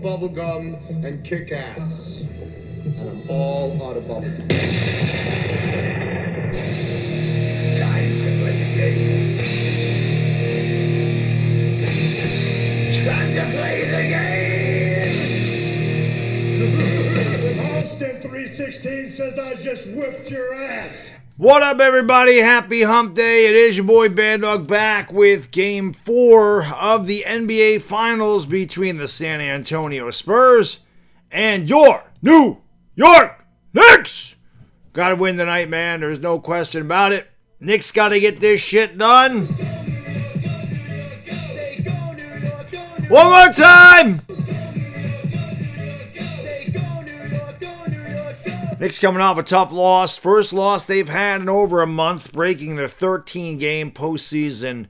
bubble gum and kick ass. And I'm all out of bubble gum. Time to play the game. It's time to play the game. Austin 316 says I just whipped your ass. What up, everybody? Happy hump day. It is your boy Baddog back with Game 4 of the NBA Finals between the San Antonio Spurs and your New York Knicks. Gotta win tonight, man. There's no question about it. Knicks gotta get this shit done. One more time! Knicks coming off a tough loss. First loss they've had in over a month, breaking their 13-game postseason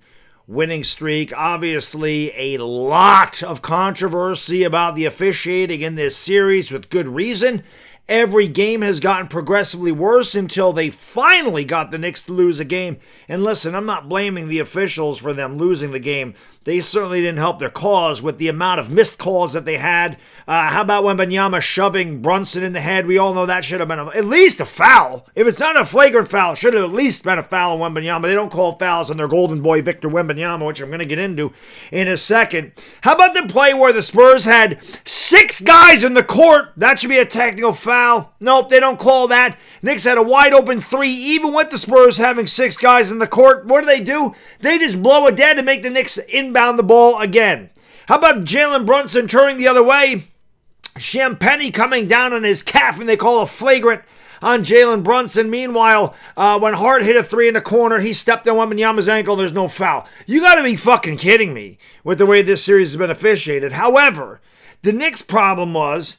winning streak. Obviously, a lot of controversy about the officiating in this series with good reason. Every game has gotten progressively worse until they finally got the Knicks to lose a game. And listen, I'm not blaming the officials for them losing the game. They certainly didn't help their cause with the amount of missed calls that they had. How about Wembanyama shoving Brunson in the head? We all know that should have been at least a foul. If it's not a flagrant foul, it should have at least been a foul on Wembanyama. They don't call fouls on their golden boy Victor Wembanyama, which I'm going to get into in a second. How about the play where the Spurs had 6 guys in the court? That should be a technical foul. Nope, they don't call that. Knicks had a wide open 3, even with the Spurs having 6 guys in the court. What do? They just blow it dead and make the Knicks inbound the ball again. How about Jalen Brunson turning the other way? Champagny coming down on his calf, and they call a flagrant on Jalen Brunson. Meanwhile, when Hart hit a 3 in the corner, he stepped on Wembanyama's ankle. There's no foul. You got to be fucking kidding me with the way this series has been officiated. However, the Knicks' problem was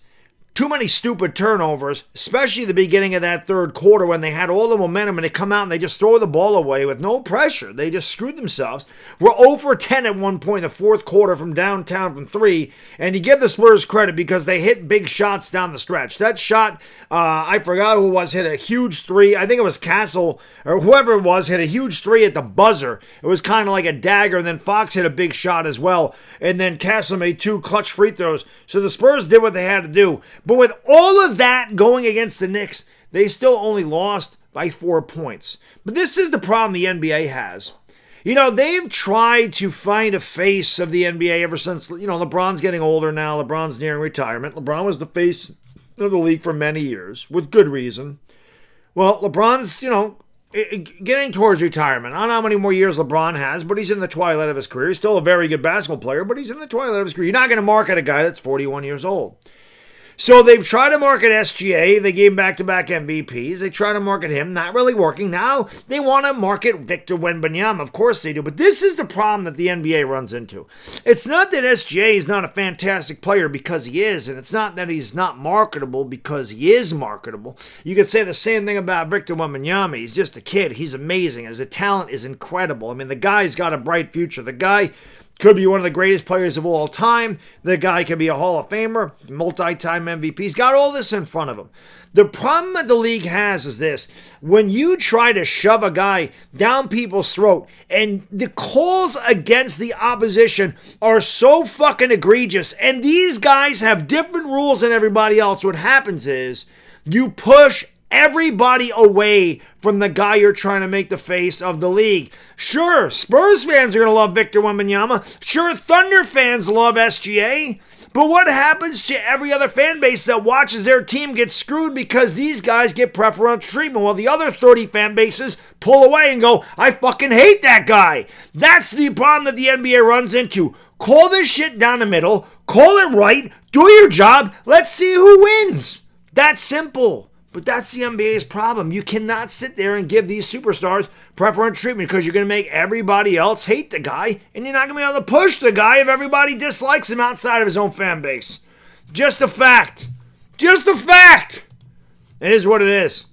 too many stupid turnovers, especially the beginning of that third quarter when they had all the momentum and they come out and they just throw the ball away with no pressure. They just screwed themselves. We're 0 for 10 at one point in the fourth quarter from downtown from 3, and you give the Spurs credit because they hit big shots down the stretch. That shot, I forgot who it was, hit a huge 3. I think it was Castle or whoever it was, hit a huge 3 at the buzzer. It was kind of like a dagger, and then Fox hit a big shot as well, and then Castle made 2 clutch free throws. So the Spurs did what they had to do. But with all of that going against the Knicks, they still only lost by 4 points. But this is the problem the NBA has. You know, they've tried to find a face of the NBA ever since, LeBron's getting older now. LeBron's nearing retirement. LeBron was the face of the league for many years, with good reason. Well, LeBron's, getting towards retirement. I don't know how many more years LeBron has, but he's in the twilight of his career. He's still a very good basketball player, but he's in the twilight of his career. You're not going to market a guy that's 41 years old. So they've tried to market SGA. They gave him back-to-back MVPs. They try to market him. Not really working. Now they want to market Victor Wembanyama. Of course they do. But this is the problem that the NBA runs into. It's not that SGA is not a fantastic player because he is. And it's not that he's not marketable because he is marketable. You could say the same thing about Victor Wembanyama. He's just a kid. He's amazing. His talent is incredible. I mean, the guy's got a bright future. The guy could be one of the greatest players of all time. The guy could be a Hall of Famer, multi-time MVP. He's got all this in front of him. The problem that the league has is this. When you try to shove a guy down people's throat and the calls against the opposition are so fucking egregious and these guys have different rules than everybody else, what happens is you push everybody away from the guy you're trying to make the face of the league. Sure, Spurs fans are going to love Victor Wembanyama. Sure, Thunder fans love SGA. But what happens to every other fan base that watches their team get screwed because these guys get preferential treatment while the other 30 fan bases pull away and go, I fucking hate that guy. That's the problem that the NBA runs into. Call this shit down the middle. Call it right. Do your job. Let's see who wins. That's simple. But that's the NBA's problem. You cannot sit there and give these superstars preferential treatment because you're going to make everybody else hate the guy, and you're not going to be able to push the guy if everybody dislikes him outside of his own fan base. Just a fact. Just a fact. It is what it is.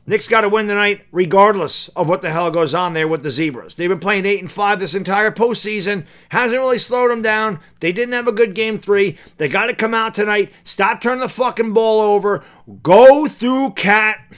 Knicks got to win tonight regardless of what the hell goes on there with the Zebras. They've been playing 8-5 this entire postseason. Hasn't really slowed them down. They didn't have a good game 3. They got to come out tonight. Stop turning the fucking ball over. Go through Cat.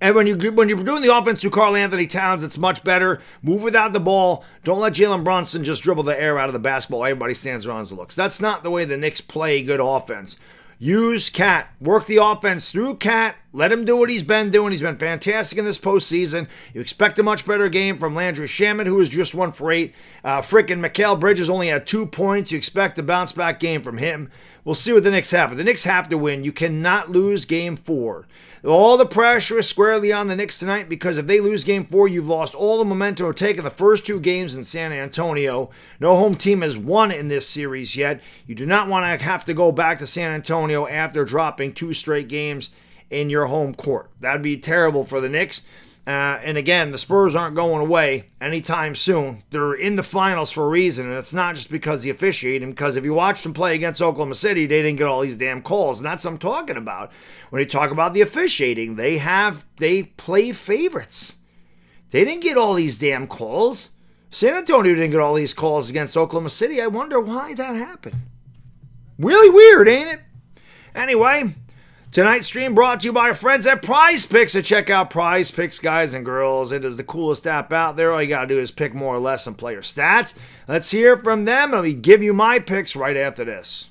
And when you're doing the offense through Karl Anthony Towns, it's much better. Move without the ball. Don't let Jalen Brunson just dribble the air out of the basketball. Everybody stands around and looks. That's not the way the Knicks play good offense. Use Cat. Work the offense through Cat. Let him do what he's been doing. He's been fantastic in this postseason. You expect a much better game from Landry Shamet, who was just 1 for 8. Frickin' Mikal Bridges only had 2 points. You expect a bounce-back game from him. We'll see what the Knicks have. But the Knicks have to win. You cannot lose Game 4. All the pressure is squarely on the Knicks tonight because if they lose Game 4, you've lost all the momentum of taking the first 2 games in San Antonio. No home team has won in this series yet. You do not want to have to go back to San Antonio after dropping 2 straight games in your home court. That'd be terrible for the Knicks. And again, the Spurs aren't going away anytime soon. They're in the finals for a reason, and it's not just because the officiating, because if you watched them play against Oklahoma City, they didn't get all these damn calls, and that's what I'm talking about. When you talk about the officiating, they play favorites. They didn't get all these damn calls. San Antonio didn't get all these calls against Oklahoma City. I wonder why that happened. Really weird, ain't it? Anyway, tonight's stream brought to you by our friends at PrizePicks. So check out PrizePicks, guys and girls. It is the coolest app out there. All you got to do is pick more or less on player stats. Let's hear from them, and we give you my picks right after this.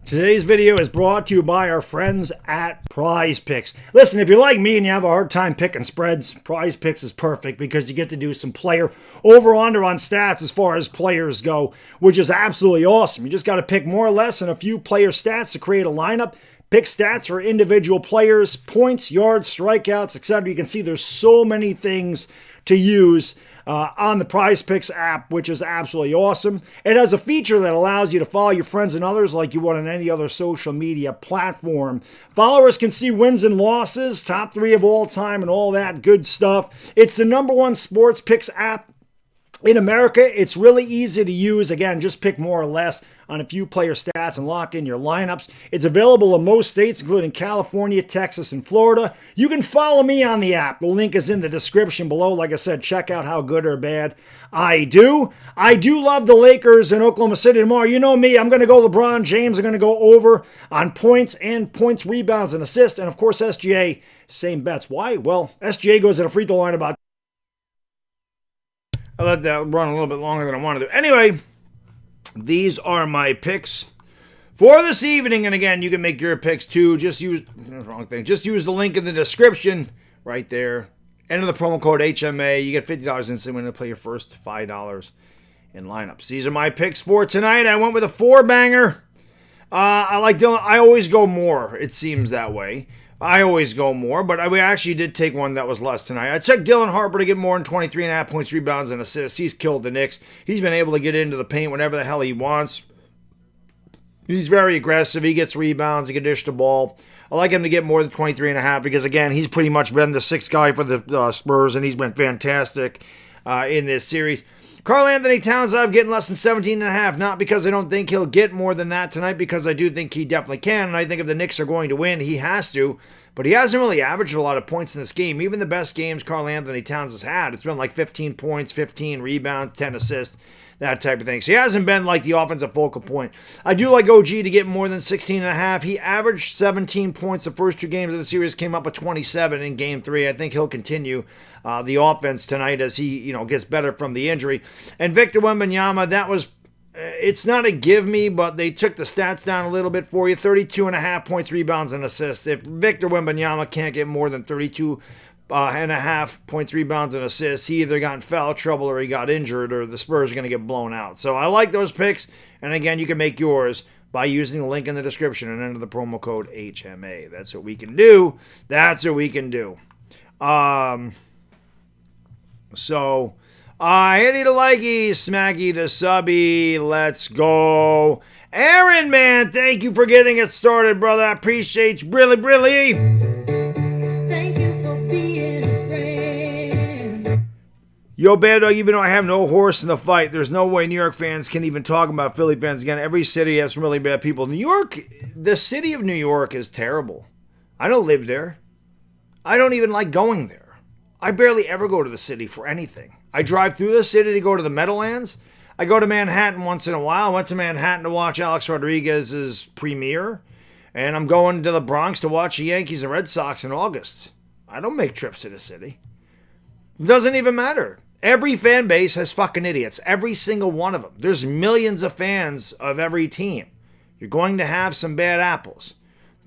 Today's video is brought to you by our friends at PrizePicks. Listen, if you're like me and you have a hard time picking spreads, PrizePicks is perfect because you get to do some player over-under on stats as far as players go, which is absolutely awesome. You just got to pick more or less and a few player stats to create a lineup. Pick stats for individual players, points, yards, strikeouts, etc. You can see there's so many things to use on the PrizePicks app, which is absolutely awesome. It has a feature that allows you to follow your friends and others like you would on any other social media platform. Followers can see wins and losses, top 3 of all time, and all that good stuff. It's the #1 sports picks app in America. It's really easy to use. Again, just pick more or less on a few player stats and lock in your lineups. It's available in most states, including California, Texas, and Florida. You can follow me on the app. The link is in the description below. Like I said, check out how good or bad I do. I do love the Lakers in Oklahoma City tomorrow. You know me. I'm going to go LeBron James. I'm going to go over on points, rebounds, and assists. And, of course, SGA, same bets. Why? Well, SGA goes at a free throw line about... I let that run a little bit longer than I wanted to. Anyway, these are my picks for this evening. And again, you can make your picks too. Just use the link in the description right there. Enter the promo code HMA. You get $50 instantly when you play your first $5 in lineups. These are my picks for tonight. I went with a 4-banger. I like Dylan. I always go more. It seems that way. I always go more, but we actually did take one that was less tonight. I took Dylan Harper to get more than 23.5 points, rebounds, and assists. He's killed the Knicks. He's been able to get into the paint whenever the hell he wants. He's very aggressive. He gets rebounds. He can dish the ball. I like him to get more than 23.5 because, again, he's pretty much been the 6th guy for the Spurs, and he's been fantastic in this series. Karl Anthony Towns, I'm getting less than 17.5, not because I don't think he'll get more than that tonight, because I do think he definitely can, and I think if the Knicks are going to win, he has to. But he hasn't really averaged a lot of points in this game. Even the best games Karl Anthony Towns has had, it's been like 15 points, 15 rebounds, 10 assists, that type of thing. So he hasn't been like the offensive focal point. I do like OG to get more than 16.5. He averaged 17 points the first 2 games of the series, came up with 27 in Game 3. I think he'll continue the offense tonight as he gets better from the injury. And Victor Wembanyama, that was... It's not a give me, but they took the stats down a little bit for you. 32.5 points, rebounds, and assists. If Victor Wembanyama can't get more than 32.5 points, rebounds, and assists, he either got in foul trouble or he got injured or the Spurs are going to get blown out. So I like those picks. And again, you can make yours by using the link in the description and enter the promo code HMA. That's what we can do. That's what we can do. Hitty to likey, smacky to subby, let's go. Aaron, man, thank you for getting it started, brother. I appreciate you, Brilly. Thank you for being a friend. Yo, Baddog, even though I have no horse in the fight, there's no way New York fans can even talk about Philly fans again. Every city has some really bad people. New York, the city of New York is terrible. I don't live there. I don't even like going there. I barely ever go to the city for anything. I drive through the city to go to the Meadowlands. I go to Manhattan once in a while. I went to Manhattan to watch Alex Rodriguez's premiere. And I'm going to the Bronx to watch the Yankees and Red Sox in August. I don't make trips to the city. It doesn't even matter. Every fan base has fucking idiots. Every single one of them. There's millions of fans of every team. You're going to have some bad apples.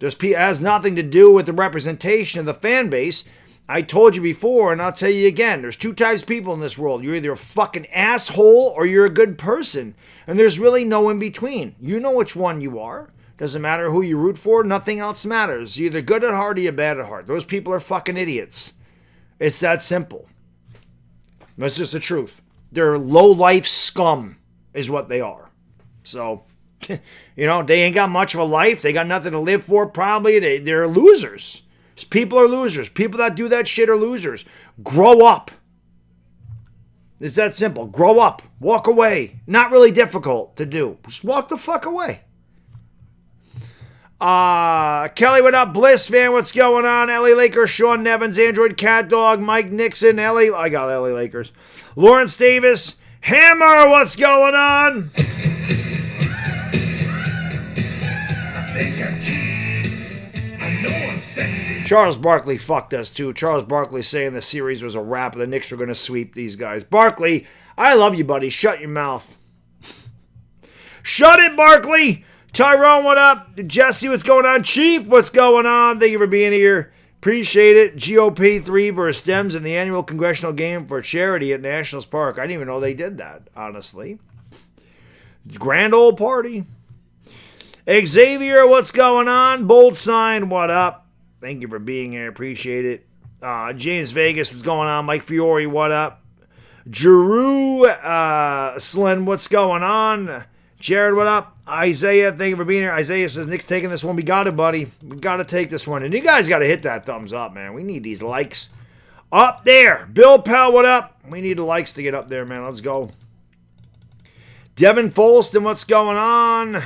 It has nothing to do with the representation of the fan base. I told you before, and I'll tell you again, there's two types of people in this world. You're either a fucking asshole or you're a good person. And there's really no in between. You know which one you are. Doesn't matter who you root for. Nothing else matters. You're either good at heart or you're bad at heart. Those people are fucking idiots. It's that simple. That's just the truth. They're low-life scum is what they are. So, they ain't got much of a life. They got nothing to live for probably. They're losers. People are losers. People that do that shit are losers. Grow up. It's that simple. Grow up. Walk away. Not really difficult to do. Just walk the fuck away. Kelly, what up? Bliss fan, what's going on? LA Lakers, Sean Nevins, Android Cat Dog, Mike Nixon, I got LA Lakers. Lawrence Davis, Hammer, what's going on? I think I'm cute. I know I'm sexy. Charles Barkley fucked us too. Charles Barkley saying the series was a wrap. The Knicks were going to sweep these guys. Barkley, I love you, buddy. Shut your mouth. Shut it, Barkley. Tyrone, what up? Jesse, what's going on? Chief, what's going on? Thank you for being here. Appreciate it. GOP 3 versus Dems in the annual congressional game for charity at Nationals Park. I didn't even know they did that, honestly. Grand old party. Xavier, what's going on? Bold sign, what up? Thank you for being here. Appreciate it. James Vegas, what's going on? Mike Fiore, what up? Jeru Slyn, what's going on? Jared, what up? Isaiah, thank you for being here. Isaiah says, Nick's taking this one. We got it, buddy. We got to take this one. And you guys got to hit that thumbs up, man. We need these likes up there. Bill Pell, what up? We need the likes to get up there, man. Let's go. Devin Folston, what's going on?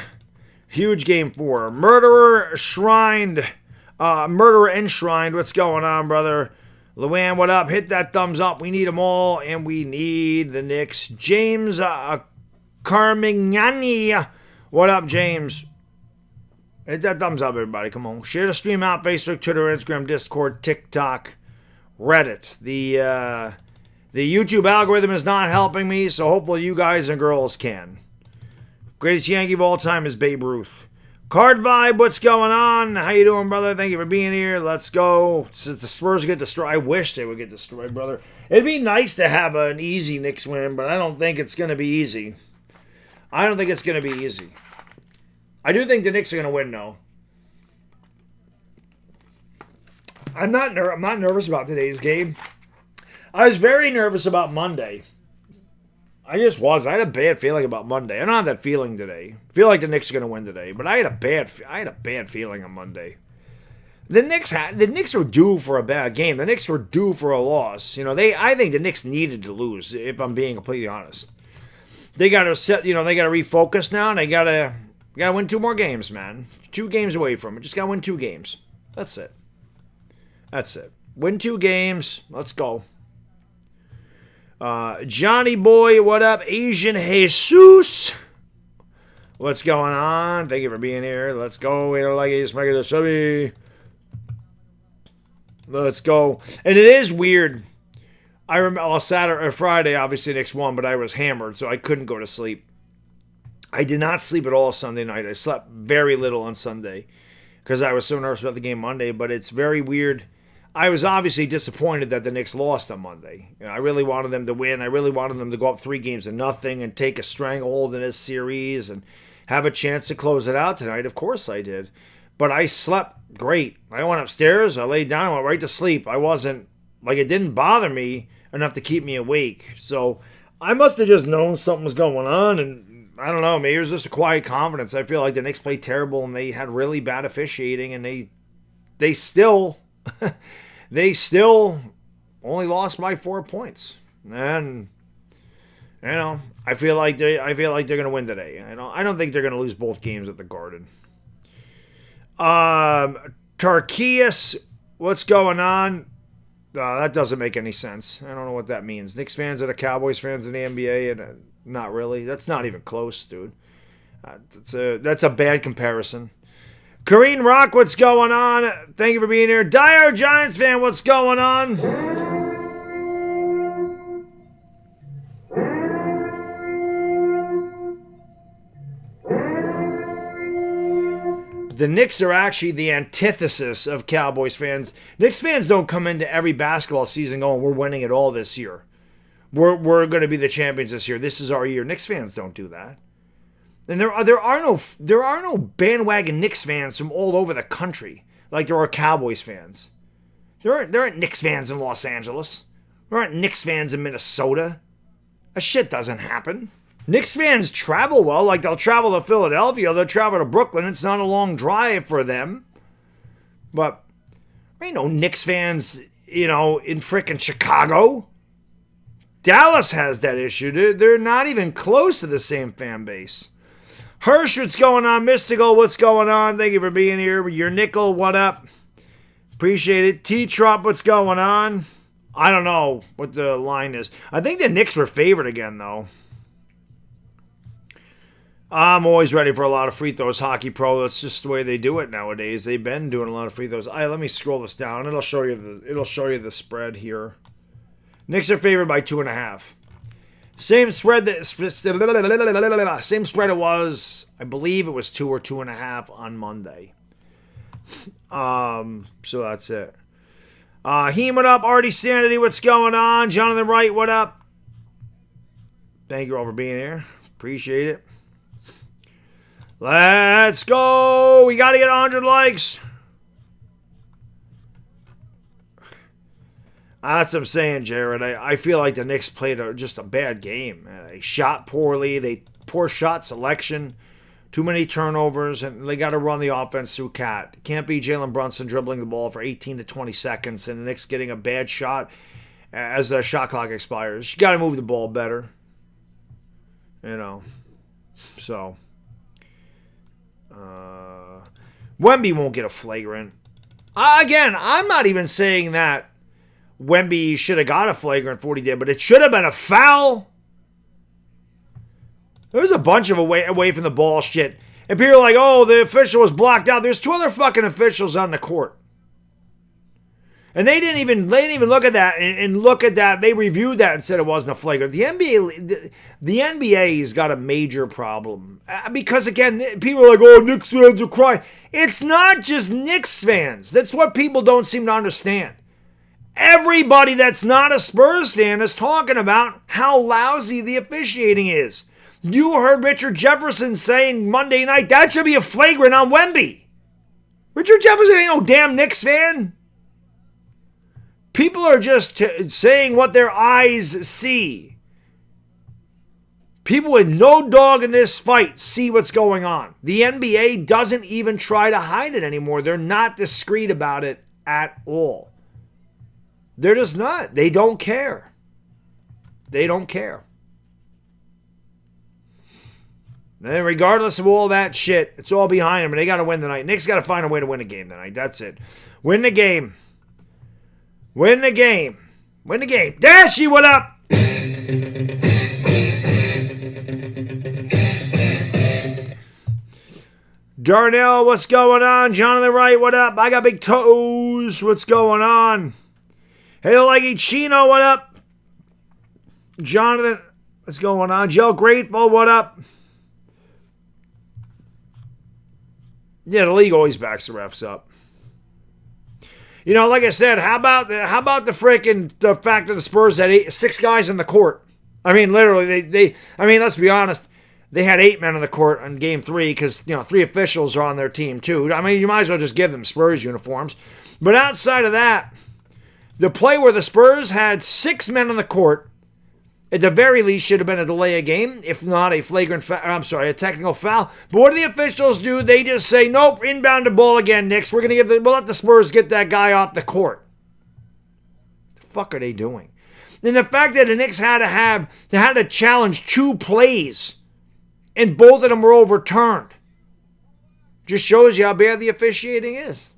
Huge game 4. Murderer Enshrined, what's going on, brother? Luann, what up? Hit that thumbs up. We need them all, and we need the Knicks. James Carmignani, what up, James? Hit that thumbs up, everybody. Come on. Share the stream out. Facebook, Twitter, Instagram, Discord, TikTok, Reddit. The YouTube algorithm is not helping me, so hopefully you guys and girls can. Greatest Yankee of all time is Babe Ruth. Card Vibe, what's going on? How you doing, brother? Thank you for being here. Let's go. Since the Spurs get destroyed, I wish they would get destroyed, brother. It'd be nice to have an easy Knicks win, but I don't think it's going to be easy. I don't think it's going to be easy. I do think the Knicks are going to win, though. I'm not nervous about today's game. I was very nervous about Monday. I just was. I had a bad feeling about Monday. I don't have that feeling today. I feel like the Knicks are going to win today, but I had a bad feeling on Monday. The Knicks were due for a bad game. The Knicks were due for a loss. I think the Knicks needed to lose, if I'm being completely honest. They got to they got to refocus now, and they got to win 2 more games, man. 2 games away from it. Just got to win 2 games. That's it. Win 2 games. Let's go. Johnny Boy, what up? Asian Jesus, what's going on? Thank you for being here. Let's go. We don't like it. Make it a subby. Let's go. And it is weird. I remember Saturday or Friday, obviously Knicks won, but I was hammered, so I couldn't go to sleep. I did not sleep at all Sunday night. I slept very little on Sunday because I was so nervous about the game Monday, but it's very weird. I was obviously disappointed that the Knicks lost on Monday. I really wanted them to win. I really wanted them to go up 3-0 and take a stranglehold in this series and have a chance to close it out tonight. Of course I did. But I slept great. I went upstairs. I laid down. I went right to sleep. It didn't bother me enough to keep me awake. So I must have just known something was going on, and I don't know, maybe it was just a quiet confidence. I feel like the Knicks played terrible, and they had really bad officiating, and they still only lost by 4 points. And I feel like they're going to win today. I don't think they're going to lose both games at the Garden. Tarkias, what's going on? That doesn't make any sense. I don't know what that means. Knicks fans are the Cowboys fans in the NBA, and not really. That's not even close, dude. That's a bad comparison. Kareen Rock, what's going on? Thank you for being here. Dire Giants fan, what's going on? The Knicks are actually the antithesis of Cowboys fans. Knicks fans don't come into every basketball season going, we're winning it all this year. We're going to be the champions this year. This is our year. Knicks fans don't do that. And there are no bandwagon Knicks fans from all over the country like there are Cowboys fans. There aren't Knicks fans in Los Angeles. There aren't Knicks fans in Minnesota. That shit doesn't happen. Knicks fans travel well, like they'll travel to Philadelphia, they'll travel to Brooklyn. It's not a long drive for them. But there ain't no Knicks fans, in frickin' Chicago. Dallas has that issue. They're not even close to the same fan base. Hirsch, what's going on? Mystical, what's going on? Thank you for being here. Your nickel, what up? Appreciate it. T-Trop, what's going on? I don't know what the line is. I think the Knicks were favored again, though. I'm always ready for a lot of free throws, Hockey Pro. That's just the way they do it nowadays. They've been doing a lot of free throws. Let me scroll this down. It'll show you the spread here. Knicks are favored by 2.5. Same spread it was. I believe it was 2 or 2.5 on Monday. So that's it. Heem, what up? Artie Sanity, what's going on? Jonathan Wright, what up? Thank you all for being here. Appreciate it. Let's go. We got to get 100 likes. That's what I'm saying, Jared. I feel like the Knicks played just a bad game. They shot poorly. Poor shot selection. Too many turnovers, and they got to run the offense through Cat. Can't be Jalen Brunson dribbling the ball for 18 to 20 seconds and the Knicks getting a bad shot as the shot clock expires. You got to move the ball better. So... Wemby won't get a flagrant. Again, I'm not even saying that Wemby should have got a flagrant for what he did, but it should have been a foul. There's a bunch of away from the ball shit. And people are like, oh, the official was blocked out. There's 2 other fucking officials on the court. And they didn't even look at that and look at that. They reviewed that and said it wasn't a flagrant. The NBA's got a major problem. Because, again, people are like, oh, Knicks fans are crying. It's not just Knicks fans. That's what people don't seem to understand. Everybody that's not a Spurs fan is talking about how lousy the officiating is. You heard Richard Jefferson saying Monday night, that should be a flagrant on Wemby. Richard Jefferson ain't no damn Knicks fan. People are just saying what their eyes see. People with no dog in this fight see what's going on. The NBA doesn't even try to hide it anymore. They're not discreet about it at all. They're just not. They don't care. They don't care. And regardless of all that shit, it's all behind them, and they got to win tonight. Knicks got to find a way to win a game tonight. That's it. Win the game. Win the game. Win the game. Dashy, what up? Darnell, what's going on? Jonathan Wright, what up? I got big toes. What's going on? Hey, Leggy Chino, what up? Jonathan, what's going on? Joe Grateful, what up? Yeah, the league always backs the refs up. Like I said, how about the fact that the Spurs had 6 guys in the court? I mean, literally, let's be honest. They had 8 men on the court on Game 3 because, 3 officials are on their team, too. I mean, you might as well just give them Spurs uniforms. But outside of that, the play where the Spurs had 6 men on the court, at the very least, should have been a delay of game, if not a a technical foul. But what do the officials do? They just say, nope, inbound the ball again, Knicks. We'll let the Spurs get that guy off the court. What the fuck are they doing? And the fact that the Knicks had to challenge 2 plays, and both of them were overturned, just shows you how bad the officiating is.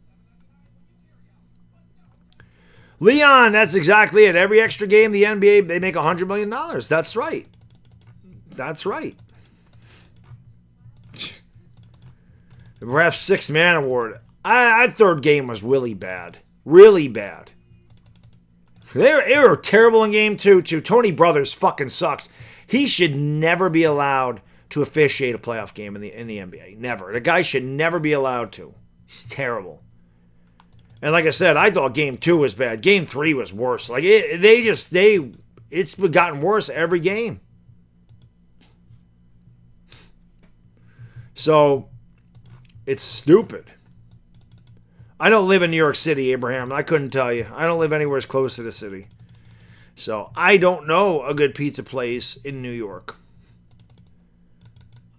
Leon, that's exactly it. Every extra game, the NBA, they make $100 million. That's right. That's right. Ref 6-man award. That third game was really bad. Really bad. They were terrible in game 2, too. Tony Brothers fucking sucks. He should never be allowed to officiate a playoff game in the NBA. Never. The guy should never be allowed to. He's terrible. And like I said, I thought game 2 was bad. Game 3 was worse. Like it's gotten worse every game. So it's stupid. I don't live in New York City, Abraham. I couldn't tell you. I don't live anywhere as close to the city. So I don't know a good pizza place in New York.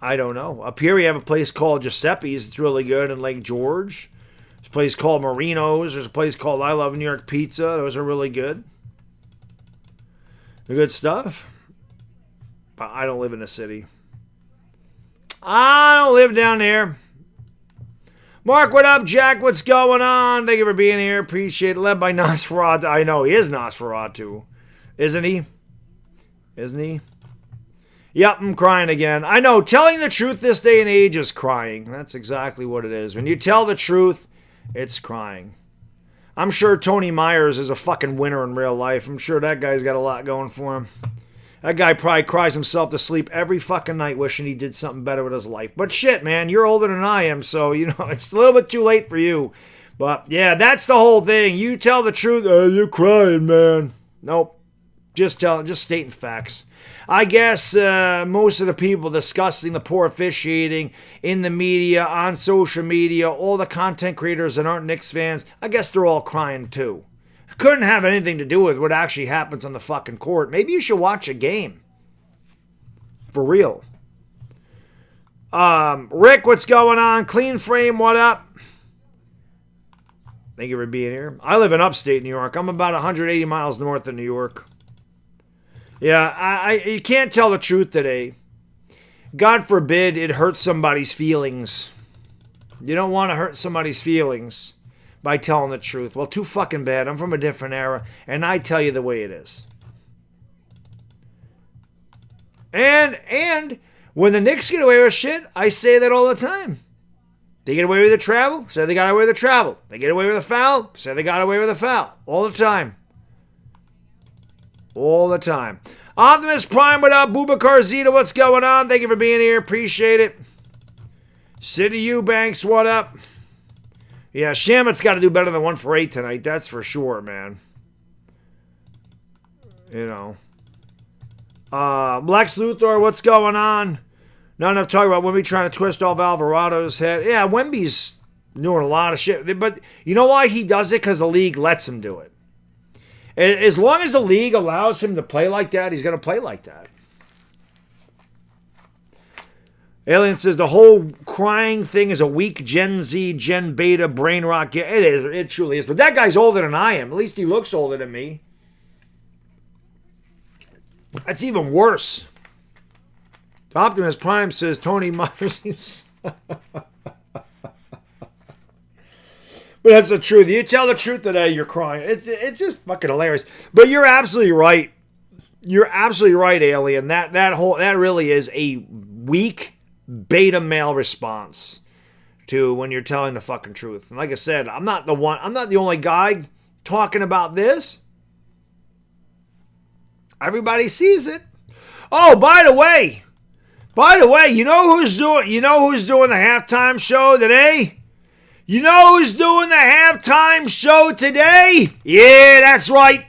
I don't know. Up here we have a place called Giuseppe's. It's really good in Lake George. There's a place called Marino's. There's a place called I Love New York Pizza. Those are really good. They're good stuff. But I don't live in the city. I don't live down there. Mark, what up? Jack, what's going on? Thank you for being here. Appreciate it. Led by Nosferatu. I know, he is Nosferatu. Isn't he? Isn't he? Yep, I'm crying again. I know, telling the truth this day and age is crying. That's exactly what it is. When you tell the truth, it's crying. I'm sure Tony Myers is a fucking winner in real life. I'm sure that guy's got a lot going for him. That guy probably cries himself to sleep every fucking night wishing he did something better with his life. But shit, man, you're older than I am, so, it's a little bit too late for you. But, yeah, that's the whole thing. You tell the truth. You're crying, man. Nope. Just stating facts. I guess most of the people discussing the poor officiating in the media, on social media, all the content creators that aren't Knicks fans, I guess they're all crying too. Couldn't have anything to do with what actually happens on the fucking court. Maybe you should watch a game. For real. Rick, what's going on? Clean Frame, what up? Thank you for being here. I live in upstate New York. I'm about 180 miles north of New York. Yeah, you can't tell the truth today. God forbid it hurts somebody's feelings. You don't want to hurt somebody's feelings by telling the truth. Well, too fucking bad. I'm from a different era, and I tell you the way it is. And when the Knicks get away with shit, I say that all the time. They get away with the travel, say they got away with the travel. They get away with a foul, say they got away with a foul. All the time. All the time. Optimus Prime, what up? Bubakar Zeta, what's going on? Thank you for being here. Appreciate it. City Eubanks, what up? Yeah, Shamit's got to do better than 1 for 8 tonight. That's for sure, man. Lex Luthor, what's going on? Not enough talk about Wemby trying to twist off Alvarado's head. Yeah, Wemby's doing a lot of shit. But you know why he does it? Because the league lets him do it. As long as the league allows him to play like that, he's going to play like that. Alien says the whole crying thing is a weak Gen Z, Gen Beta brain rock. Yeah, it is. It truly is. But that guy's older than I am. At least he looks older than me. That's even worse. Optimus Prime says Tony Myers. But that's the truth. You tell the truth today, you're crying. It's just fucking hilarious. But you're absolutely right. You're absolutely right, Alien. That really is a weak beta male response to when you're telling the fucking truth. And like I said, I'm not the only guy talking about this. Everybody sees it. Oh, by the way, you know who's doing the halftime show today? You know who's doing the halftime show today? Yeah, that's right.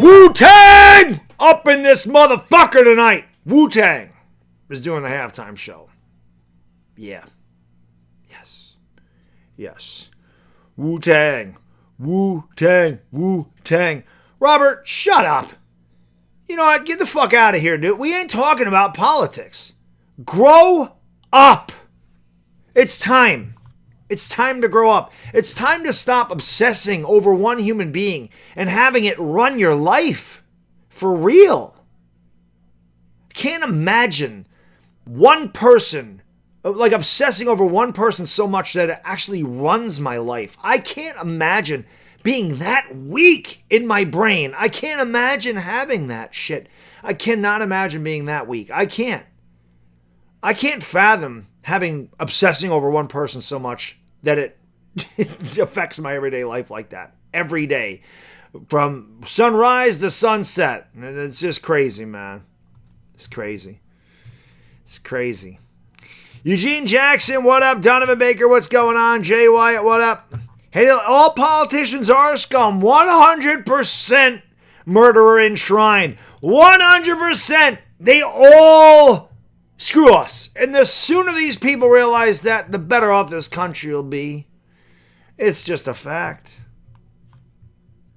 Wu-Tang up in this motherfucker tonight. Wu-Tang is doing the halftime show. Yeah. Yes. Wu-Tang. Robert, shut up. You know what? Get the fuck out of here, dude. We ain't talking about politics. Grow up. It's time. It's time to grow up. It's time to stop obsessing over one human being and having it run your life. For real. Can't imagine one person, like obsessing over one person so much that it actually runs my life. I can't imagine being that weak in my brain. I can't imagine having that shit. I cannot imagine being that weak. I can't fathom obsessing over one person so much that it affects my everyday life like that. Every day. From sunrise to sunset. It's just crazy, man. It's crazy. It's crazy. Eugene Jackson, what up? Donovan Baker, what's going on? Jay Wyatt, what up? Hey, all politicians are scum. 100% murderer enshrined. 100%. They all screw us. And the sooner these people realize that, the better off this country will be. It's just a fact.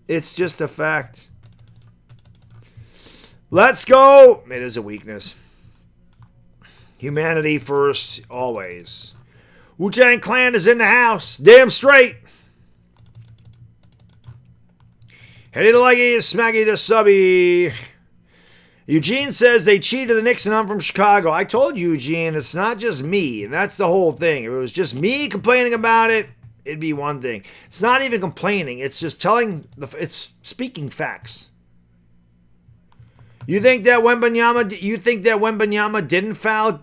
It's just a fact. Let's go. It is a weakness. Humanity first, always. Wu-Tang Clan is in the house. Damn straight. Heady to leggy, smacky to subby. Eugene says they cheated the Knicks and I'm from Chicago. I told you, Eugene, it's not just me. And that's the whole thing. If it was just me complaining about it, it'd be one thing. It's not even complaining. It's just it's speaking facts. You think that Wembanyama didn't foul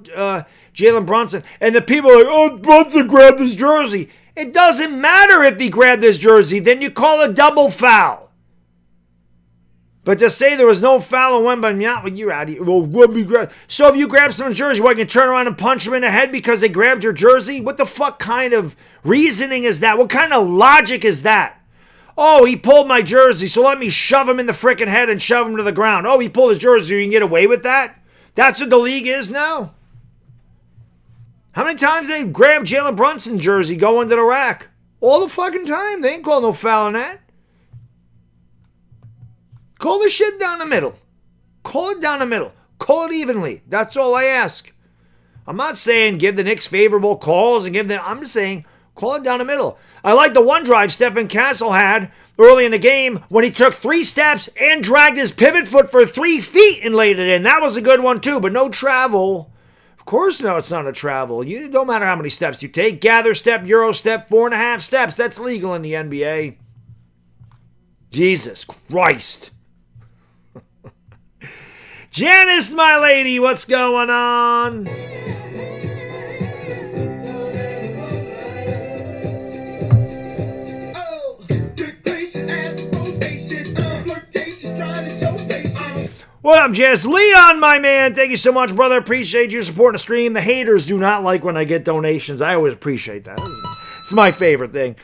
Jalen Brunson? And the people are like, oh, Brunson grabbed his jersey. It doesn't matter if he grabbed his jersey. Then you call a double foul. But to say there was no foul on Wembanyama, you're out of here. Well, so if you grab someone's jersey, what, you can turn around and punch them in the head because they grabbed your jersey? What the fuck kind of reasoning is that? What kind of logic is that? Oh, he pulled my jersey, so let me shove him in the frickin' head and shove him to the ground. Oh, he pulled his jersey, you can get away with that? That's what the league is now? How many times they grabbed Jalen Brunson's jersey going to the rack? All the fucking time. They ain't called no foul on that. Call the shit down the middle. Call it down the middle. Call it evenly. That's all I ask. I'm not saying give the Knicks favorable calls and give them. I'm just saying call it down the middle. I like the one drive Stephen Castle had early in the game when he took 3 steps and dragged his pivot foot for 3 feet and laid it in. That was a good one too, but no travel. Of course, no, it's not a travel. You don't matter how many steps you take. Gather step, Euro step, 4.5 steps. That's legal in the NBA. Jesus Christ. Janice, my lady, what's going on? What up, Jess? Leon, my man. Thank you so much, brother. Appreciate you supporting the stream. The haters do not like when I get donations. I always appreciate that. It's my favorite thing.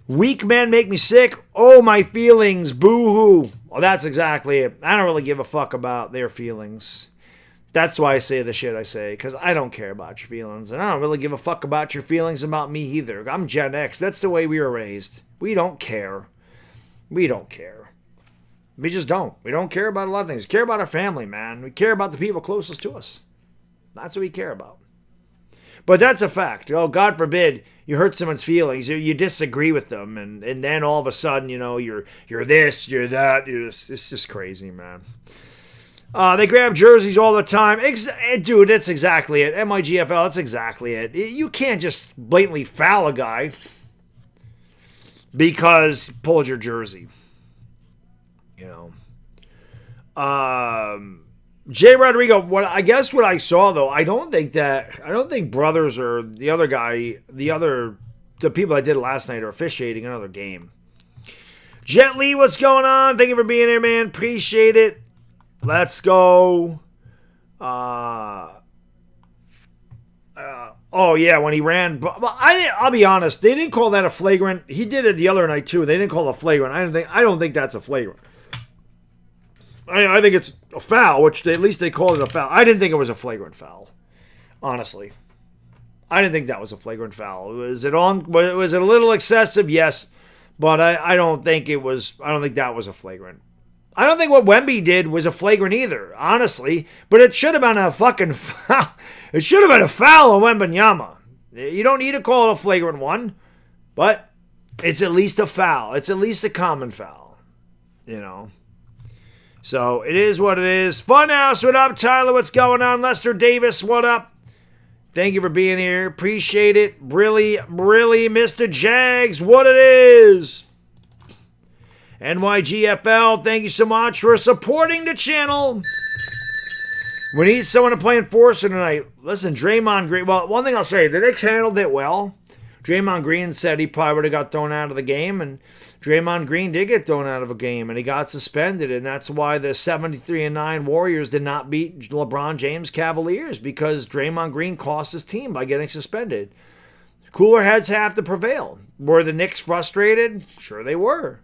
Weak men make me sick. Oh, my feelings. Boo-hoo. Well, that's exactly it. I don't really give a fuck about their feelings. That's why I say the shit I say, because I don't care about your feelings. And I don't really give a fuck about your feelings about me either. I'm Gen X. That's the way we were raised. We don't care. We don't care. We just don't. We don't care about a lot of things. We care about our family, man. We care about the people closest to us. That's what we care about. But that's a fact. Oh, God forbid you hurt someone's feelings. You disagree with them. And then all of a sudden, you know, you're this, you're that. It's just crazy, man. They grab jerseys all the time. Dude, that's exactly it. MIGFL, that's exactly it. You can't just blatantly foul a guy because he pulled your jersey. You know. Jay Rodrigo, what I saw though, I don't think Brothers or the people that did it last night are officiating another game. Jet Lee, what's going on? Thank you for being here, man. Appreciate it. Let's go. Oh yeah, when he ran. But I'll be honest, they didn't call that a flagrant. He did it the other night too. They didn't call it a flagrant. I don't think that's a flagrant. I think it's a foul, which at least they called it a foul. I didn't think it was a flagrant foul, honestly. I didn't think that was a flagrant foul. Was it a little excessive? Yes, but I don't think it was. I don't think that was a flagrant. I don't think what Wemby did was a flagrant either, honestly. But it should have been a fucking foul. It should have been a foul on Wembanyama. You don't need to call it a flagrant one, but it's at least a foul. It's at least a common foul, you know. So it is what it is. Funhouse, what up? Tyler, what's going on? Lester Davis, what up? Thank you for being here. Appreciate it. Really, really, Mr. Jags, what it is. NYGFL, thank you so much for supporting the channel. We need someone to play enforcer tonight. Listen, Draymond Green. Well, one thing I'll say, the Knicks handled it well. Draymond Green said he probably would have got thrown out of the game, and Draymond Green did get thrown out of a game, and he got suspended, and that's why the 73-9 Warriors did not beat LeBron James Cavaliers, because Draymond Green cost his team by getting suspended. Cooler heads have to prevail. Were the Knicks frustrated? Sure they were.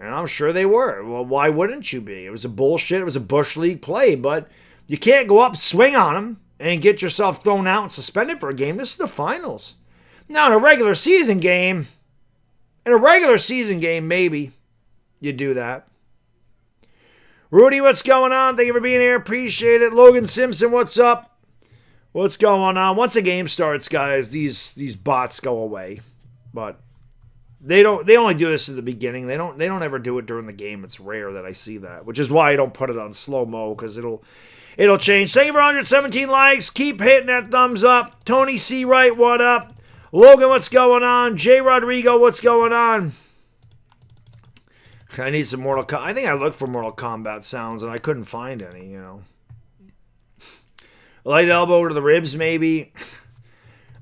And I'm sure they were. Well, why wouldn't you be? It was a bullshit. It was a Bush League play, but you can't go up, swing on them, and get yourself thrown out and suspended for a game. This is the finals. Now, in a regular season game, maybe you do that. Rudy, what's going on? Thank you for being here. Appreciate it. Logan Simpson, what's up? What's going on? Once a game starts, guys, these bots go away. But they only do this at the beginning. They don't ever do it during the game. It's rare that I see that, which is why I don't put it on slow-mo, because it'll change. Thank you for 117 likes. Keep hitting that thumbs up. Tony C. Wright, what up? Logan, what's going on? Jay Rodrigo, what's going on? I need some Mortal Kombat. I think I looked for Mortal Kombat sounds, and I couldn't find any, Light elbow to the ribs, maybe.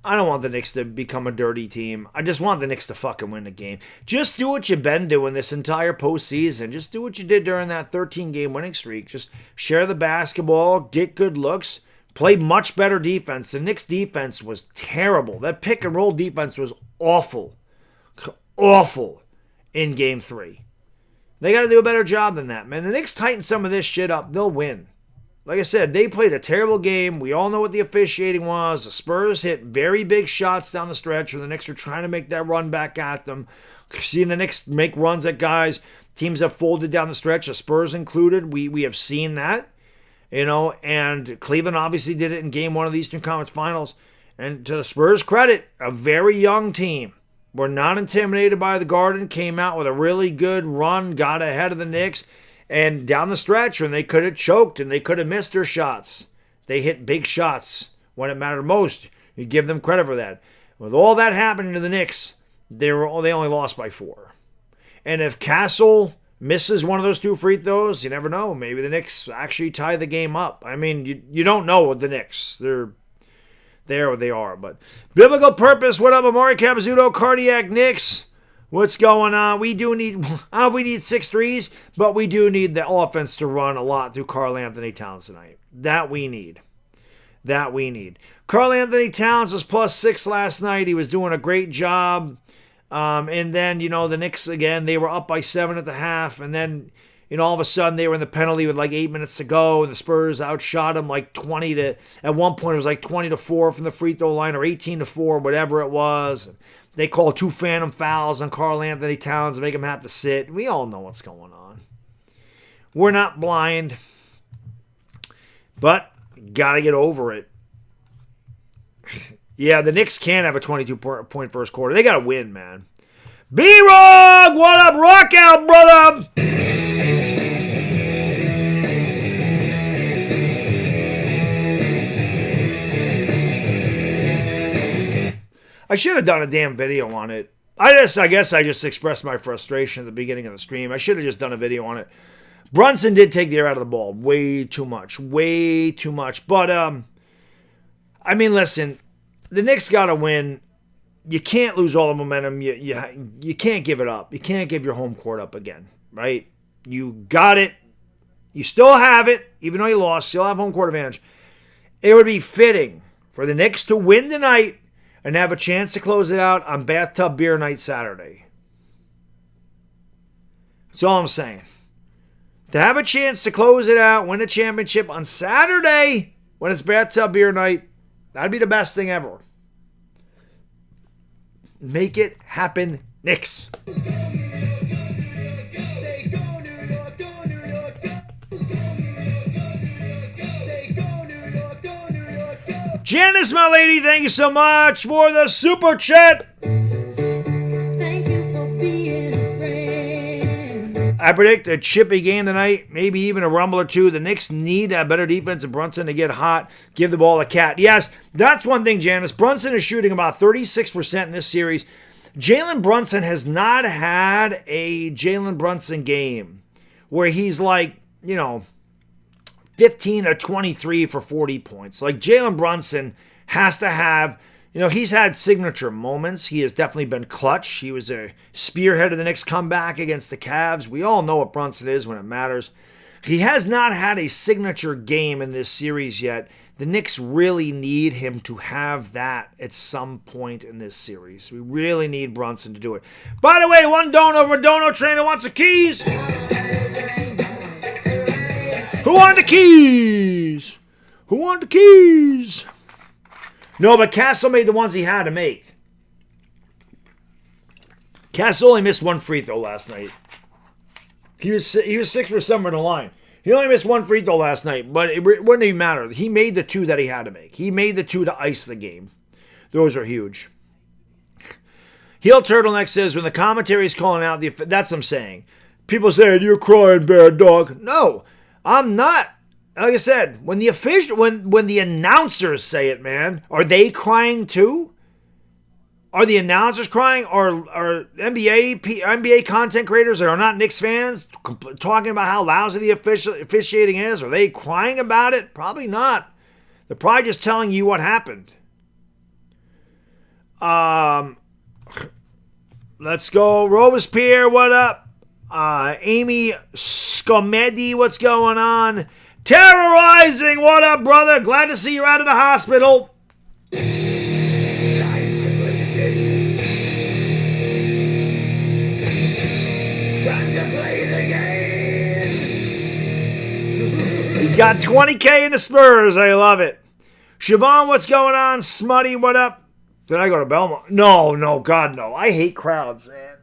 I don't want the Knicks to become a dirty team. I just want the Knicks to fucking win the game. Just do what you've been doing this entire postseason. Just do what you did during that 13-game winning streak. Just share the basketball, get good looks, play much better defense. The Knicks' defense was terrible. That pick-and-roll defense was awful. Awful in Game 3. They got to do a better job than that, man. The Knicks tighten some of this shit up, they'll win. Like I said, they played a terrible game. We all know what the officiating was. The Spurs hit very big shots down the stretch when the Knicks were trying to make that run back at them. Seeing the Knicks make runs at guys, teams have folded down the stretch, the Spurs included. We have seen that, and Cleveland obviously did it in Game 1 of the Eastern Conference Finals. And to the Spurs' credit, a very young team. Were not intimidated by the Garden, came out with a really good run, got ahead of the Knicks. And down the stretch, when they could have choked and they could have missed their shots, they hit big shots when it mattered most. You give them credit for that. With all that happening to the Knicks, they only lost by 4. And if Castle misses one of those 2 free throws, you never know. Maybe the Knicks actually tie the game up. I mean, you don't know with the Knicks. They're there they are. But Biblical Purpose, what up, Amari Capizzuto, Cardiac Knicks? What's going on? We do need, we need 6 threes, but we do need the offense to run a lot through Karl Anthony Towns tonight. That we need. Karl Anthony Towns was +6 last night. He was doing a great job. And then, the Knicks, again, they were up by 7 at the half. And then, all of a sudden they were in the penalty with like 8 minutes to go. And the Spurs outshot them like at one point it was like 20-4 from the free throw line, or 18-4, whatever it was. They call 2 phantom fouls on Karl Anthony Towns and make him have to sit. We all know what's going on. We're not blind. But got to get over it. Yeah, the Knicks can't have a 22-point first quarter. They got to win, man. B-Rog! What up? Rock out, brother! I should have done a damn video on it. I guess I just expressed my frustration at the beginning of the stream. I should have just done a video on it. Brunson did take the air out of the ball. Way too much. But, I mean, listen, the Knicks got to win. You can't lose all the momentum. You can't give it up. You can't give your home court up again, right? You got it. You still have it, even though you lost. Still have home court advantage. It would be fitting for the Knicks to win tonight and have a chance to close it out on Bathtub Beer Night Saturday. That's all I'm saying. To have a chance to close it out, win a championship on Saturday when it's Bathtub Beer Night, that'd be the best thing ever. Make it happen, Knicks. Janice, my lady, thank you so much for the super chat. Thank you for being a friend. I predict a chippy game tonight, maybe even a rumble or two. The Knicks need a better defense and Brunson to get hot, give the ball a cat. Yes, that's one thing, Janice. Brunson is shooting about 36% in this series. Jalen Brunson has not had a Jalen Brunson game where he's like, 15 or 23 for 40 points. Like Jalen Brunson has to have, he's had signature moments. He has definitely been clutch. He was a spearhead of the Knicks comeback against the Cavs. We all know what Brunson is when it matters. He has not had a signature game in this series yet. The Knicks really need him to have that at some point in this series. We really need Brunson to do it. By the way, one dono over Dono Trainer wants the keys. Who wanted the keys? Who wanted the keys? No, but Castle made the ones he had to make. Castle only missed one free throw last night. He was 6 for 7 on the line. He only missed one free throw last night, but it wouldn't even matter. He made the 2 that he had to make. He made the 2 to ice the game. Those are huge. Heel Turtleneck says, when the commentary is calling out, that's what I'm saying. People say, you're crying, bad dog. No, I'm not. Like I said, when the announcers say it, man, are they crying too? Are the announcers crying? Are NBA content creators that are not Knicks fans talking about how lousy the officiating is? Are they crying about it? Probably not. They're probably just telling you what happened. Let's go. Robespierre, what up? Amy Scomedi, what's going on? Terrorizing, what up, brother? Glad to see you're out of the hospital. He's got 20K in the Spurs. I love it. Siobhan, what's going on? Smutty, what up? Did I go to Belmont? No, God, no. I hate crowds, man.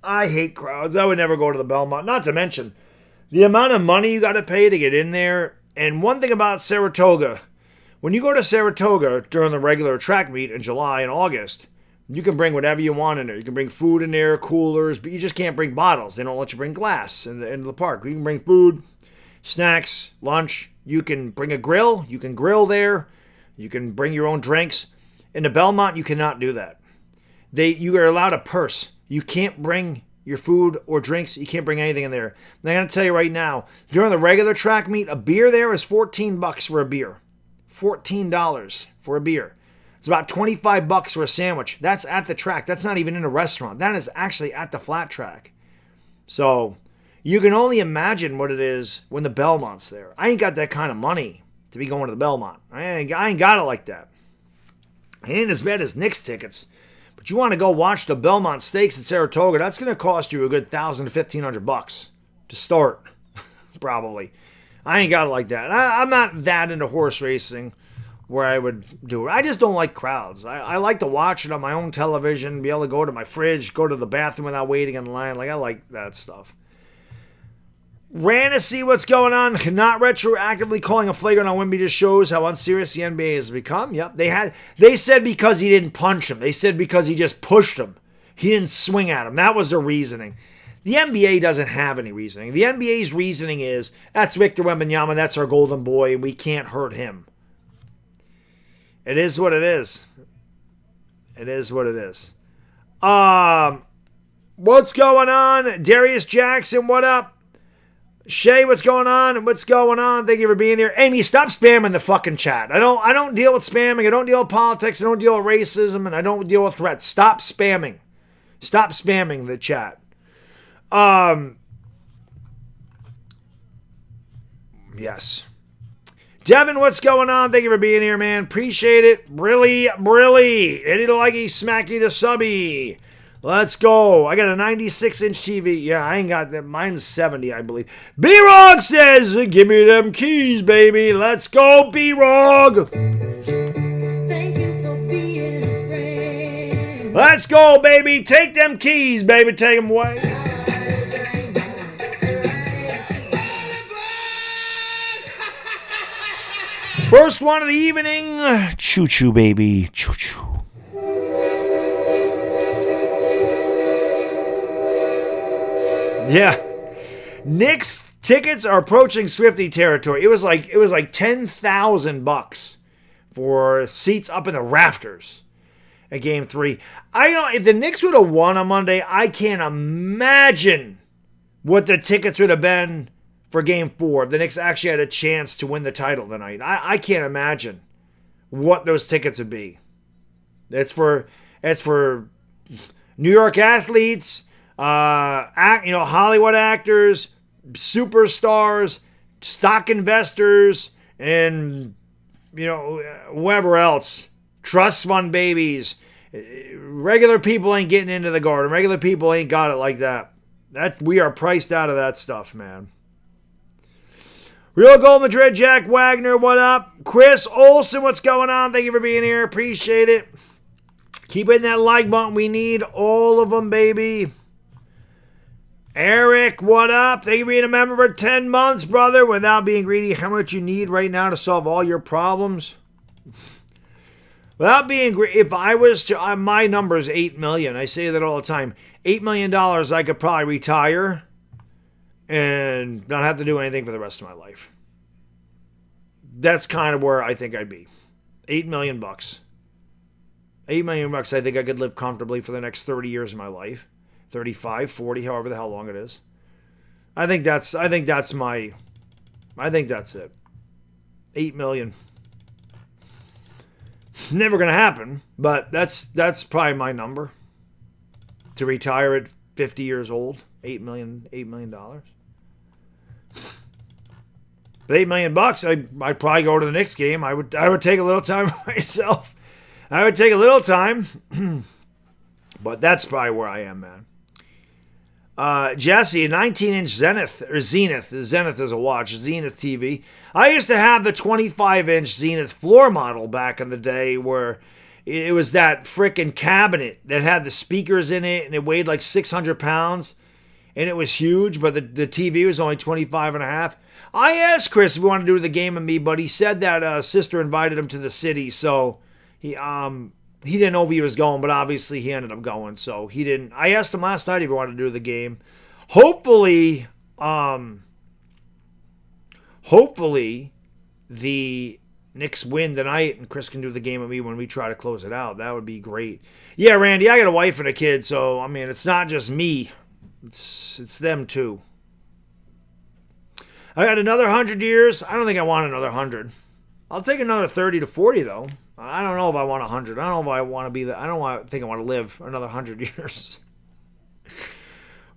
I hate crowds. I would never go to the Belmont. Not to mention the amount of money you got to pay to get in there. And one thing about Saratoga, when you go to Saratoga during the regular track meet in July and August, you can bring whatever you want in there. You can bring food in there, coolers, but you just can't bring bottles. They don't let you bring glass in the park. You can bring food, snacks, lunch. You can bring a grill. You can grill there. You can bring your own drinks. In the Belmont, you cannot do that. You are allowed a purse. You can't bring your food or drinks. You can't bring anything in there. And I'm going to tell you right now, during the regular track meet, a beer there is $14 for a beer. $14 for a beer. It's about $25 for a sandwich. That's at the track. That's not even in a restaurant. That is actually at the flat track. So you can only imagine what it is when the Belmont's there. I ain't got that kind of money to be going to the Belmont. I ain't got it like that. It ain't as bad as Knicks tickets. But you want to go watch the Belmont Stakes at Saratoga, that's going to cost you a good $1,000 to $1,500 to start, probably. I ain't got it like that. I'm not that into horse racing where I would do it. I just don't like crowds. I like to watch it on my own television, be able to go to my fridge, go to the bathroom without waiting in line. Like, I like that stuff. Ran to see what's going on. Not retroactively calling a flagrant on Wemby just shows how unserious the NBA has become. Yep. They said because he didn't punch him. They said because he just pushed him. He didn't swing at him. That was their reasoning. The NBA doesn't have any reasoning. The NBA's reasoning is, that's Victor Wembanyama, that's our golden boy, and we can't hurt him. It is what it is. It is what it is. What's going on? Darius Jackson, what up? Shay, what's going on? What's going on? Thank you for being here. Amy, stop spamming the fucking chat. I don't deal with spamming. I don't deal with politics. I don't deal with racism, and I don't deal with threats. Stop spamming. Stop spamming the chat. Yes. Devin, what's going on? Thank you for being here, man. Appreciate it. Really. Eddie the Leggy, Smacky the Subby. Let's go. I got a 96-inch TV. Yeah, I ain't got that. Mine's 70, I believe. B-Rog says, give me them keys, baby. Let's go, B-Rog. Thank you for being a friend. Let's go, baby. Take them keys, baby. Take them away. First one of the evening. Choo-choo, baby. Choo-choo. Yeah. Knicks tickets are approaching Swiftie territory. It was like $10,000 for seats up in the rafters. at Game 3. I know if the Knicks would have won on Monday, I can't imagine what the tickets would have been for Game 4. If the Knicks actually had a chance to win the title tonight, I can't imagine what those tickets would be. It's for New York athletes, Hollywood actors, superstars, stock investors, and whoever else, trust fund babies. Regular people ain't getting into the Garden. Regular people ain't got it like that. We are priced out of that stuff, man. Real Gold Madrid, Jack Wagner, what up? Chris Olson, what's going on? Thank you for being here. Appreciate it. Keep hitting that like button. We need all of them, baby. Eric, what up? Thank you for being a member for 10 months, brother. Without being greedy, how much you need right now to solve all your problems? Without being greedy, if I was to, my number is $8 million. I say that all the time. $8 million, I could probably retire and not have to do anything for the rest of my life. That's kind of where I think I'd be. $8 million. $8 million, I think I could live comfortably for the next 30 years of my life. 35, 40, however the hell long it is. I think that's it. $8 million. Never gonna happen, but that's probably my number. To retire at 50 years old. $8 million. With $8 million, I'd probably go to the Knicks game. I would take a little time for myself. I would take a little time. But that's probably where I am, man. Jesse, a 19-inch Zenith. Zenith is a watch. Zenith TV. I used to have the 25-inch Zenith floor model back in the day where it was that frickin' cabinet that had the speakers in it and it weighed like 600 pounds. And it was huge, but the TV was only 25 and a half. I asked Chris if he wanted to do the game with me, but he said that sister invited him to the city, so he didn't know if he was going, but obviously he ended up going, so he didn't. I asked him last night if he wanted to do the game. Hopefully the Knicks win tonight and Chris can do the game with me when we try to close it out. That would be great. Yeah, Randy, I got a wife and a kid, so, I mean, it's not just me. It's them, too. I got another 100 years. I don't think I want another 100. I'll take another 30 to 40, though. I don't know if I want 100. I don't know if I want to be that. I don't think I want to live another 100 years.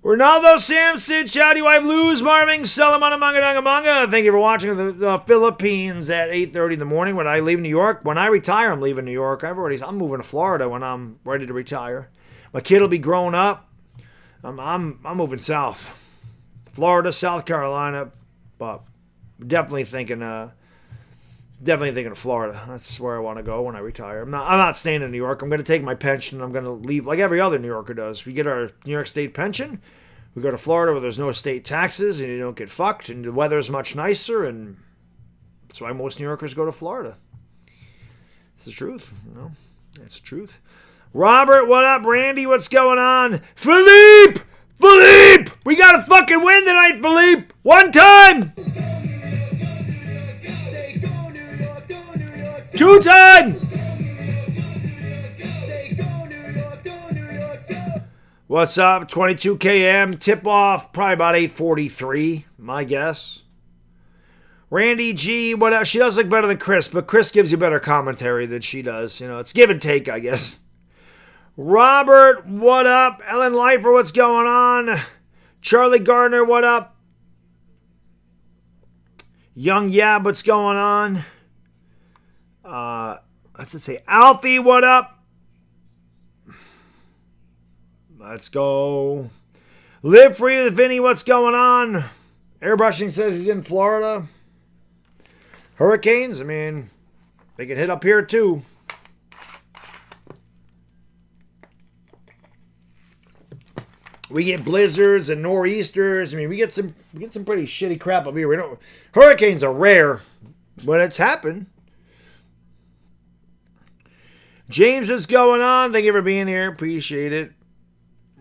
Ronaldo Samson, Shouty Wife, Luz Marving, Salamana Manga. Thank you for watching the Philippines at 8:30 in the morning. When I leave New York, when I retire, I'm leaving New York. I'm moving to Florida when I'm ready to retire. My kid will be grown up. I'm moving south, Florida, South Carolina, but definitely thinking of Florida. That's where I want to go when I retire. I'm not staying in New York. I'm going to take my pension. I'm going to leave like every other New Yorker does. We get our New York State pension. We go to Florida where there's no state taxes and you don't get fucked and the weather's much nicer, and that's why most New Yorkers go to Florida. It's the truth, It's the truth. Robert, what up? Randy, what's going on? Philippe! We got to fucking win tonight, Philippe! One time! 2 time! What's up? 22 km. Tip off probably about 8:43, my guess. Randy G, what up? She does look better than Chris, but Chris gives you better commentary than she does. It's give and take, I guess. Robert, what up? Ellen Leifer, what's going on? Charlie Gardner, what up? Young Yab, what's going on? Let's say Alfie, what up? Let's go. Live free with Vinny, what's going on? Airbrushing says he's in Florida. Hurricanes, I mean, they can hit up here too. We get blizzards and nor'easters. I mean, we get some pretty shitty crap up here. Hurricanes are rare, but it's happened. James, what's going on? Thank you for being here. Appreciate it.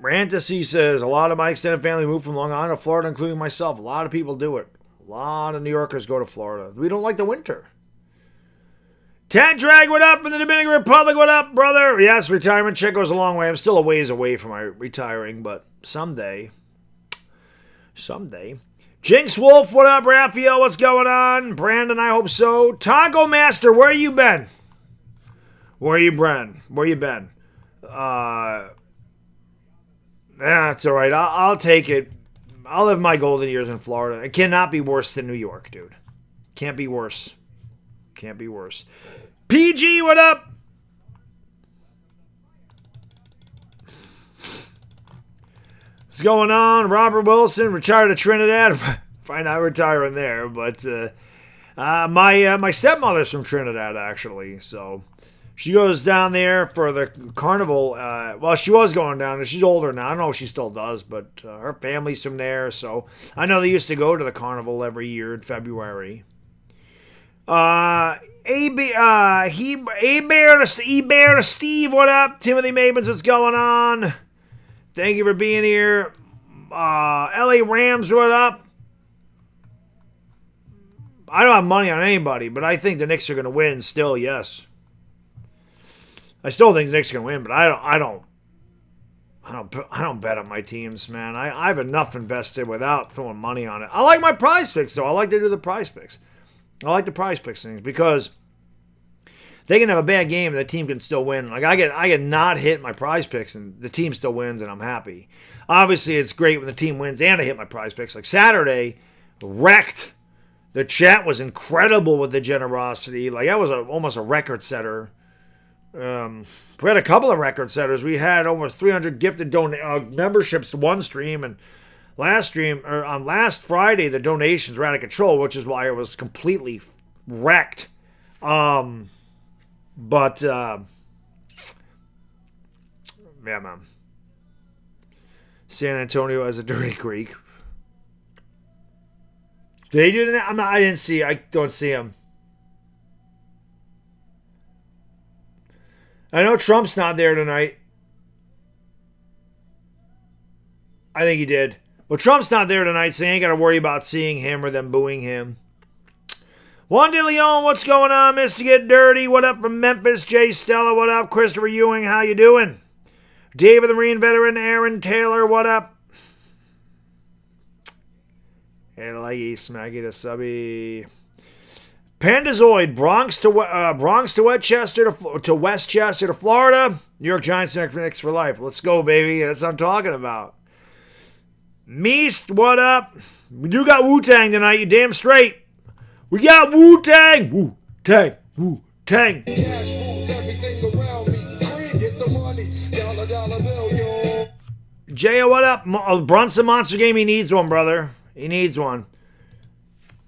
Rantasy says, a lot of my extended family moved from Long Island to Florida, including myself. A lot of people do it. A lot of New Yorkers go to Florida. We don't like the winter. Tat Drag, what up? From the Dominican Republic, what up, brother? Yes, retirement check goes a long way. I'm still a ways away from my retiring, but someday. Jinx Wolf, what up? Raphael, what's going on? Brandon, I hope so. Taco Master, where you been? Where you been? That's all right. I'll take it. I'll live my golden years in Florida. It cannot be worse than New York, dude. Can't be worse. PG, what up? What's going on? Robert Wilson, retired to Trinidad. Fine, not retiring there, but my stepmother's from Trinidad, actually, so she goes down there for the carnival. Well, she was going down there. She's older now. I don't know if she still does, but her family's from there, so I know they used to go to the carnival every year in February. E-Bear to Steve, what up? Timothy Mabens, what's going on? Thank you for being here. LA Rams, what up? I don't have money on anybody, but I think the Knicks are going to win still, yes. I still think the Knicks are going to win, but I don't bet on my teams, man. I have enough invested without throwing money on it. I like my PrizePicks, though. I like to do the PrizePicks. I like the PrizePicks things because they can have a bad game and the team can still win. Like I get not hit my PrizePicks and the team still wins and I'm happy. Obviously, it's great when the team wins and I hit my PrizePicks. Like Saturday, wrecked. The chat was incredible with the generosity. Like that was almost a record setter. We had a couple of record setters. We had almost 300 gifted memberships to one stream, and last Friday the donations were out of control, which is why it was completely wrecked. Yeah, man. San Antonio has a dirty Greek. Did they do that? I didn't see. I don't see him. I know Trump's not there tonight. I think he did. Well, Trump's not there tonight, so you ain't got to worry about seeing him or them booing him. Juan De Leon, what's going on, Mr. Get Dirty? What up from Memphis? Jay Stella, what up? Christopher Ewing, how you doing? David the Marine Veteran, Aaron Taylor, what up? And Leggy, Smaggy to Subby. Pandazoid, Bronx to Westchester to Westchester to Florida. New York Giants, Knicks for life. Let's go, baby. That's what I'm talking about. Meest, what up? We do got Wu-Tang tonight, you damn straight. We got Wu-Tang. Wu-Tang. Wu-Tang. Cash rules everything around me. Green, get the money. Dollar bill, yo. J.O., what up? Brunson Monster Game, he needs one, brother. He needs one.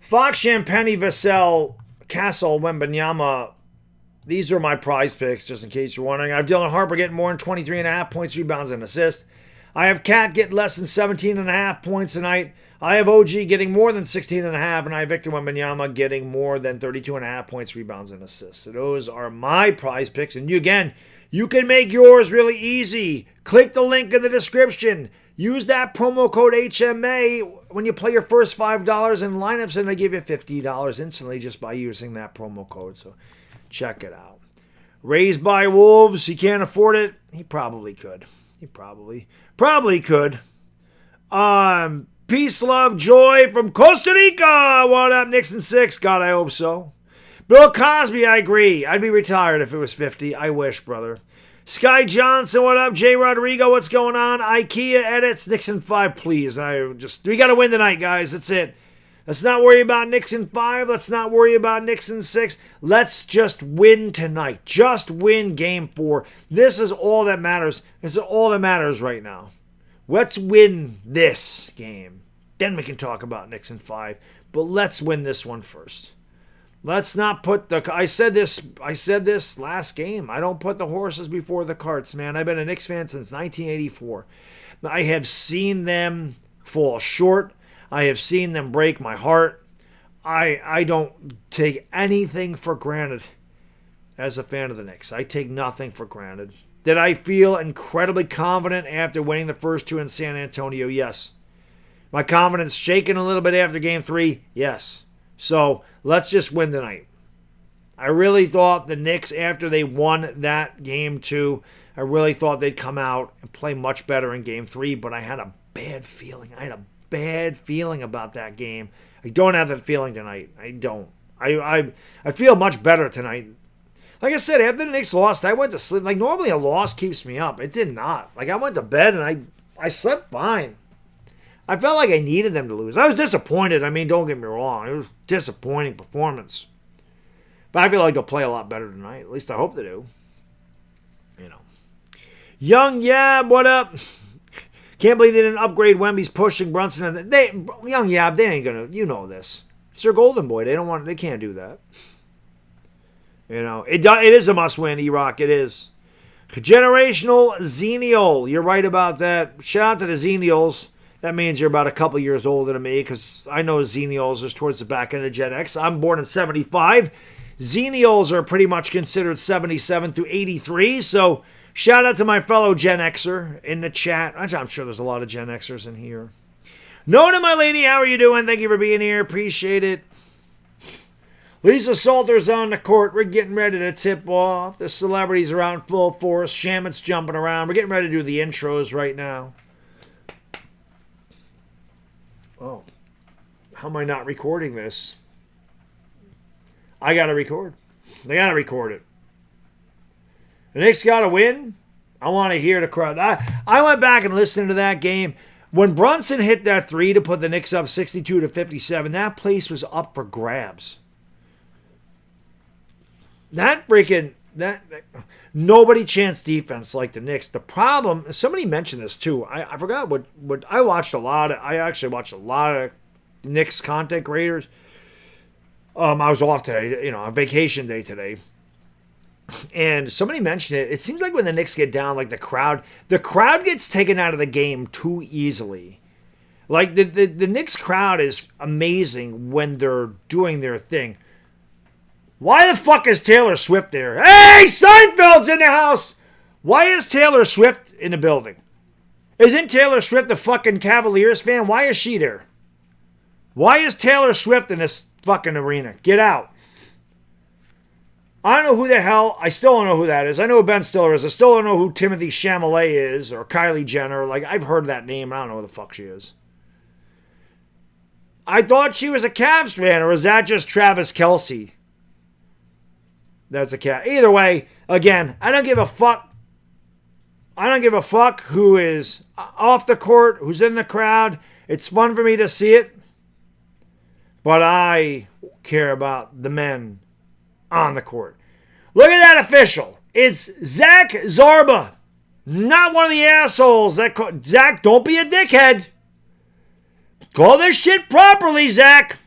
Fox, Champagne, Vassell, Castle, Wembanyama. These are my PrizePicks, just in case you're wondering. I have Dylan Harper getting more than 23.5 points, rebounds, and assists. I have Cat getting less than 17.5 points tonight. I have OG getting more than 16.5, and I have Victor Wembanyama getting more than 32.5 points, rebounds, and assists. So those are my PrizePicks. And you can make yours really easy. Click the link in the description. Use that promo code HMA when you play your first $5 in lineups, and they give you $50 instantly just by using that promo code. So check it out. Raised by Wolves. He can't afford it. He probably could. He probably could. Peace, love, joy from Costa Rica. What up, Nixon 6? God, I hope so. Bill Cosby, I agree. I'd be retired if it was 50. I wish, brother. Sky Johnson, what up? Jay Rodrigo, what's going on? IKEA edits, Nixon 5, please. We got to win tonight, guys. That's it. Let's not worry about Nixon 5. Let's not worry about Nixon 6. Let's just win tonight. Just win game 4. This is all that matters. This is all that matters right now. Let's win this game. Then we can talk about Nixon 5. But let's win this one first. Let's not put I said this last game. I don't put the horses before the carts, man. I've been a Knicks fan since 1984. I have seen them fall short. I have seen them break my heart. I don't take anything for granted as a fan of the Knicks. I take nothing for granted. Did I feel incredibly confident after winning the first 2 in San Antonio? Yes. My confidence shaken a little bit after game 3? Yes. So let's just win tonight. I really thought the Knicks, after they won that game 2, I really thought they'd come out and play much better in game 3, but I had a bad feeling. I had a bad feeling about that game. I don't have that feeling tonight. I don't. I feel much better tonight. Like I said, after the Knicks lost, I went to sleep. Like, normally a loss keeps me up. It did not. Like, I went to bed and I slept fine. I felt like I needed them to lose. I was disappointed. I mean, don't get me wrong. It was a disappointing performance. But I feel like they'll play a lot better tonight. At least I hope they do. You know. Young Yab, what up? Can't believe they didn't upgrade Wemby's pushing Brunson. And Young Yab, they ain't gonna. You know this. It's their golden boy. They can't do that. You know, it is a must-win, E-Rock. It is. Generational Xenial. You're right about that. Shout out to the Xenials. That means you're about a couple years older than me, because I know Xenials is towards the back end of Gen X. I'm born in 75. Xenials are pretty much considered 77 through 83. So shout out to my fellow Gen Xer in the chat. I'm sure there's a lot of Gen Xers in here. Nona, my lady, how are you doing? Thank you for being here. Appreciate it. Lisa Salter's on the court. We're getting ready to tip off. The celebrities are out in full force. Shaman's jumping around. We're getting ready to do the intros right now. Oh, how am I not recording this? I got to record. They got to record it. The Knicks got to win. I want to hear the crowd. I went back and listened to that game. When Brunson hit that 3 to put the Knicks up 62-57, that place was up for grabs. That nobody chanced defense like the Knicks. The problem, somebody mentioned this too. I forgot what I watched a lot of. I actually watched a lot of Knicks content creators. I was off today, on vacation day today. And somebody mentioned it. It seems like when the Knicks get down, like the crowd gets taken out of the game too easily. Like the Knicks crowd is amazing when they're doing their thing. Why the fuck is Taylor Swift there? Hey, Seinfeld's in the house! Why is Taylor Swift in the building? Isn't Taylor Swift a fucking Cavaliers fan? Why is she there? Why is Taylor Swift in this fucking arena? Get out. I don't know who the hell. I still don't know who that is. I know who Ben Stiller is. I still don't know who Timothy Chalamet is or Kylie Jenner. Like, I've heard that name. I don't know who the fuck she is. I thought she was a Cavs fan, or is that just Travis Kelce? That's a cat. Either way, again, I don't give a fuck. I don't give a fuck who is off the court, who's in the crowd. It's fun for me to see it. But I care about the men on the court. Look at that official. It's Zach Zarba. Not one of the assholes that Zach, don't be a dickhead. Call this shit properly, Zach.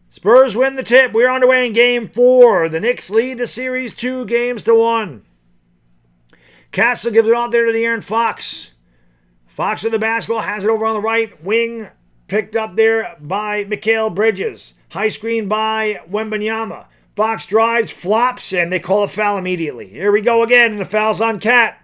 Spurs win the tip. We're underway in game 4. The Knicks lead the series 2-1. Castle gives it out there to the Aaron Fox. Fox with the basketball, has it over on the right wing. Picked up there by Mikal Bridges. High screen by Wembanyama. Fox drives, flops, and they call a foul immediately. Here we go again, and the foul's on Cat.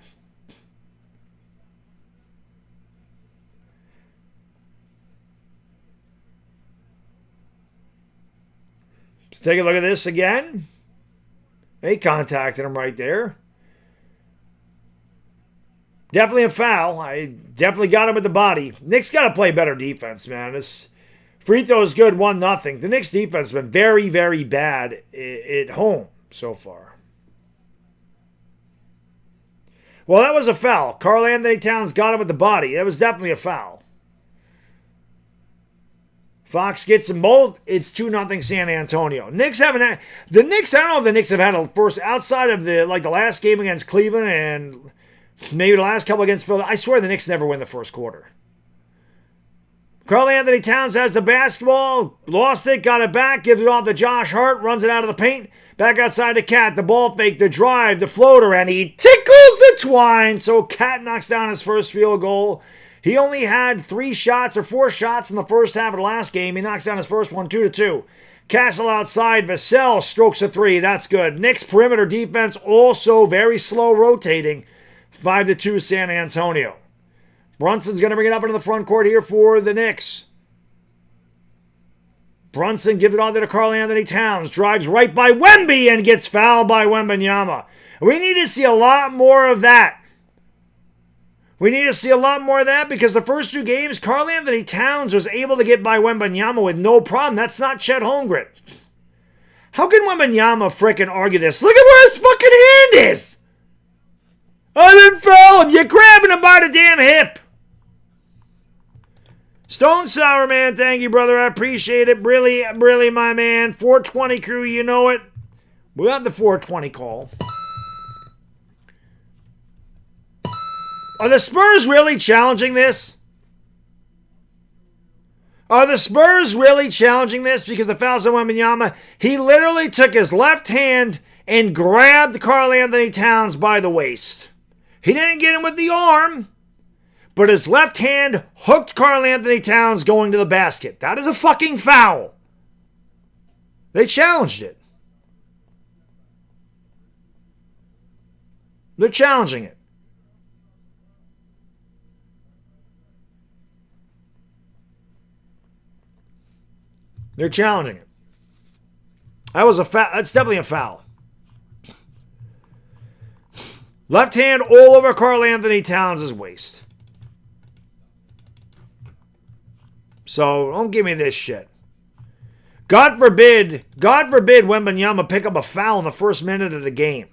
Let's take a look at this again. They contacted him right there. Definitely a foul. I definitely got him with the body. Knicks got to play better defense, man. This free throw is good, 1-0. The Knicks defense has been very, very bad at home so far. Well, that was a foul. Karl Anthony Towns got him with the body. That was definitely a foul. Fox gets them both. It's 2-0 San Antonio. Knicks haven't had, the Knicks, I don't know if the Knicks have had a first, outside of the last game against Cleveland and maybe the last couple against Philadelphia. I swear the Knicks never win the first quarter. Karl Anthony Towns has the basketball, lost it, got it back, gives it off to Josh Hart, runs it out of the paint, back outside to Cat, the ball fake, the drive, the floater, and he tickles the twine. So Cat knocks down his first field goal. He only had 3 shots or 4 shots in the first half of the last game. He knocks down his first one, 2-2. Castle outside. Vassell strokes a 3. That's good. Knicks perimeter defense also very slow rotating. 5-2 San Antonio. Brunson's going to bring it up into the front court here for the Knicks. Brunson gives it all to Karl Anthony Towns. Drives right by Wemby and gets fouled by Wembanyama. We need to see a lot more of that. We need to see a lot more of that because the first 2 games, Karl Anthony Towns was able to get by Wembanyama with no problem. That's not Chet Holmgren. How can Wembanyama frickin' argue this? Look at where his fucking hand is! I didn't foul him! You're grabbing him by the damn hip! Stone Sour, man, thank you, brother. I appreciate it. Really, really, my man. 420 crew, you know it. We'll have the 420 call. Are the Spurs really challenging this? Are the Spurs really challenging this? Because the foul's on Wembanyama. He literally took his left hand and grabbed Karl Anthony Towns by the waist. He didn't get him with the arm, but his left hand hooked Karl Anthony Towns going to the basket. That is a fucking foul. They challenged it. They're challenging it. They're challenging it. That was a foul. That's definitely a foul. Left hand all over Karl Anthony Towns' waist. So don't give me this shit. God forbid Wembanyama pick up a foul in the first minute of the game.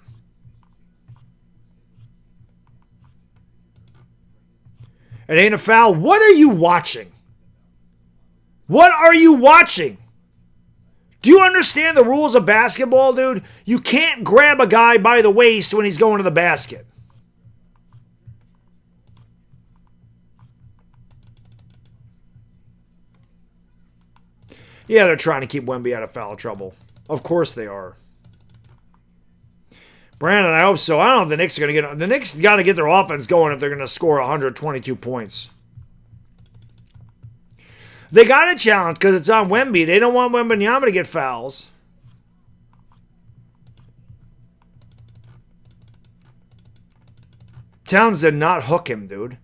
It ain't a foul. What are you watching? What are you watching? Do you understand the rules of basketball, dude? You can't grab a guy by the waist when he's going to the basket. Yeah, they're trying to keep Wemby out of foul trouble. Of course they are. Brandon, I hope so. I don't know if the Knicks are going to get... The Knicks got to get their offense going if they're going to score 122 points. They got a challenge because it's on Wemby. They don't want Wembanyama to get fouls. Towns did not hook him, dude.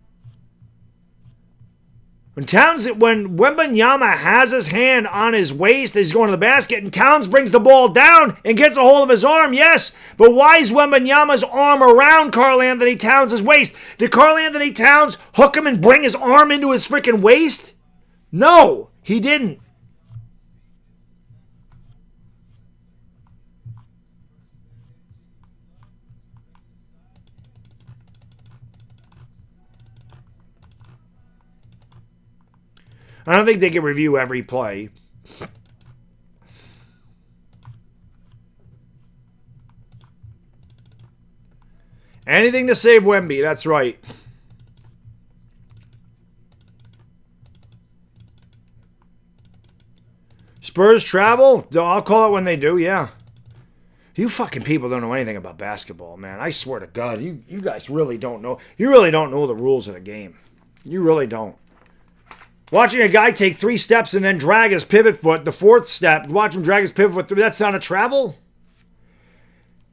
When Wembanyama has his hand on his waist, he's going to the basket, and Towns brings the ball down and gets a hold of his arm, yes. But why is Wembanyama's arm around Karl Anthony Towns' waist? Did Karl Anthony Towns hook him and bring his arm into his freaking waist? No, he didn't. I don't think they can review every play. Anything to save Wemby, that's right. Spurs travel? I'll call it when they do, yeah. You fucking people don't know anything about basketball, man. I swear to God, you guys really don't know. You really don't know the rules of the game. You really don't. Watching a guy take 3 steps and then drag his pivot foot, the 4th step, watch him drag his pivot foot through, that's not a travel?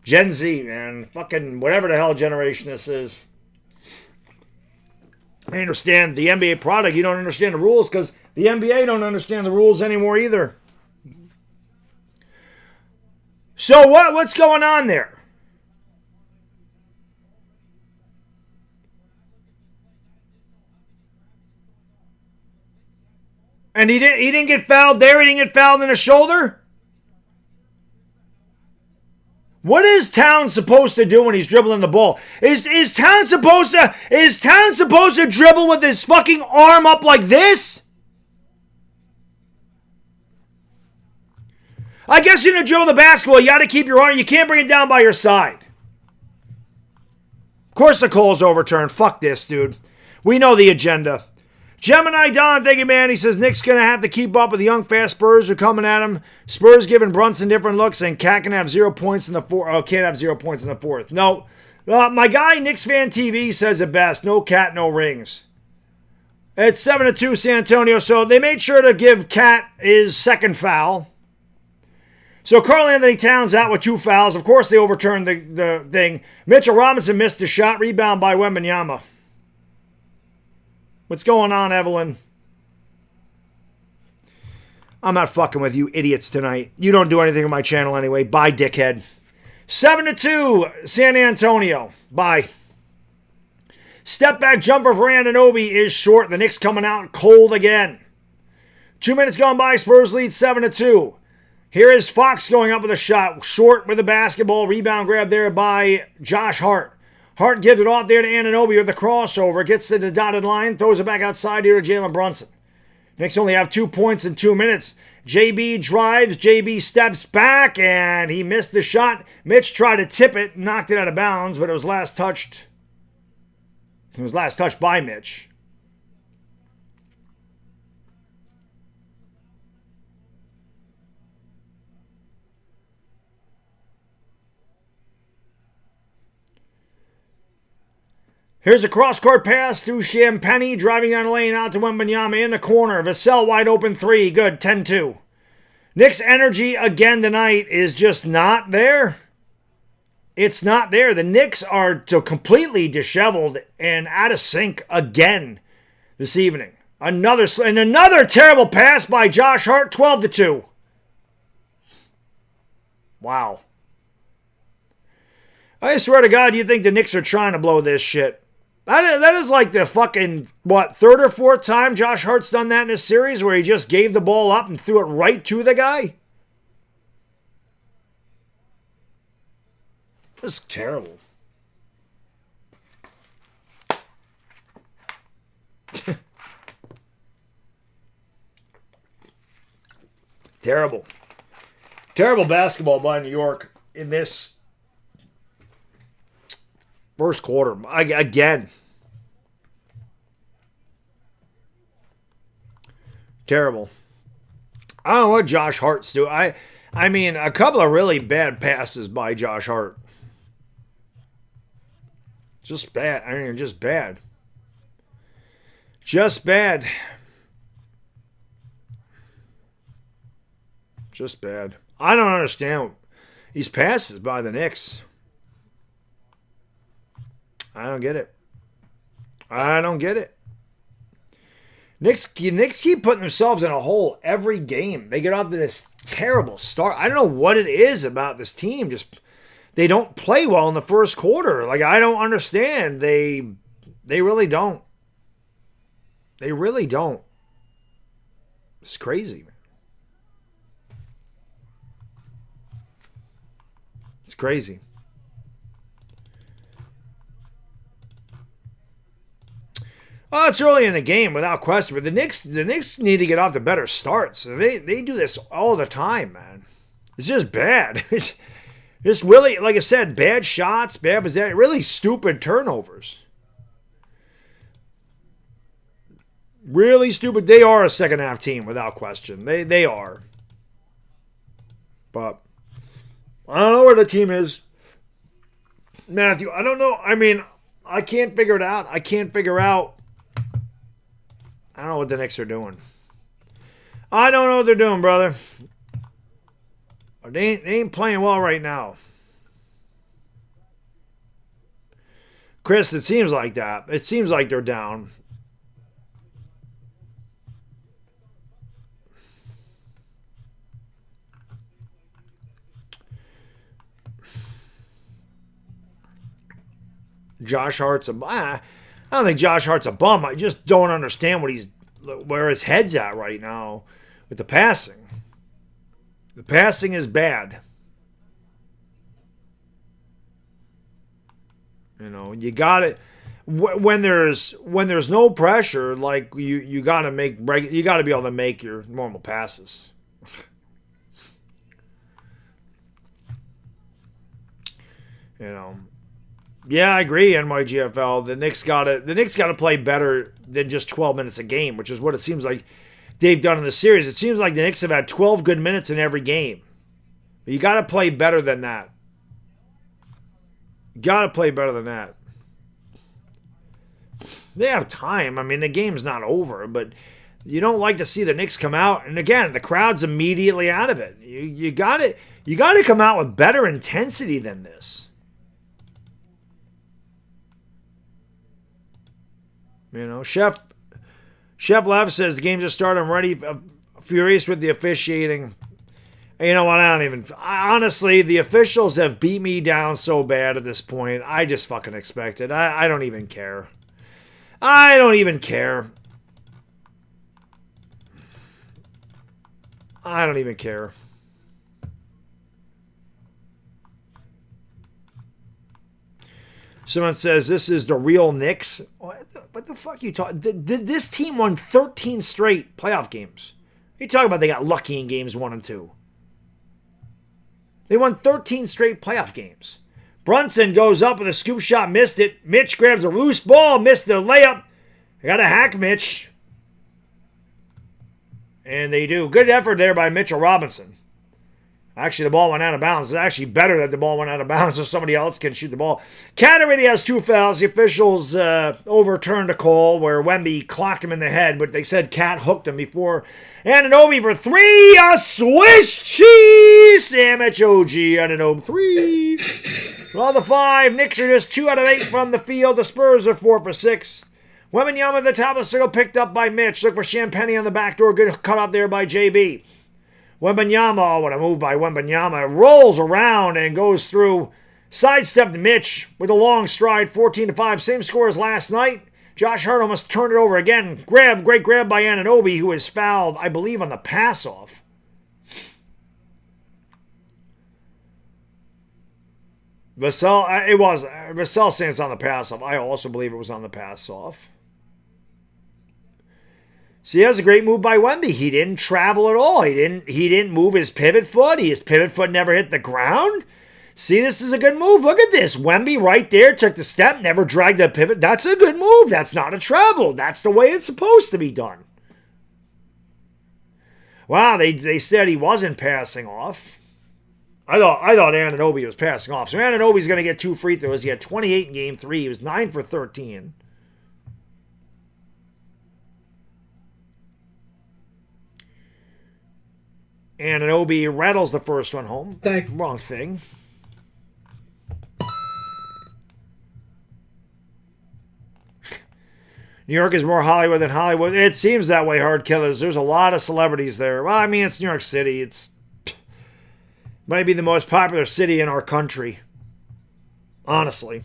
Gen Z, man. Fucking whatever the hell generation this is. I understand the NBA product. You don't understand the rules because the NBA don't understand the rules anymore either. So what's going on there? And he didn't get fouled there. He didn't get fouled in the shoulder. What is Towns supposed to do when he's dribbling the ball? Is Towns supposed to dribble with his fucking arm up like this? I guess you're gonna dribble the basketball. You got to keep your arm. You can't bring it down by your side. Of course, the call's overturned. Fuck this, dude. We know the agenda. Gemini Don, thank you, man. He says Nick's going to have to keep up with the young, fast Spurs who are coming at him. Spurs giving Brunson different looks, and Cat can have 0 points in the fourth. Oh, can't have 0 points in the fourth. No. My guy, Knicks Fan TV, says it best. No Cat, no rings. It's 7-2 San Antonio, so they made sure to give Cat his second foul. So Karl Anthony Towns out with 2 fouls. Of course, they overturned the thing. Mitchell Robinson missed a shot. Rebound by Wembanyama. What's going on, Evelyn? I'm not fucking with you idiots tonight. You don't do anything on my channel anyway. Bye, dickhead. 7-2, San Antonio. Bye. Step back jumper for Anunoby is short. The Knicks coming out cold again. 2 minutes gone by. Spurs lead 7-2. Here is Fox going up with a shot. Short with the basketball. Rebound grab there by Josh Hart. Hart gives it off there to Anunoby with the crossover. Gets to the dotted line. Throws it back outside here to Jalen Brunson. Knicks only have 2 points in 2 minutes. JB drives. JB steps back and he missed the shot. Mitch tried to tip it. Knocked it out of bounds, but it was last touched. It was last touched by Mitch. Here's a cross-court pass to Champagny, driving down the lane out to Wembanyama in the corner. Vassell wide open three. Good, 10-2. Knicks' energy again tonight is just not there. It's not there. The Knicks are completely disheveled and out of sync again this evening. Another terrible pass by Josh Hart, 12-2. Wow. I swear to God, you think the Knicks are trying to blow this shit. That is like the fucking, third or fourth time Josh Hart's done that in a series where he just gave the ball up and threw it right to the guy? This is terrible. Terrible. Terrible basketball by New York in this first quarter. Again. Terrible. I don't know what Josh Hart's doing. I mean, a couple of really bad passes by Josh Hart. Just bad. I mean, just bad. Just bad. Just bad. I don't understand these passes by the Knicks. I don't get it. I don't get it. Knicks keep putting themselves in a hole every game. They get off to this terrible start. I don't know what it is about this team. Just they don't play well in the first quarter. Like, I don't understand. They really don't. They really don't. It's crazy, man. It's crazy. Oh, it's early in the game, without question. But the Knicks need to get off to better starts. They do this all the time, man. It's just bad. It's really, like I said, bad shots, bad possession, really stupid turnovers. Really stupid. They are a second half team, without question. They are. But I don't know where the team is. Matthew, I don't know. I mean, I can't figure it out. I don't know what the Knicks are doing. I don't know what they're doing, brother. They ain't playing well right now. Chris, it seems like that. It seems like they're down. Josh Hart's I don't think Josh Hart's a bum. I just don't understand where his head's at right now with the passing. The passing is bad. You know, you got it when there's no pressure. Like you got to be able to make your normal passes. You know. Yeah, I agree, NYGFL. The Knicks got to play better than just 12 minutes a game, which is what it seems like they've done in the series. It seems like the Knicks have had 12 good minutes in every game. You got to play better than that. Got to play better than that. They have time. I mean, the game's not over, but you don't like to see the Knicks come out. And again, the crowd's immediately out of it. You got to come out with better intensity than this. You know, Chef Lev says the game just started. I'm ready furious with the officiating. You know what? Honestly, the officials have beat me down so bad at this point. I just fucking expect it. I don't even care. I don't even care. I don't even care. Someone says this is the real Knicks. What the fuck are you talking? This team won 13 straight playoff games. You talking about they got lucky in games 1 and 2. They won 13 straight playoff games. Brunson goes up with a scoop shot, missed it. Mitch grabs a loose ball, missed the layup. I got to hack Mitch. And they do. Good effort there by Mitchell Robinson. Actually, the ball went out of bounds. It's actually better that the ball went out of bounds so somebody else can shoot the ball. Cat already has 2 fouls. The officials overturned a call where Wemby clocked him in the head, but they said Cat hooked him before. Anunoby for 3. A Swiss cheese sandwich. OG Anunoby 3. Well, the 5. Knicks are just 2 out of 8 from the field. The Spurs are 4 for 6. Wembanyama at the top of the circle picked up by Mitch. Look for Champagny on the back door. Good cut off there by JB. Wembanyama, what a move by Wembanyama, rolls around and goes through, sidestepped Mitch with a long stride, 14-5, same score as last night. Josh Hart almost turned it over again. Great grab by Anunoby, who is fouled, I believe, on the pass-off. Vassell saying it's on the pass-off. I also believe it was on the pass-off. See, that was a great move by Wemby. He didn't travel at all. He didn't move his pivot foot. His pivot foot never hit the ground. See, this is a good move. Look at this. Wemby right there took the step, never dragged the pivot. That's a good move. That's not a travel. That's the way it's supposed to be done. Wow, they said he wasn't passing off. I thought Anunoby was passing off. So Anunoby's going to get 2 free throws. He had 28 in game 3. He was 9 for 13. Anunoby rattles the first one home. Wrong thing. New York is more Hollywood than Hollywood. It seems that way, Hard Killers. There's a lot of celebrities there. Well, I mean, it's New York City. It's might be the most popular city in our country. Honestly.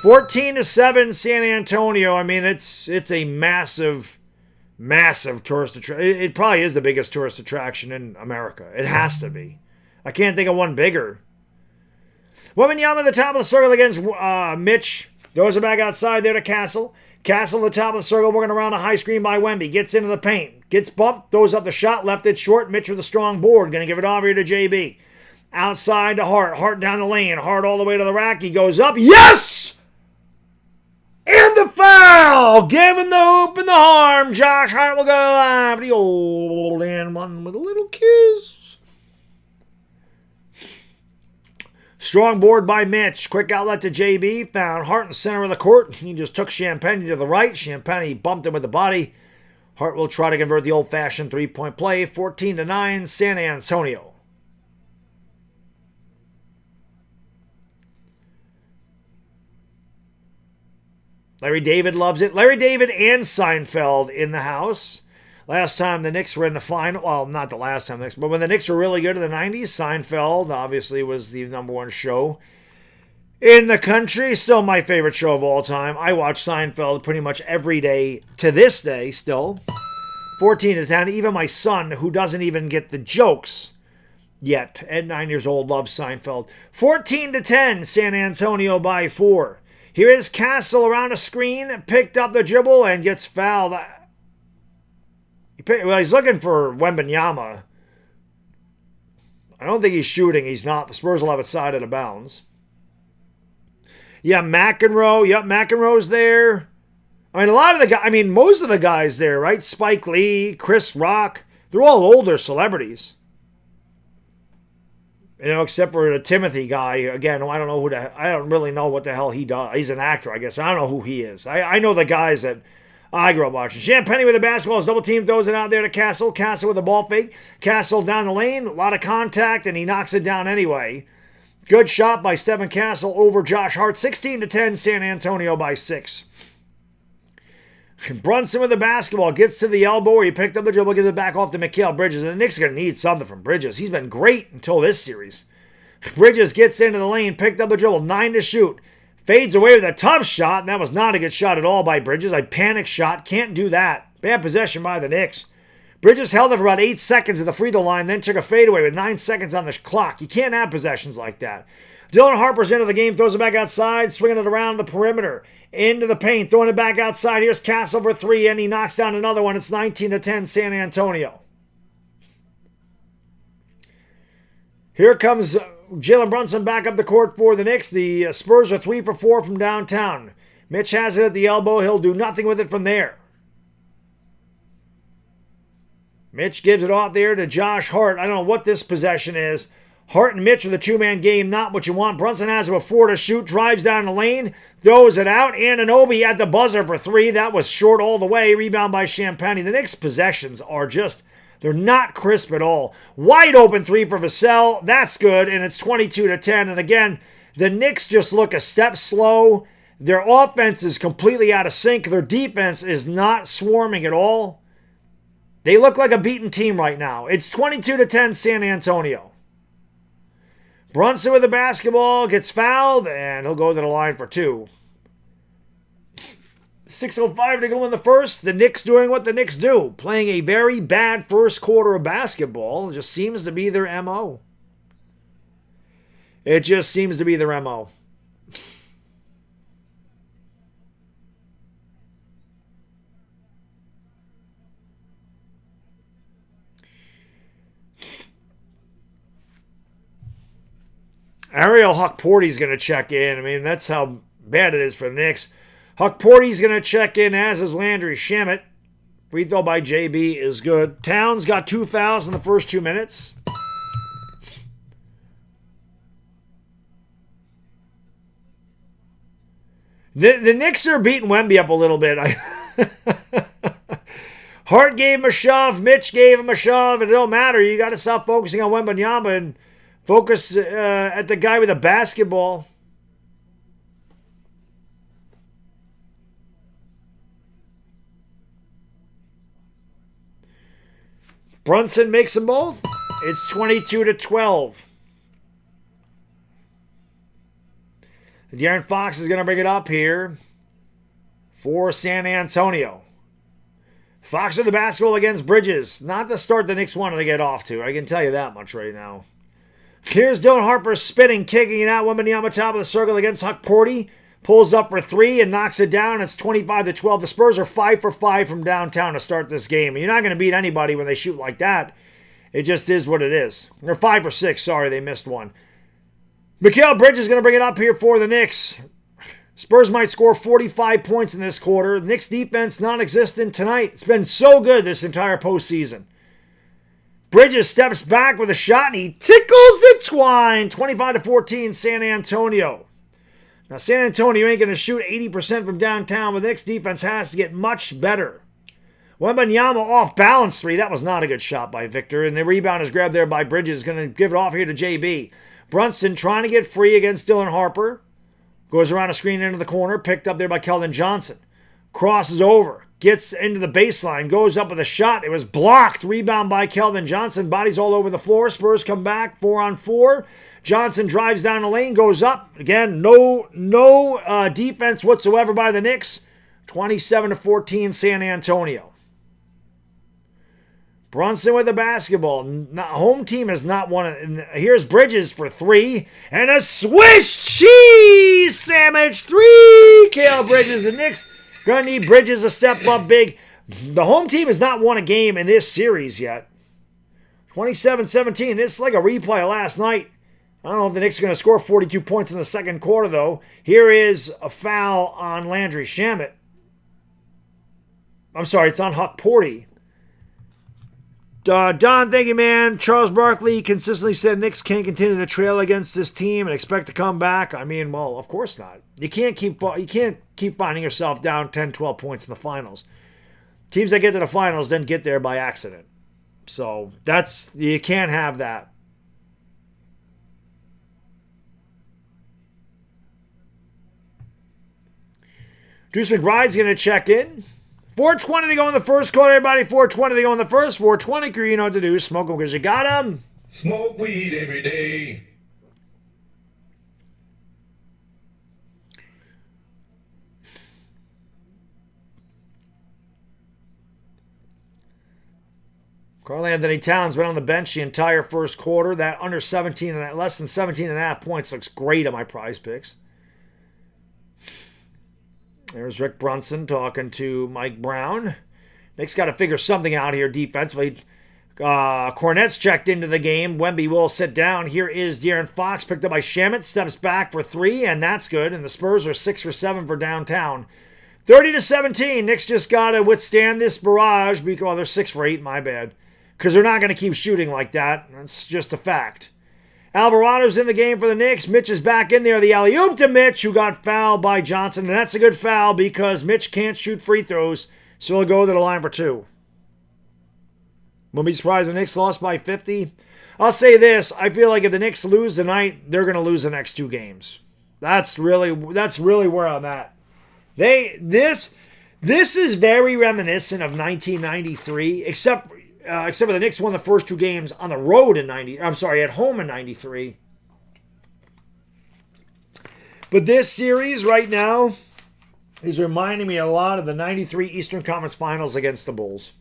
14-7 San Antonio. I mean, it's a massive tourist attraction. It probably is the biggest tourist attraction in America. It has to be. I can't think of one bigger. Wembanyama at the top of the circle against Mitch. Throws it back outside there to Castle. Castle at the top of the circle, working around a high screen by Wemby. Gets into the paint. Gets bumped. Throws up the shot. Left it short. Mitch with a strong board. Going to give it over here to JB. Outside to Hart. Hart down the lane. Hart all the way to the rack. He goes up. Yes! And the foul! Giving the hoop and the harm. Josh Hart will go live. The old and one with a little kiss. Strong board by Mitch. Quick outlet to JB. Found Hart in the center of the court. He just took Champagny to the right. Champagny bumped him with the body. Hart will try to convert the old-fashioned three-point play. 14-9, San Antonio. Larry David loves it. Larry David and Seinfeld in the house. Last time the Knicks were in the final, well, not the last time, but when the Knicks were really good in the 90s, Seinfeld obviously was the number 1 show in the country. Still my favorite show of all time. I watch Seinfeld pretty much every day to this day still. 14-10. Even my son, who doesn't even get the jokes yet, at 9 years old, loves Seinfeld. 14-10, San Antonio by 4. Here is Castle around a screen, picked up the dribble, and gets fouled. Well, he's looking for Wembanyama. I don't think he's shooting. He's not. The Spurs will have it side out of bounds. Yeah, McEnroe. Yep, McEnroe's there. I mean, a lot of the guys, I mean, most of the guys there, right? Spike Lee, Chris Rock. They're all older celebrities. You know, except for the Timothy guy. Again, I don't know I don't really know what the hell he does. He's an actor, I guess. I don't know who he is. I know the guys that I grew up watching. Champagny with the basketball. His double team throws it out there to Castle. Castle with a ball fake. Castle down the lane. A lot of contact, and he knocks it down anyway. Good shot by Stephen Castle over Josh Hart. 16-10, San Antonio by 6. Brunson with the basketball, gets to the elbow, he picked up the dribble, gives it back off to Mikal Bridges, and the Knicks are going to need something from Bridges. He's been great until this series. Bridges gets into the lane, picked up the dribble, 9 to shoot. Fades away with a tough shot, and that was not a good shot at all by Bridges. A panic shot, can't do that. Bad possession by the Knicks. Bridges held it for about 8 seconds at the free throw line, then took a fadeaway with 9 seconds on the clock. You can't have possessions like that. Dylan Harper's into the game, throws it back outside, swinging it around the perimeter. Into the paint, throwing it back outside. Here's Castle for 3, and he knocks down another one. It's 19 to 10, San Antonio. Here comes Jalen Brunson back up the court for the Knicks. The Spurs are 3 for 4 from downtown. Mitch has it at the elbow. He'll do nothing with it from there. Mitch gives it off there to Josh Hart. I don't know what this possession is. Hart and Mitch are the two-man game, not what you want. Brunson has it with 4 to shoot, drives down the lane, throws it out. Anunoby at the buzzer for 3. That was short all the way. Rebound by Champagny. The Knicks' possessions are just, they're not crisp at all. Wide open 3 for Vassell. That's good, and it's 22 to 10. And again, the Knicks just look a step slow. Their offense is completely out of sync. Their defense is not swarming at all. They look like a beaten team right now. It's 22 to 10, San Antonio. Brunson with the basketball, gets fouled, and he'll go to the line for 2. 6:05 to go in the first. The Knicks doing what the Knicks do. Playing a very bad first quarter of basketball. It just seems to be their MO. It just seems to be their MO. Ariel Huckporty's going to check in. I mean, that's how bad it is for the Knicks. Huckporty's going to check in, as is Landry Shamet. Free throw by JB is good. Towns got 2 fouls in the first 2 minutes. The Knicks are beating Wemby up a little bit. Hart gave him a shove. Mitch gave him a shove. It don't matter. You got to stop focusing on Wembanyama and focus at the guy with the basketball. Brunson makes them both. It's 22 to 12. De'Aaron Fox is going to bring it up here for San Antonio. Fox with the basketball against Bridges. Not the start the Knicks wanted to get off to. I can tell you that much right now. Here's Dylan Harper spinning, kicking it out. Wembanyama top of the circle against Huckporty. Pulls up for 3 and knocks it down. It's 25 to 12. The Spurs are 5 for 5 from downtown to start this game. You're not going to beat anybody when they shoot like that. It just is what it is. They're 5 for 6. Sorry, they missed one. Mikal Bridges is going to bring it up here for the Knicks. Spurs might score 45 points in this quarter. The Knicks defense non-existent tonight. It's been so good this entire postseason. Bridges steps back with a shot and he tickles the twine. 25 to 14, San Antonio. Now, San Antonio ain't going to shoot 80% from downtown, but the Knicks defense has to get much better. Wembanyama off balance 3. That was not a good shot by Victor, and the rebound is grabbed there by Bridges. Going to give it off here to JB. Brunson trying to get free against Dylan Harper. Goes around a screen into the corner, picked up there by Keldon Johnson. Crosses over. Gets into the baseline, goes up with a shot. It was blocked. Rebound by Keldon Johnson. Bodies all over the floor. Spurs come back 4-on-4. Johnson drives down the lane, goes up. Again, no defense whatsoever by the Knicks. 27 to 14, San Antonio. Brunson with the basketball. Home team has not won. Here's Bridges for 3. And a Swiss cheese sandwich. 3. Mikal Bridges. The Knicks going to need Bridges to step up big. The home team has not won a game in this series yet. 27-17. This is like a replay of last night. I don't know if the Knicks are going to score 42 points in the second quarter, though. Here is a foul on Landry Shamet. I'm sorry, it's on Huckporty. Don, thank you, man. Charles Barkley consistently said Knicks can't continue to trail against this team and expect to come back. I mean, well, of course not. You can't keep finding yourself down 10, 12 points in the finals. Teams that get to the finals then get there by accident. So you can't have that. Deuce McBride's going to check in 4:20 to go in the first quarter, everybody. 4:20 to go in the first. 4:20, crew, you know what to do. Smoke them because you got them. Smoke weed every day. Karl Anthony Towns been on the bench the entire first quarter. That under 17 and less than 17 and a half points looks great on my prize picks. There's Rick Brunson talking to Mike Brown. Knicks got to figure something out here defensively. Cornette's checked into the game. Wemby will sit down. Here is De'Aaron Fox, picked up by Shamet. Steps back for 3, and that's good. And the Spurs are 6 for 7 for downtown. 30-17. Knicks just got to withstand this barrage. Well, they're 6 for 8, my bad. Because they're not going to keep shooting like that. That's just a fact. Alvarado's in the game for the Knicks. Mitch is back in there. The alley-oop to Mitch, who got fouled by Johnson. And that's a good foul because Mitch can't shoot free throws. So he'll go to the line for 2. Won't be surprised the Knicks lost by 50. I'll say this. I feel like if the Knicks lose tonight, they're going to lose the next 2 games. That's really where I'm at. This is very reminiscent of 1993, except for the Knicks won the first 2 games on the road at home in 93. But this series right now is reminding me a lot of the 93 Eastern Conference Finals against the Bulls.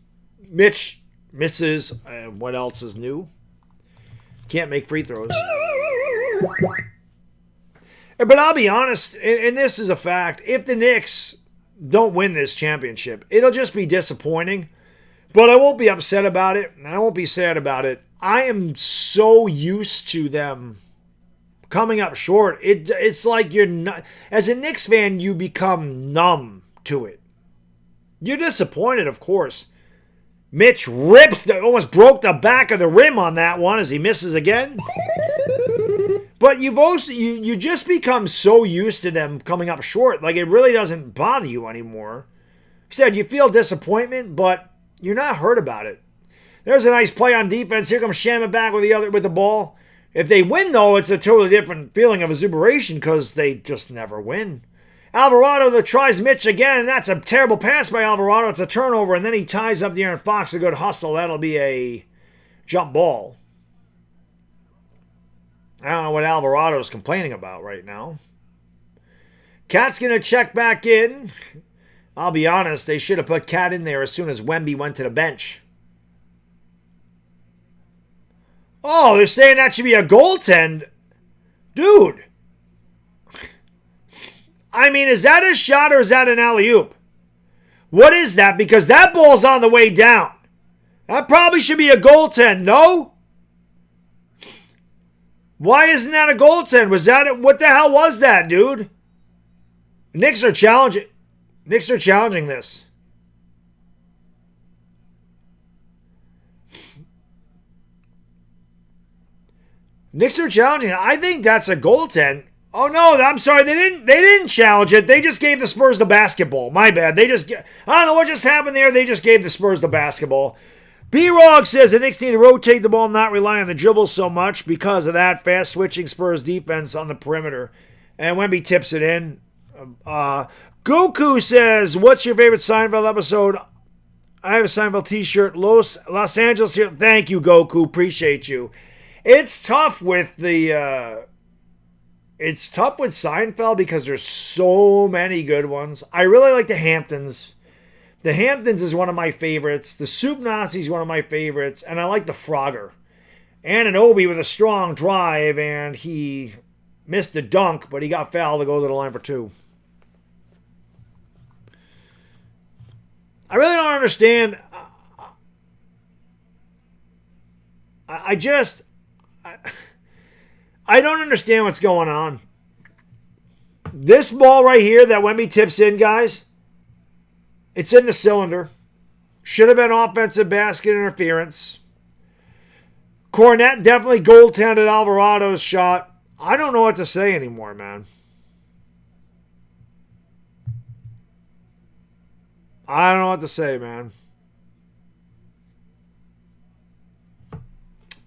Mitch misses. What else is new? Can't make free throws. But I'll be honest, and this is a fact, if the Knicks don't win this championship, it'll just be disappointing. But I won't be upset about it, and I won't be sad about it. I am so used to them coming up short. It's like you're not, as a Knicks fan, you become numb to it. You're disappointed, of course. Mitch almost broke the back of the rim on that one as he misses again. But you just become so used to them coming up short. Like, it really doesn't bother you anymore. Like I said, you feel disappointment, but you're not hurt about it. There's a nice play on defense. Here comes Shaman back with the ball. If they win, though, it's a totally different feeling of exuberation because they just never win. Alvarado that tries Mitch again, and that's a terrible pass by Alvarado. It's a turnover, and then he ties up De'Aaron Fox. A good hustle. That'll be a jump ball. I don't know what Alvarado's complaining about right now. Cat's going to check back in. I'll be honest, they should have put Cat in there as soon as Wemby went to the bench. Oh, they're saying that should be a goaltend. Dude. I mean, is that a shot or is that an alley-oop? What is that? Because that ball's on the way down. That probably should be a goaltend, no? Why isn't that a goaltend? Was that it? What the hell was that, dude? Knicks are challenging this. Knicks are challenging it. I think that's a goaltend. Oh no, I'm sorry. They didn't challenge it. They just gave the Spurs the basketball. My bad. I don't know what just happened there. They just gave the Spurs the basketball. B-Rog says the Knicks need to rotate the ball, not rely on the dribble so much. Because of that, fast switching Spurs defense on the perimeter. And Wemby tips it in. Goku says, what's your favorite Seinfeld episode? I have a Seinfeld t-shirt. Los Angeles here. Thank you, Goku. Appreciate you. It's tough with Seinfeld because there's so many good ones. I really like the Hamptons. The Hamptons is one of my favorites. The Soup Nazi is one of my favorites. And I like the Frogger. Anunoby with a strong drive, and he missed the dunk, but he got fouled to go to the line for 2. I really don't understand. I don't understand what's going on. This ball right here that Wemby tips in, guys, it's in the cylinder. Should have been offensive basket interference. Cornette definitely goaltended Alvarado's shot. I don't know what to say anymore, man. I don't know what to say, man.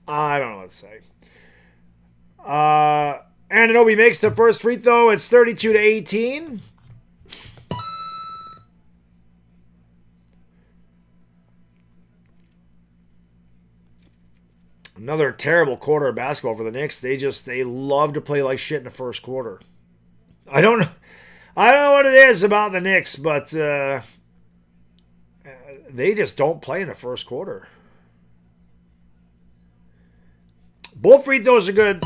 I don't know what to say. Anunoby makes the first free throw. It's 32-18. Another terrible quarter of basketball for the Knicks. They love to play like shit in the first quarter. I don't know what it is about the Knicks, but they just don't play in the first quarter. Both free throws are good.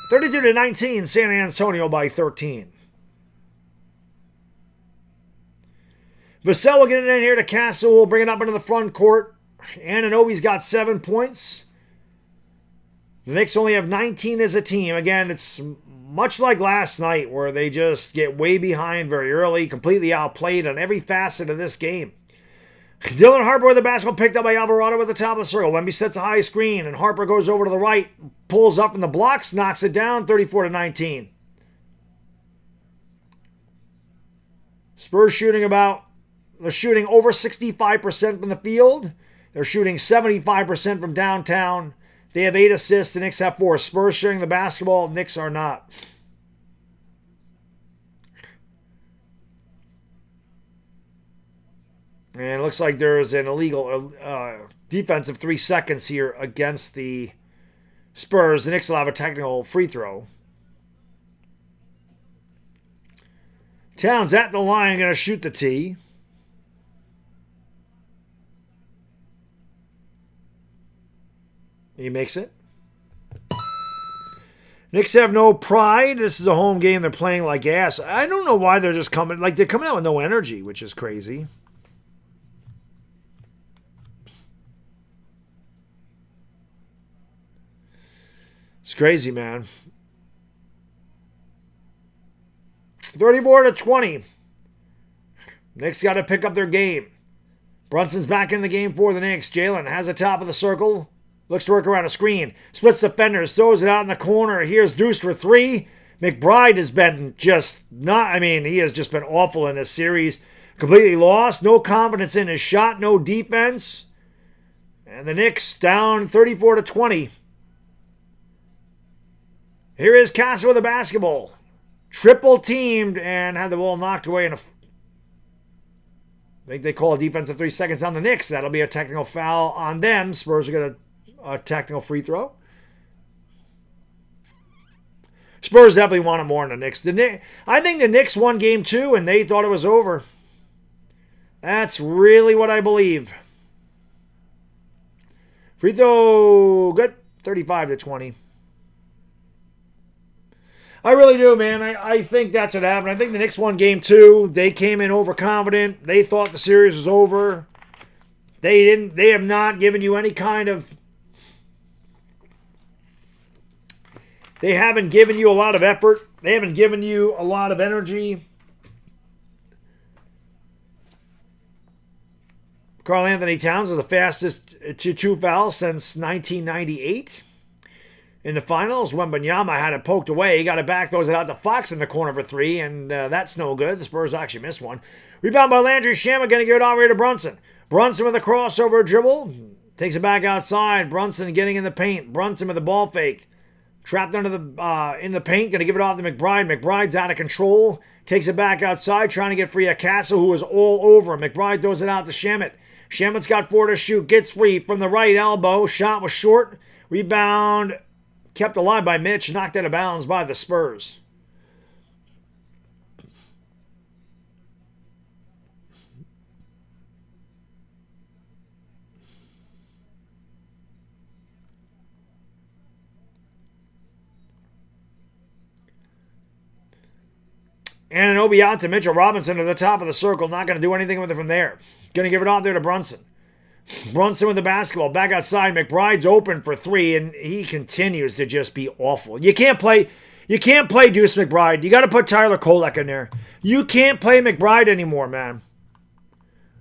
32-19, San Antonio by 13. Vassell will get it in here to Castle. We'll bring it up into the front court. Anunoby's got 7 points. The Knicks only have 19 as a team. Again, it's much like last night where they just get way behind very early, completely outplayed on every facet of this game. Dylan Harper with the basketball picked up by Alvarado at the top of the circle. Wemby sets a high screen, and Harper goes over to the right, pulls up in the blocks, knocks it down, 34-19. Spurs they're shooting over 65% from the field. They're shooting 75% from downtown. They have 8 assists. The Knicks have 4. Spurs sharing the basketball. Knicks are not. And it looks like there's an illegal defensive 3 seconds here against the Spurs. The Knicks will have a technical free throw. Towns at the line, going to shoot the tee. He makes it. Knicks have no pride. This is a home game. They're playing like ass. I don't know why they're just coming. They're coming out with no energy, which is crazy. It's crazy, man. 34-20. Knicks got to pick up their game. Brunson's back in the game for the Knicks. Jalen has the top of the circle. Looks to work around a screen. Splits defenders. Throws it out in the corner. Here's Deuce for 3. McBride has been he has just been awful in this series. Completely lost. No confidence in his shot. No defense. And the Knicks down 34-20. Here is Casa with the basketball. Triple teamed and had the ball knocked away in I think they call a defensive 3 seconds on the Knicks. That'll be a technical foul on them. Spurs are going to a technical free throw. Spurs definitely want it more than the Knicks. I think the Knicks won game 2 and they thought it was over. That's really what I believe. Free throw, good. 35-20. I really do, man. I think that's what happened. I think the Knicks won game 2. They came in overconfident. They thought the series was over. They have not given you any kind of... They haven't given you a lot of effort. They haven't given you a lot of energy. Karl Anthony Towns was the fastest to 2 fouls since 1998. In the finals, when Wembanyama had it poked away, he got it back, throws it out to Fox in the corner for 3, and that's no good. The Spurs actually missed one. Rebound by Landry Shamet, going to give it all the way to Brunson. Brunson with a crossover dribble. Takes it back outside. Brunson getting in the paint. Brunson with a ball fake. Trapped under in the paint, going to give it off to McBride. McBride's out of control. Takes it back outside, trying to get free of Castle, who was all over him. McBride throws it out to Shamet. Shamet's got 4 to shoot. Gets free from the right elbow. Shot was short. Rebound kept alive by Mitch. Knocked out of bounds by the Spurs. Anunoby out to Mitchell Robinson to the top of the circle. Not going to do anything with it from there. Going to give it off there to Brunson. Brunson with the basketball. Back outside. McBride's open for 3, and he continues to just be awful. You can't play Deuce McBride. You got to put Tyler Kolek in there. You can't play McBride anymore, man.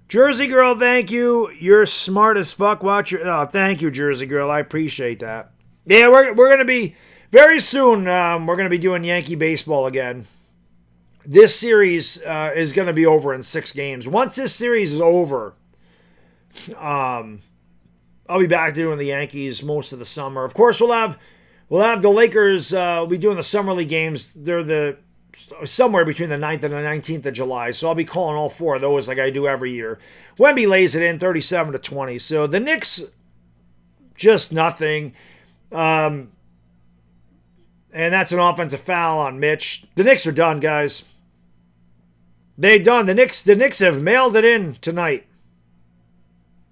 Jersey Girl, thank you. You're smart as fuck. Thank you, Jersey Girl. I appreciate that. Yeah, we're going to be, very soon, we're going to be doing Yankee baseball again. This series is going to be over in 6 games. Once this series is over, I'll be back doing the Yankees most of the summer. Of course, we'll have the Lakers. We'll be doing the summer league games. They're somewhere between the 9th and the 19th of July. So I'll be calling all 4 of those like I do every year. Wemby lays it in 37-20. So the Knicks, just nothing. And that's an offensive foul on Mitch. The Knicks are done, guys. They're done. The Knicks have mailed it in tonight.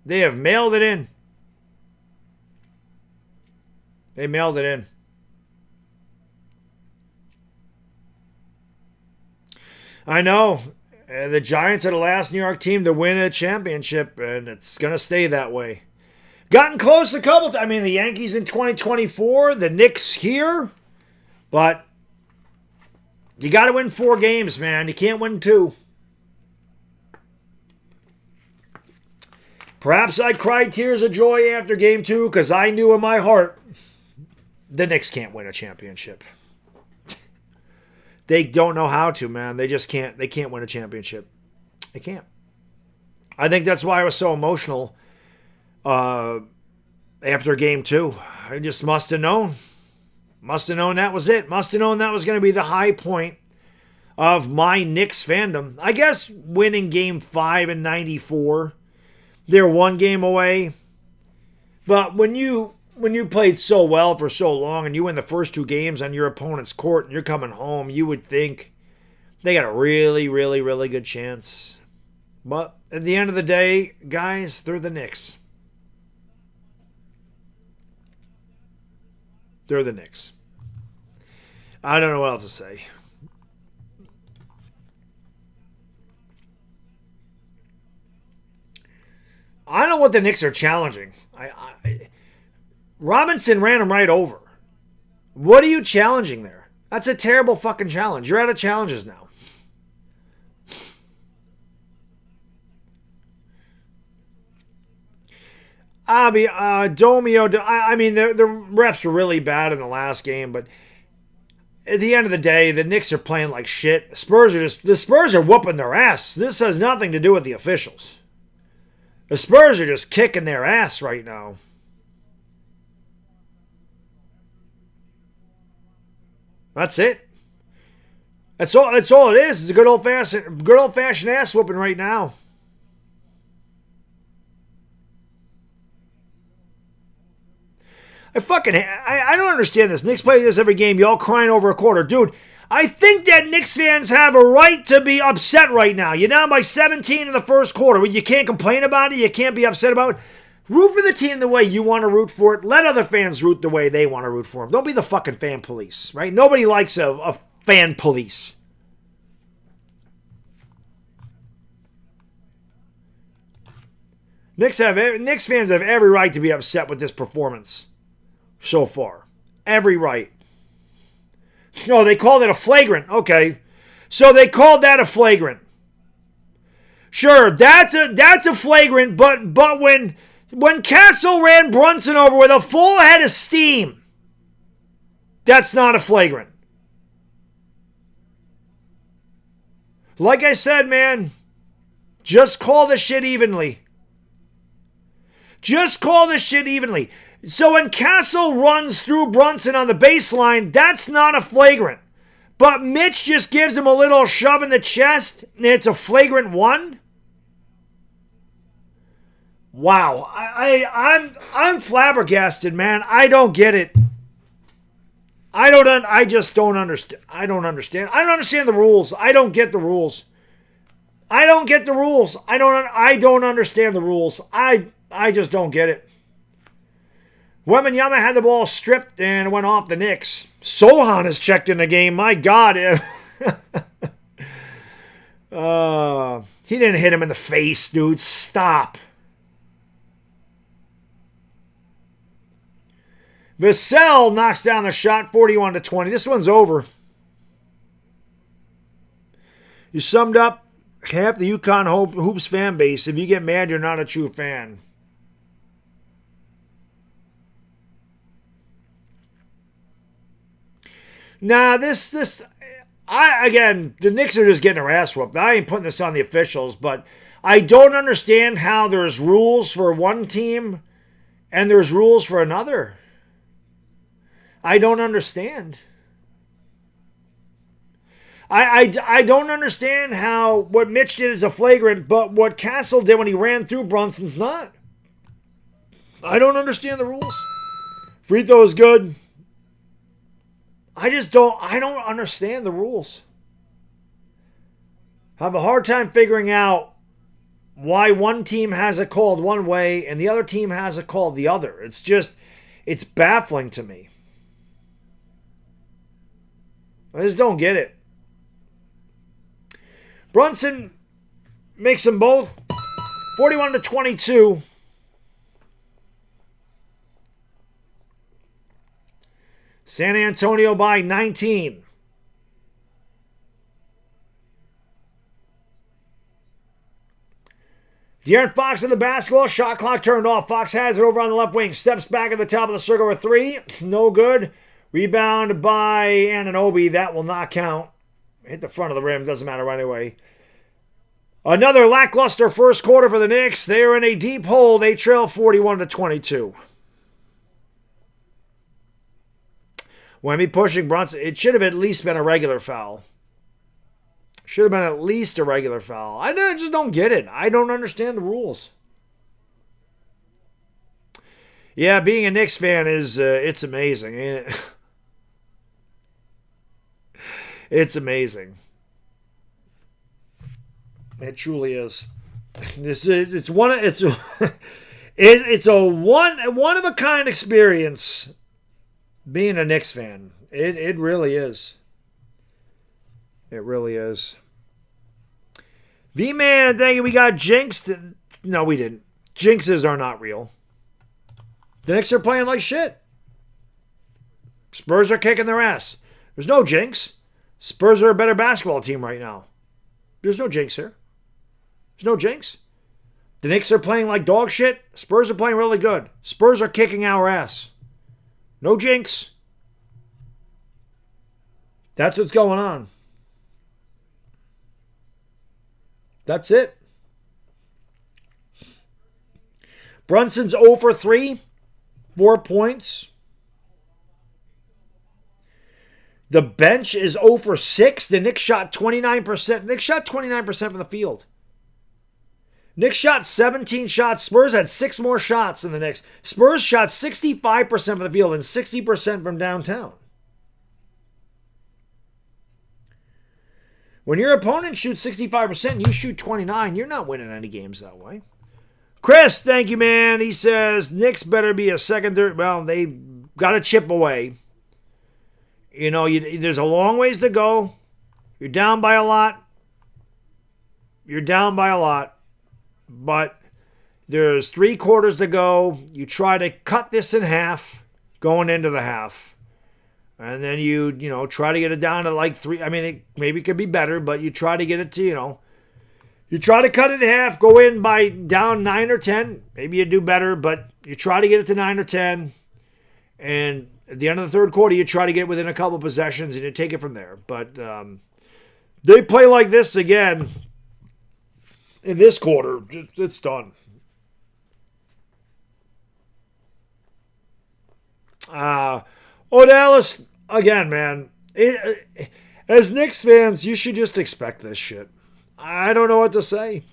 They have mailed it in. They mailed it in. I know. The Giants are the last New York team to win a championship, and it's going to stay that way. Gotten close a couple times. I mean, the Yankees in 2024, the Knicks here. But you got to win 4 games, man. You can't win 2. Perhaps I cried tears of joy after game 2 because I knew in my heart the Knicks can't win a championship. They don't know how to, man. They just can't. They can't win a championship. They can't. I think that's why I was so emotional after game 2. I just must have known. Must have known that was it. Must have known that was going to be the high point of my Knicks fandom. I guess winning game 5 in 94. They're 1 game away. But when you played so well for so long and you win the first 2 games on your opponent's court and you're coming home, you would think they got a really, really, really good chance. But at the end of the day, guys, they're the Knicks. They're the Knicks. I don't know what else to say. I don't know what the Knicks are challenging. Robinson ran him right over. What are you challenging there? That's a terrible fucking challenge. You're out of challenges now. Domio. I mean, the refs were really bad in the last game, but at the end of the day, the Knicks are playing like shit. The Spurs are whooping their ass. This has nothing to do with the officials. The Spurs are just kicking their ass right now. That's it. That's all it is. It's a good old fashioned ass whooping right now. I don't understand this. Knicks play this every game. Y'all crying over a quarter. Dude, I think that Knicks fans have a right to be upset right now. You're down by 17 in the first quarter. You can't complain about it. You can't be upset about it. Root for the team the way you want to root for it. Let other fans root the way they want to root for them. Don't be the fucking fan police, right? Nobody likes a fan police. Knicks fans have every right to be upset with this performance so far. Every right. No, they called it a flagrant. Okay. So they called that a flagrant. Sure, that's a flagrant, but when Castle ran Brunson over with a full head of steam, that's not a flagrant. Like I said, man, just call the shit evenly. Just call the shit evenly. So when Castle runs through Brunson on the baseline, that's not a flagrant. But Mitch just gives him a little shove in the chest, and it's a flagrant 1? Wow. I'm flabbergasted, man. I don't get it. I just don't understand. I don't understand. I don't understand the rules. I don't get the rules. I don't get the rules. I don't understand the rules. I just don't get it. Wembanyama had the ball stripped and went off the Knicks. Sohan has checked in the game. My God. He didn't hit him in the face, dude. Stop. Vassell knocks down the shot 41-20. This one's over. You summed up half the UConn Hoops fan base. If you get mad, you're not a true fan. Nah, the Knicks are just getting their ass whooped. I ain't putting this on the officials, but I don't understand how there's rules for one team and there's rules for another. I don't understand. I don't understand how what Mitch did is a flagrant, but what Castle did when he ran through Brunson's not. I don't understand the rules. Free throw is good. I don't understand the rules. I have a hard time figuring out why one team has it called one way and the other team has it called the other. It's baffling to me. I just don't get it. Brunson makes them both 41-22. San Antonio by 19. De'Aaron Fox in the basketball. Shot clock turned off. Fox has it over on the left wing. Steps back at the top of the circle with 3. No good. Rebound by Anunoby. That will not count. Hit the front of the rim. Doesn't matter anyway. Another lackluster first quarter for the Knicks. They are in a deep hole. They trail 41-22. Wemby pushing Brunson. It should have at least been a regular foul. Should have been at least a regular foul. I just don't get it. I don't understand the rules. Yeah, being a Knicks fan is, it's amazing, ain't it? It's amazing. It truly is. It's a one of a kind experience being a Knicks fan. It really is. It really is. V-Man, thank you. We got jinxed. No, we didn't. Jinxes are not real. The Knicks are playing like shit. Spurs are kicking their ass. There's no jinx. Spurs are a better basketball team right now. There's no jinx here. There's no jinx. The Knicks are playing like dog shit. Spurs are playing really good. Spurs are kicking our ass. No jinx. That's what's going on. That's it. Brunson's 0 for 3. 4 points. The bench is 0 for 6. The Knicks shot 29%. Knicks shot 29% from the field. Knicks shot 17 shots. Spurs had 6 more shots than the Knicks. Spurs shot 65% from the field and 60% from downtown. When your opponent shoots 65% and you shoot 29%, you're not winning any games that way. Chris, thank you, man. He says, Knicks better be a second, third. Well, they got to chip away. You know, there's a long ways to go. You're down by a lot. But there's 3 quarters to go. You try to cut this in half going into the half. And then you try to get it down to like 3. I mean, maybe it could be better, but you try to get it to, you try to cut it in half, go in by down 9 or 10. Maybe you do better, but you try to get it to 9 or 10. And at the end of the third quarter, you try to get within a couple possessions and you take it from there. But they play like this again in this quarter. It's done. Dallas, again, man. As Knicks fans, you should just expect this shit. I don't know what to say.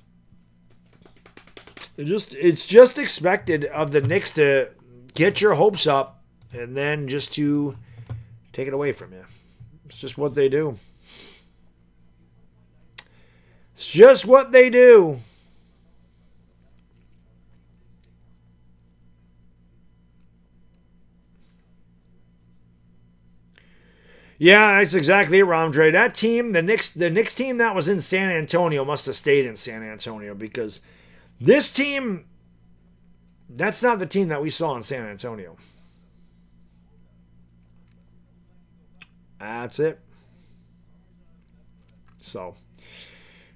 It's just expected of the Knicks to get your hopes up and then just to take it away from you. It's just what they do. It's just what they do. Yeah, that's exactly it, Ramdre. That team, the Knicks team that was in San Antonio must have stayed in San Antonio because this team, that's not the team that we saw in San Antonio. That's it. So,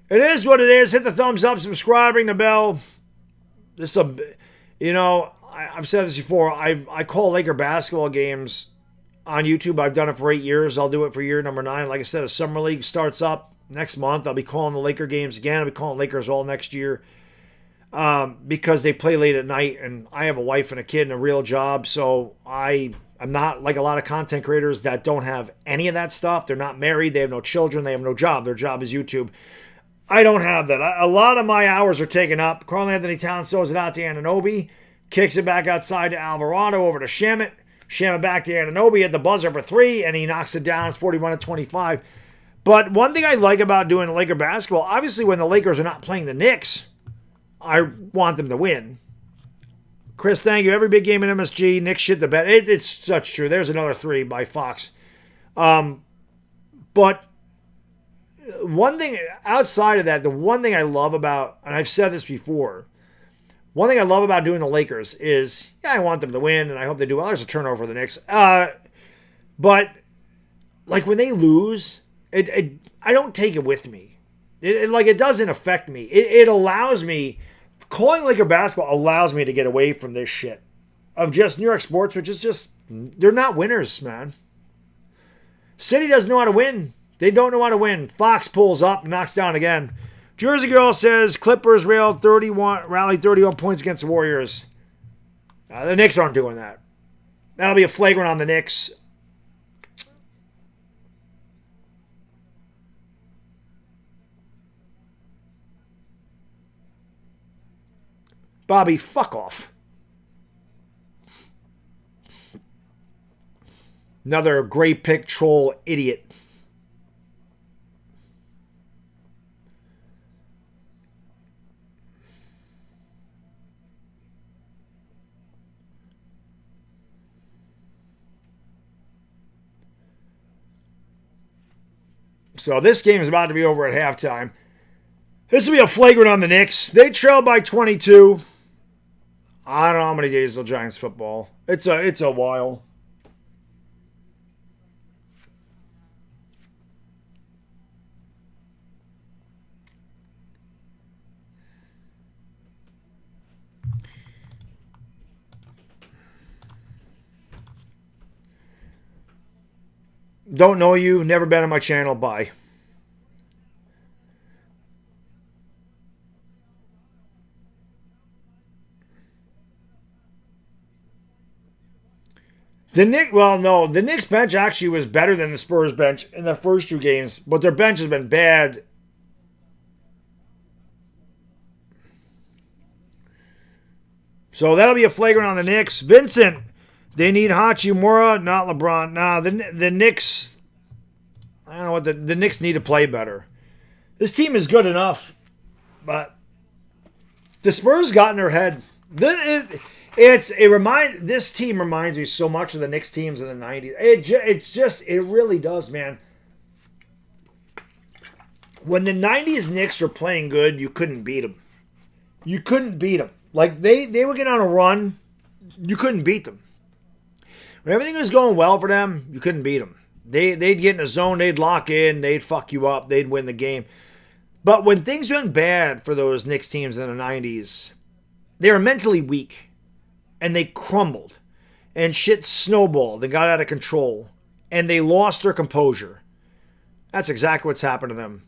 it is what it is. Hit the thumbs up, subscribe, ring the bell. I've said this before. I call Laker basketball games on YouTube. I've done it for 8 years. I'll do it for year number 9. Like I said, the Summer League starts up next month. I'll be calling the Laker games again. I'll be calling Lakers all next year because they play late at night, and I have a wife and a kid and a real job, so I'm not like a lot of content creators that don't have any of that stuff. They're not married. They have no children. They have no job. Their job is YouTube. I don't have that. A lot of my hours are taken up. Karl Anthony Towns throws it out to Anunoby, kicks it back outside to Alvarado, over to Shamet. Sham it back to Anunoby at the buzzer for 3, and he knocks it down. It's 41-25. But one thing I like about doing Laker basketball, obviously when the Lakers are not playing the Knicks, I want them to win. Chris, thank you. Every big game in MSG, Knicks shit the bed. It's such true. There's another 3 by Fox. But one thing outside of that, the one thing I love about, and I've said this before, one thing I love about doing the Lakers is, yeah, I want them to win, and I hope they do well. There's a turnover for the Knicks. But like when they lose, I don't take it with me. It doesn't affect me. It allows me, calling Laker basketball allows me to get away from this shit of just New York sports, which is just, they're not winners, man. City doesn't know how to win. They don't know how to win. Fox pulls up, knocks down again. Jersey Girl says Clippers rallied 31 points against the Warriors. The Knicks aren't doing that. That'll be a flagrant on the Knicks. Bobby, fuck off. Another great pick troll idiot. So this game is about to be over at halftime. This will be a flagrant on the Knicks. They trail by 22. I don't know how many days till Giants football. It's a while. Don't know you. Never been on my channel. Bye. The Knicks bench actually was better than the Spurs bench in the first 2 games, but their bench has been bad. So that'll be a flagrant on the Knicks. Vincent, they need Hachimura, not LeBron. Nah, the Knicks, I don't know what the Knicks need to play better. This team is good enough, but the Spurs got in their head. This team reminds me so much of the Knicks teams in the 90s. It really does, man. When the 90s Knicks were playing good, you couldn't beat them. You couldn't beat them. Like, they would get on a run, you couldn't beat them. When everything was going well for them, you couldn't beat them. They'd get in a zone, they'd lock in, they'd fuck you up, they'd win the game. But when things went bad for those Knicks teams in the 90s, they were mentally weak. And they crumbled. And shit snowballed and got out of control. And they lost their composure. That's exactly what's happened to them.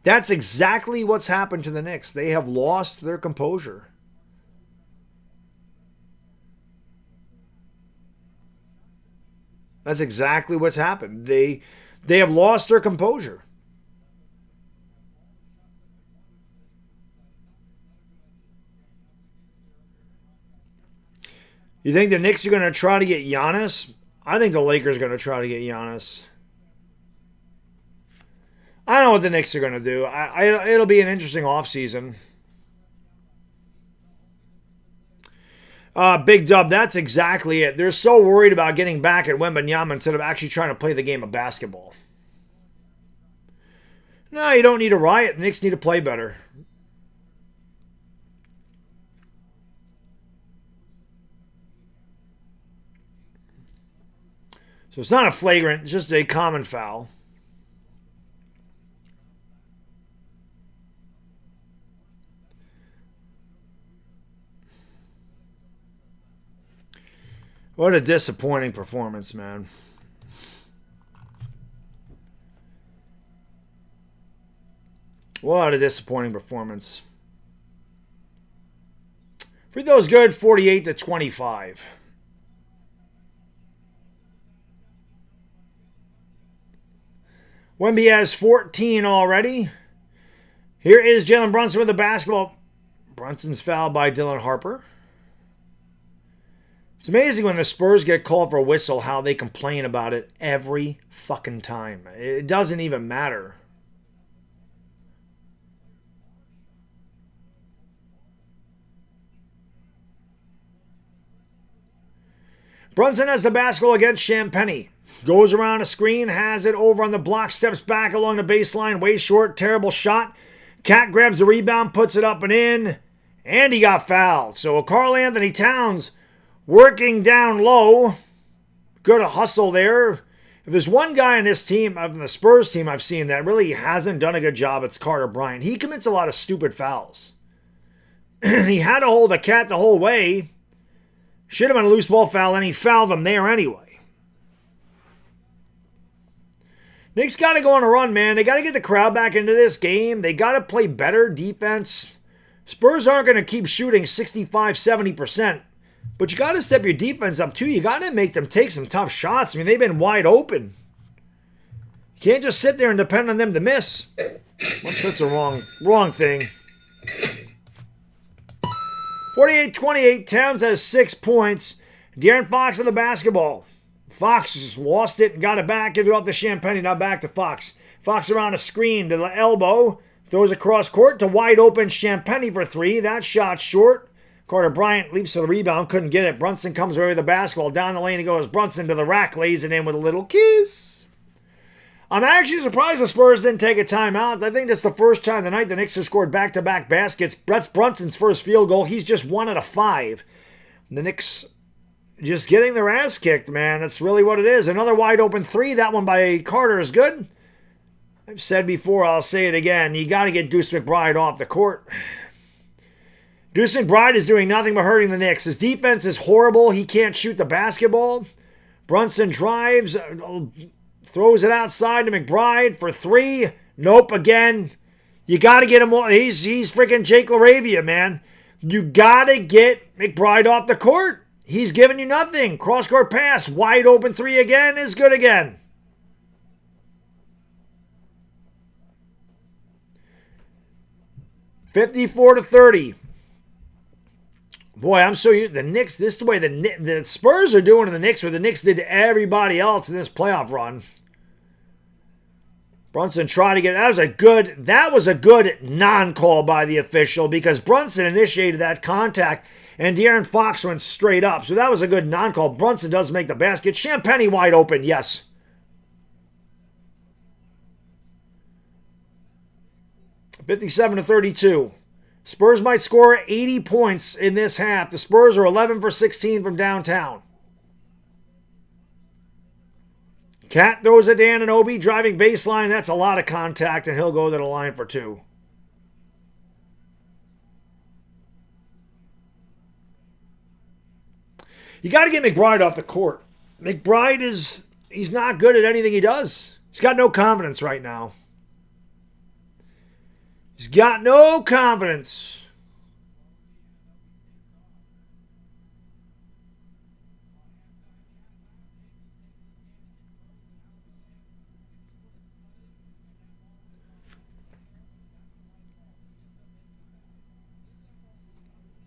That's exactly what's happened to the Knicks. They have lost their composure. That's exactly what's happened. They have lost their composure. You think the Knicks are going to try to get Giannis? I think the Lakers are going to try to get Giannis. I don't know what the Knicks are going to do. It'll be an interesting offseason. Big Dub, that's exactly it. They're so worried about getting back at Wembanyama instead of actually trying to play the game of basketball. No, you don't need a riot. The Knicks need to play better. So it's not a flagrant, it's just a common foul. What a disappointing performance, man. What a disappointing performance. Free throws good, 48-25. Wemby has 14 already. Here is Jalen Brunson with the basketball. Brunson's fouled by Dylan Harper. It's amazing when the Spurs get called for a whistle how they complain about it every fucking time. It doesn't even matter. Brunson has the basketball against Champagny. Goes around a screen, has it over on the block, steps back along the baseline, way short, terrible shot. Cat grabs the rebound, puts it up and in, and he got fouled. So Karl Anthony Towns working down low. Good hustle there. If there's one guy in this team, of the Spurs team I've seen that really hasn't done a good job, it's Carter Bryant. He commits a lot of stupid fouls. He had to hold the Cat the whole way. Should have been a loose ball foul, and he fouled him there anyway. Knicks got to go on a run, man. They got to get the crowd back into this game. They got to play better defense. Spurs aren't going to keep shooting 65, 70%. But you got to step your defense up, too. You got to make them take some tough shots. I mean, they've been wide open. You can't just sit there and depend on them to miss. Whoops, that's a wrong thing. 48-28, Towns has 6 points. De'Aaron Fox on the basketball. Fox just lost it and got it back. Gives it off to Champagny, now back to Fox. Fox around a screen to the elbow. Throws across court to wide open Champagny for three. That shot short. Carter Bryant leaps to the rebound, couldn't get it. Brunson comes away with the basketball. Down the lane he goes. Brunson to the rack, lays it in with a little kiss. I'm actually surprised the Spurs didn't take a timeout. I think that's the first time tonight the Knicks have scored back-to-back baskets. That's Brunson's first field goal. He's just 1 out of 5. The Knicks just getting their ass kicked, man. That's really what it is. Another wide-open three. That one by Carter is good. I've said before, I'll say it again. You got to get Deuce McBride off the court. Deuce McBride is doing nothing but hurting the Knicks. His defense is horrible. He can't shoot the basketball. Brunson drives, throws it outside to McBride for three. Nope, again. You got to get him. He's freaking Jake LaRavia, man. You got to get McBride off the court. He's giving you nothing. Cross-court pass. Wide open three again is good again. $54-30. Boy, I'm so used. The Knicks, this is the way the Spurs are doing to the Knicks what the Knicks did to everybody else in this playoff run. Brunson tried to get, that was a good non-call by the official because Brunson initiated that contact and De'Aaron Fox went straight up. So that was a good non-call. Brunson does make the basket. Champagny wide open, yes. $57-32. Spurs might score 80 points in this half. The Spurs are 11 for 16 from downtown. Cat throws it to Anunoby, driving baseline. That's a lot of contact, and he'll go to the line for two. You got to get McBride off the court. McBride he's not good at anything he does. He's got no confidence right now. He's got no confidence.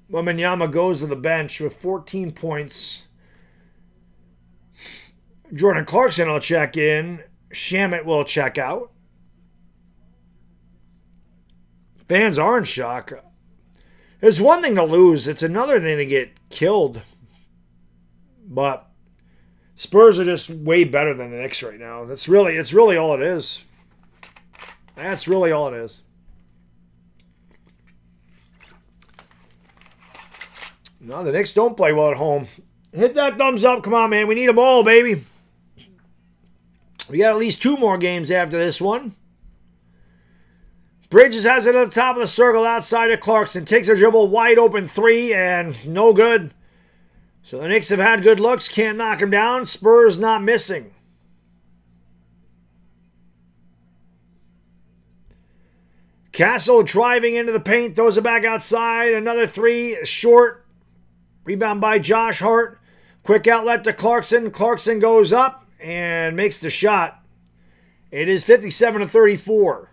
Wembanyama goes to the bench with 14 points. Jordan Clarkson will check in. Shamet will check out. Fans are in shock. It's one thing to lose. It's another thing to get killed. But Spurs are just way better than the Knicks right now. It's really all it is. That's really all it is. No, the Knicks don't play well at home. Hit that thumbs up. Come on, man. We need them all, baby. We got at least 2 more games after this one. Bridges has it at the top of the circle outside of Clarkson. Takes a dribble, wide open three, and no good. So the Knicks have had good looks. Can't knock him down. Spurs not missing. Castle driving into the paint. Throws it back outside. Another three. Short. Rebound by Josh Hart. Quick outlet to Clarkson. Clarkson goes up and makes the shot. It is 57-34.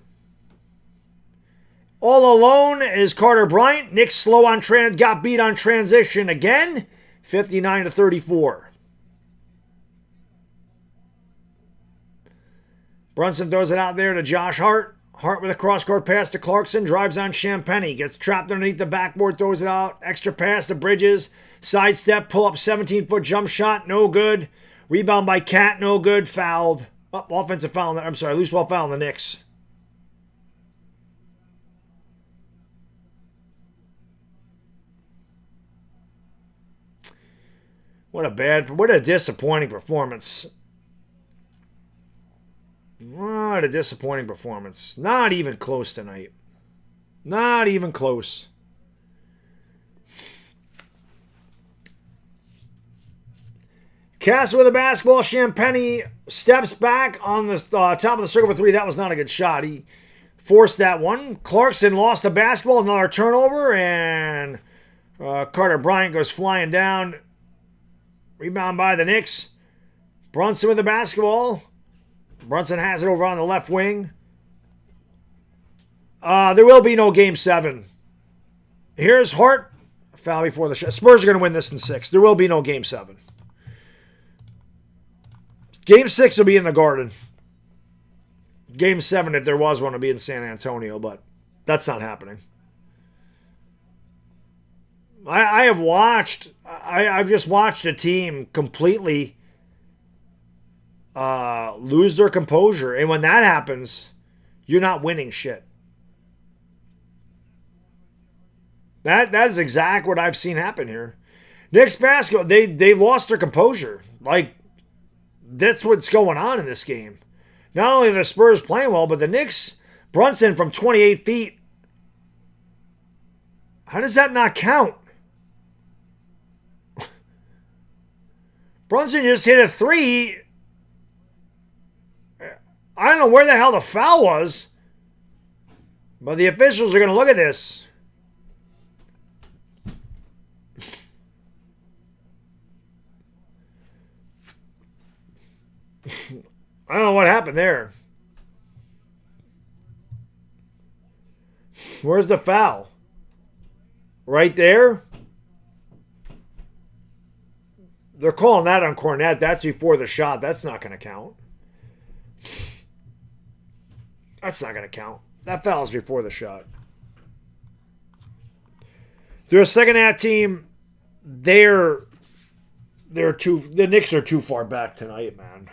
All alone is Carter Bryant. Knicks slow on got beat on transition again. 59-34. Brunson throws it out there to Josh Hart. Hart with a cross-court pass to Clarkson. Drives on Champagny. Gets trapped underneath the backboard. Throws it out. Extra pass to Bridges. Sidestep. Pull up 17-foot jump shot. No good. Rebound by Cat. No good. Fouled. Oh, offensive foul. I'm sorry. Loose ball foul on the Knicks. What a disappointing performance. What a disappointing performance. Not even close tonight. Not even close. Castle with the basketball. Champagny steps back on the top of the circle for three. That was not a good shot. He forced that one. Clarkson lost the basketball. Another turnover. And Carter Bryant goes flying down. Rebound by the Knicks. Brunson with the basketball. Brunson has it over on the left wing. There will be no Game 7. Here's Hart. Foul before the shot. Spurs are going to win this in 6. There will be no Game 7. Game 6 will be in the Garden. Game 7, if there was one, will be in San Antonio, but that's not happening. I've just watched a team completely lose their composure. And when that happens, you're not winning shit. That is exactly what I've seen happen here. Knicks basketball, they lost their composure. Like, that's what's going on in this game. Not only are the Spurs playing well, but the Knicks, Brunson from 28 feet. How does that not count? Brunson just hit a three. I don't know where the hell the foul was, but the officials are going to look at this. I don't know what happened there. Where's the foul? Right there? They're calling that on Cornette. That's before the shot. That's not going to count. That's not going to count. That foul's before the shot. They're a second half team. The Knicks are too far back tonight, man.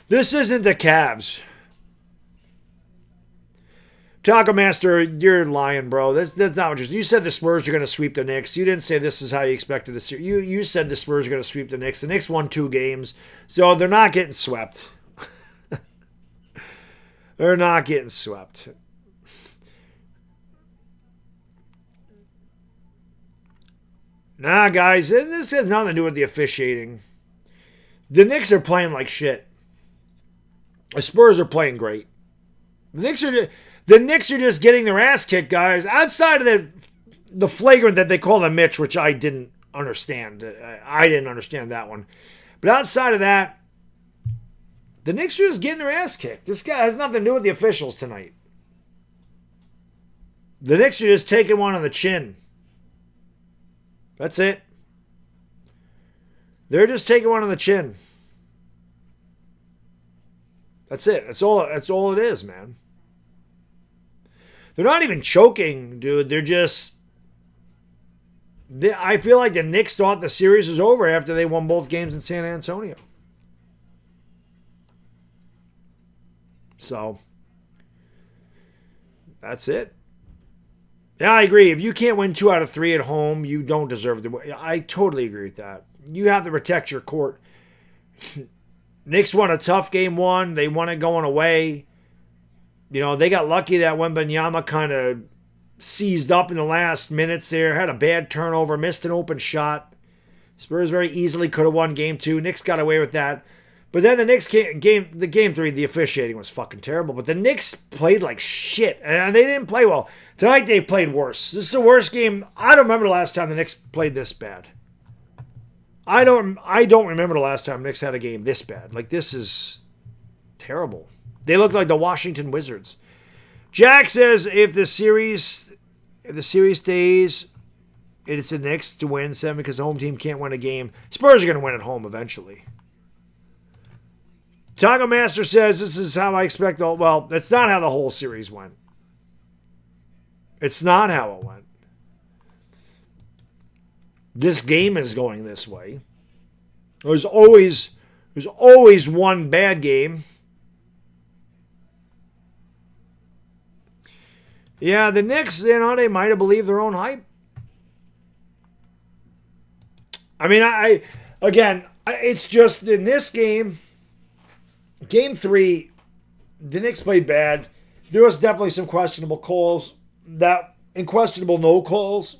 This isn't the Cavs. Taco Master, you're lying, bro. That's not what you said. The Spurs are going to sweep the Knicks. You didn't say this is how you expected to see. You said the Spurs are going to sweep the Knicks. The Knicks won 2 games, so they're not getting swept. They're not getting swept. Nah, guys, this has nothing to do with the officiating. The Knicks are playing like shit. The Spurs are playing great. The Knicks are just getting their ass kicked, guys. Outside of the flagrant that they call the Mitch, which I didn't understand. I didn't understand that one. But outside of that, the Knicks are just getting their ass kicked. This guy has nothing to do with the officials tonight. The Knicks are just taking one on the chin. That's it. They're just taking one on the chin. That's it. That's all it is, man. They're not even choking, dude. They're just... I feel like the Knicks thought the series was over after they won both games in San Antonio. So, that's it. Yeah, I agree. If you can't win 2 out of 3 at home, you don't deserve to win. I totally agree with that. You have to protect your court. Knicks won a tough game 1. They won it going away. You know, they got lucky that Wembanyama kind of seized up in the last minutes there. Had a bad turnover. Missed an open shot. Spurs very easily could have won game 2. Knicks got away with that. But then the Knicks game 3, the officiating was fucking terrible. But the Knicks played like shit. And they didn't play well. Tonight they played worse. This is the worst game. I don't remember the last time the Knicks played this bad. I don't remember the last time Knicks had a game this bad. Like, this is terrible. They look like the Washington Wizards. Jack says if the series stays It's the Knicks to win 7 because the home team can't win a game. Spurs are going to win at home eventually. Taco Master says this is how I expect all. Well, that's not how the whole series went. It's not how it went. This game is going this way. There's always one bad game. Yeah, the Knicks, they might have believed their own hype. I mean, it's just in this game, Game 3, the Knicks played bad. There was definitely some questionable calls, and questionable no calls.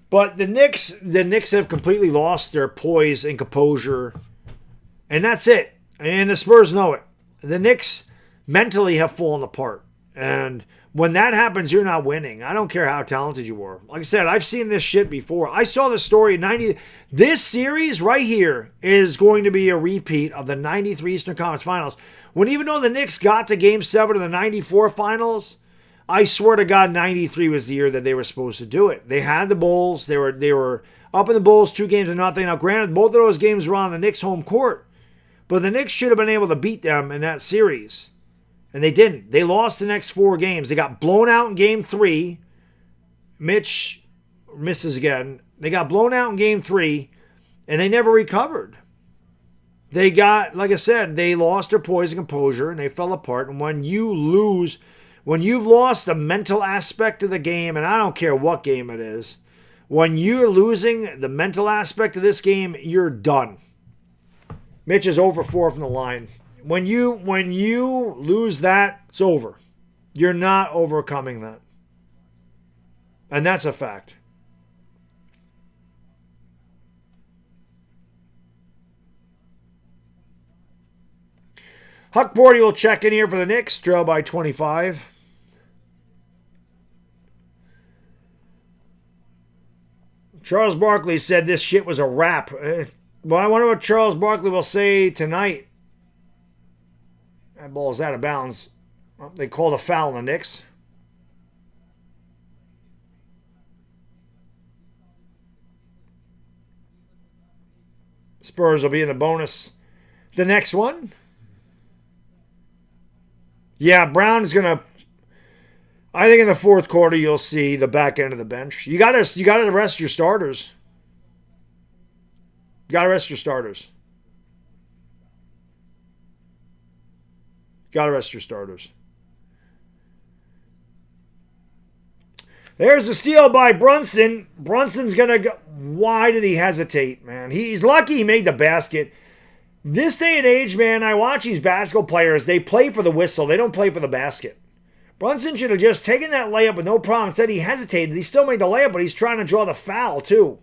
But the Knicks have completely lost their poise and composure, and that's it. And the Spurs know it. The Knicks mentally have fallen apart, and when that happens, you're not winning. I don't care how talented you are. Like I said, I've seen this shit before. I saw the story in 90. This series right here is going to be a repeat of the 93 Eastern Conference Finals. When even though the Knicks got to Game 7 of the 94 Finals, I swear to God, 93 was the year that they were supposed to do it. They had the Bulls. They were up in the Bulls 2-0. Now, granted, both of those games were on the Knicks' home court. But the Knicks should have been able to beat them in that series. And they didn't. They lost the next 4 games. They got blown out in Game 3. Mitch misses again. They got blown out in Game 3, and they never recovered. They got, like I said, they lost their poise and composure, and they fell apart. And when you lose, when you've lost the mental aspect of the game, and I don't care what game it is, when you're losing the mental aspect of this game, you're done. Mitch is over 4 from the line. When you lose that, it's over. You're not overcoming that. And that's a fact. Huck Bordy will check in here for the Knicks. Trail by 25. Charles Barkley said this shit was a wrap. Well, I wonder what Charles Barkley will say tonight. That ball is out of bounds. Well, they called a foul on the Knicks. Spurs will be in the bonus. The next one. Yeah, Brown is going to... I think in the fourth quarter you'll see the back end of the bench. You got to rest your starters. Got to rest your starters. Got to rest your starters. There's a steal by Brunson. Brunson's going to go. Why did he hesitate, man? He's lucky he made the basket. This day and age, man, I watch these basketball players. They play for the whistle. They don't play for the basket. Brunson should have just taken that layup with no problem. Instead, he hesitated. He still made the layup, but he's trying to draw the foul, too.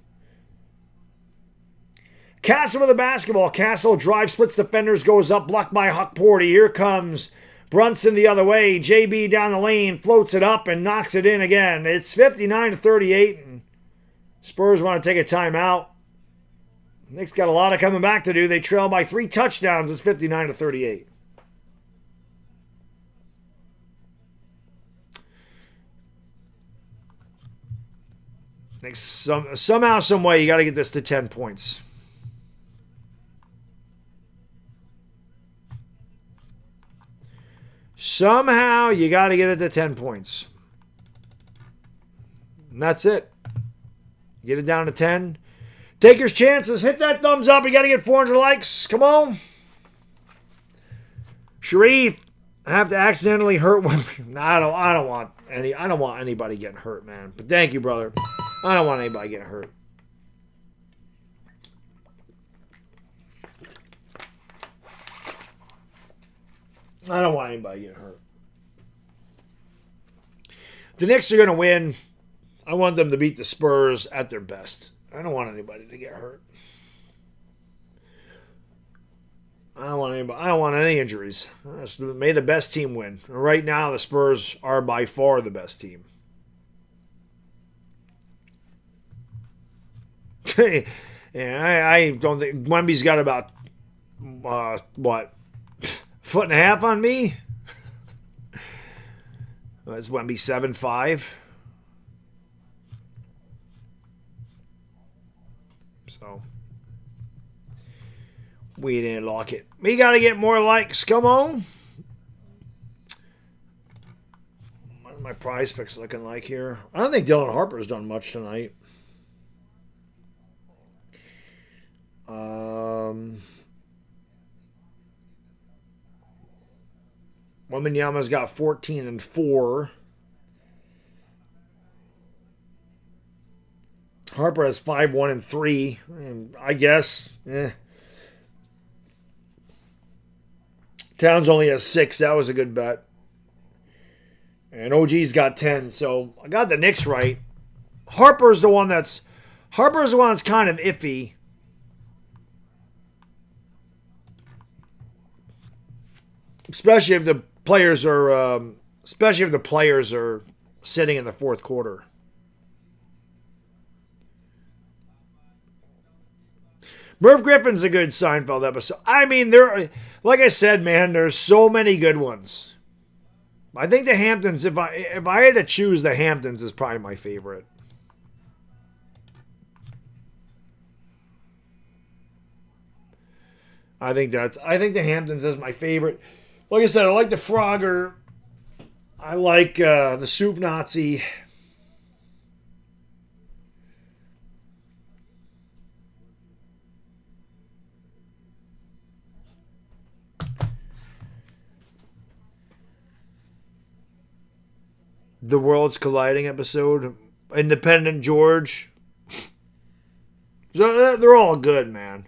Castle with the basketball. Castle drives, splits defenders, goes up, blocked by Huck Porty. Here comes Brunson the other way. JB down the lane, floats it up and knocks it in again. It's 59-38, and Spurs want to take a timeout. Knicks got a lot of coming back to do. They trail by 3 touchdowns. It's 59-38. Knicks, somehow, some way, you got to get this to 10 points. Somehow, you got to get it to 10 points. And that's it. Get it down to 10. Take your chances. Hit that thumbs up. You got to get 400 likes. Come on. Sharif, I have to accidentally hurt one. I don't want anybody getting hurt, man. But thank you, brother. I don't want anybody getting hurt. I don't want anybody getting hurt. The Knicks are going to win. I want them to beat the Spurs at their best. I don't want anybody to get hurt. I don't want any injuries. May the best team win. Right now, the Spurs are by far the best team. Yeah, I don't think Wemby's got about foot and a half on me. That's Wemby 7'5". So we didn't like it. We got to get more likes. Come on. What's my prize picks looking like here? I don't think Dylan Harper's done much tonight. Wembanyama's got 14 and 4. Harper has 5, 1 and 3. I guess. Towns only has 6. That was a good bet. And OG's got 10. So I got the Knicks right. Harper's the one that's kind of iffy. Especially if the players are sitting in the fourth quarter. Merv Griffin's a good Seinfeld episode. I mean, like I said, man, there's so many good ones. I think the Hamptons, if I had to choose, the Hamptons is probably my favorite. I think the Hamptons is my favorite. Like I said, I like the Frogger. I like the Soup Nazi. The Worlds Colliding episode. Independent George. They're all good, man.